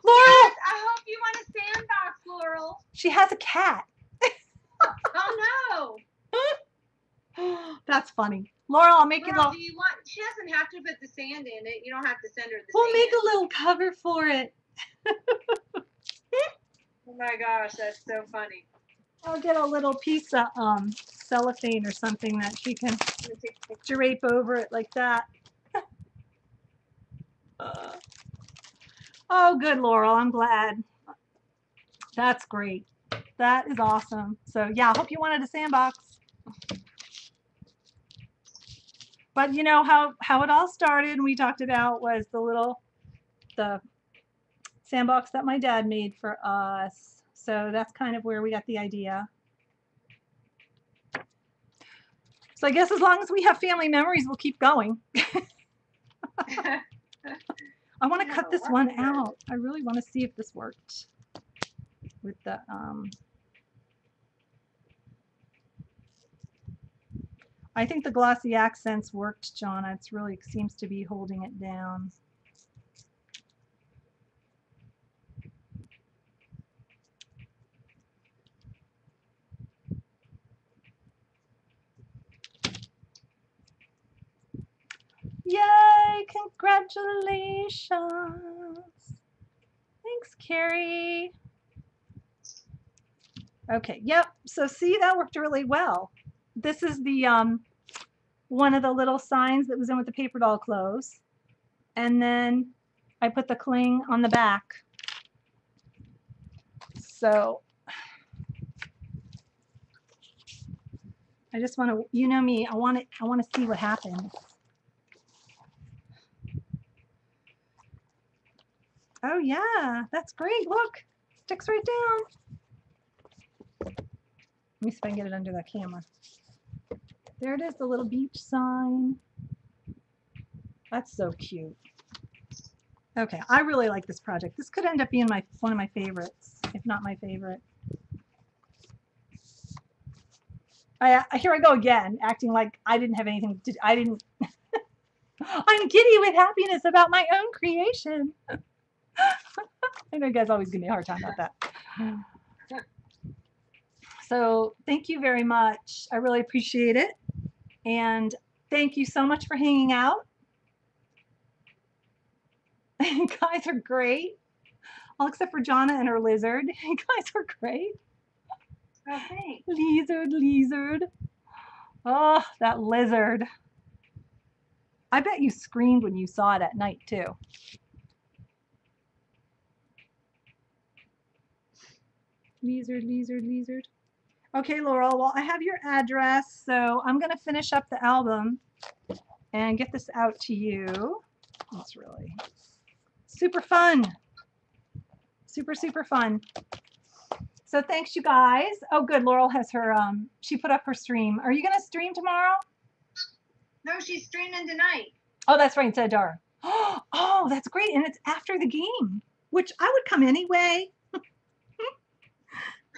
Laurel? Yes, I hope you want a sandbox, Laurel. She has a cat. Oh, no. That's funny. Laurel, I'll make Laurel, you do you want, she doesn't have to put the sand in it. You don't have to send her the We'll sand. make a little cover for it. Oh my gosh, that's so funny. I'll get a little piece of cellophane or something that she can drape over it like that. Oh, good, Laurel. I'm glad. That's great. That is awesome. So, yeah, I hope you wanted a sandbox. But you know how it all started, we talked about, was the sandbox that my dad made for us. So that's kind of where we got the idea. So I guess as long as we have family memories, we'll keep going. I want to Yeah, cut this what one is it? out. I really want to see if this worked with the I think the glossy accents worked, John. It's really seems to be holding it down. Yay, congratulations. Thanks, Carrie. Okay, yep. So see, that worked really well. This is the one of the little signs that was in with the paper doll clothes. And then I put the cling on the back. So I just want to, you know me, I want to see what happens. Oh yeah, that's great. Look, sticks right down. Let me see if I can get it under that camera. There it is, the little beach sign. That's so cute. Okay, I really like this project. This could end up being one of my favorites, if not my favorite. Here I go again, acting like I didn't have anything to. I didn't. I'm giddy with happiness about my own creation. I know you guys always give me a hard time about that. So thank you very much. I really appreciate it. And thank you so much for hanging out. You guys are great. All except for Jonna and her lizard. You guys are great. Oh, thanks. Lizard. Oh, that lizard. I bet you screamed when you saw it at night too. Lizard. Okay, Laurel, well, I have your address, so I'm going to finish up the album and get this out to you. It's really super fun. Super fun. So thanks, you guys. Oh, good. Laurel has her, she put up her stream. Are you going to stream tomorrow? No, she's streaming tonight. Oh, that's right. Instead of Dar. Oh, that's great. And it's after the game, which I would come anyway.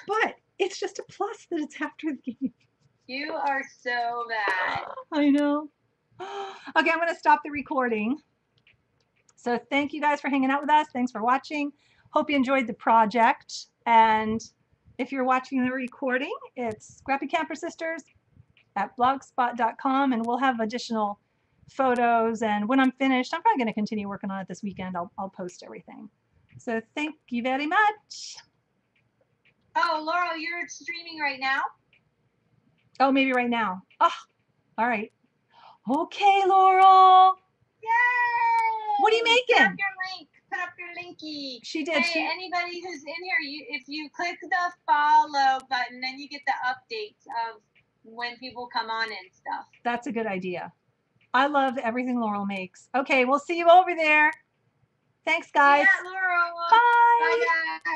But it's just a plus that it's after the game. You are so bad. I know. Okay, I'm going to stop the recording. So thank you guys for hanging out with us. Thanks for watching. Hope you enjoyed the project. And if you're watching the recording, it's Scrappy Camper Sisters at blogspot.com, and we'll have additional photos. And when I'm finished, I'm probably going to continue working on it this weekend. I'll post everything. So thank you very much. Oh, Laurel, you're streaming right now? Oh, maybe right now. Oh, all right. Okay, Laurel. Yay! What are you making? Put up your link. Put up your linky. She did. Hey, anybody who's in here, if you click the follow button, then you get the updates of when people come on and stuff. That's a good idea. I love everything Laurel makes. Okay, we'll see you over there. Thanks, guys. Yeah, Laurel. Bye. Bye, guys.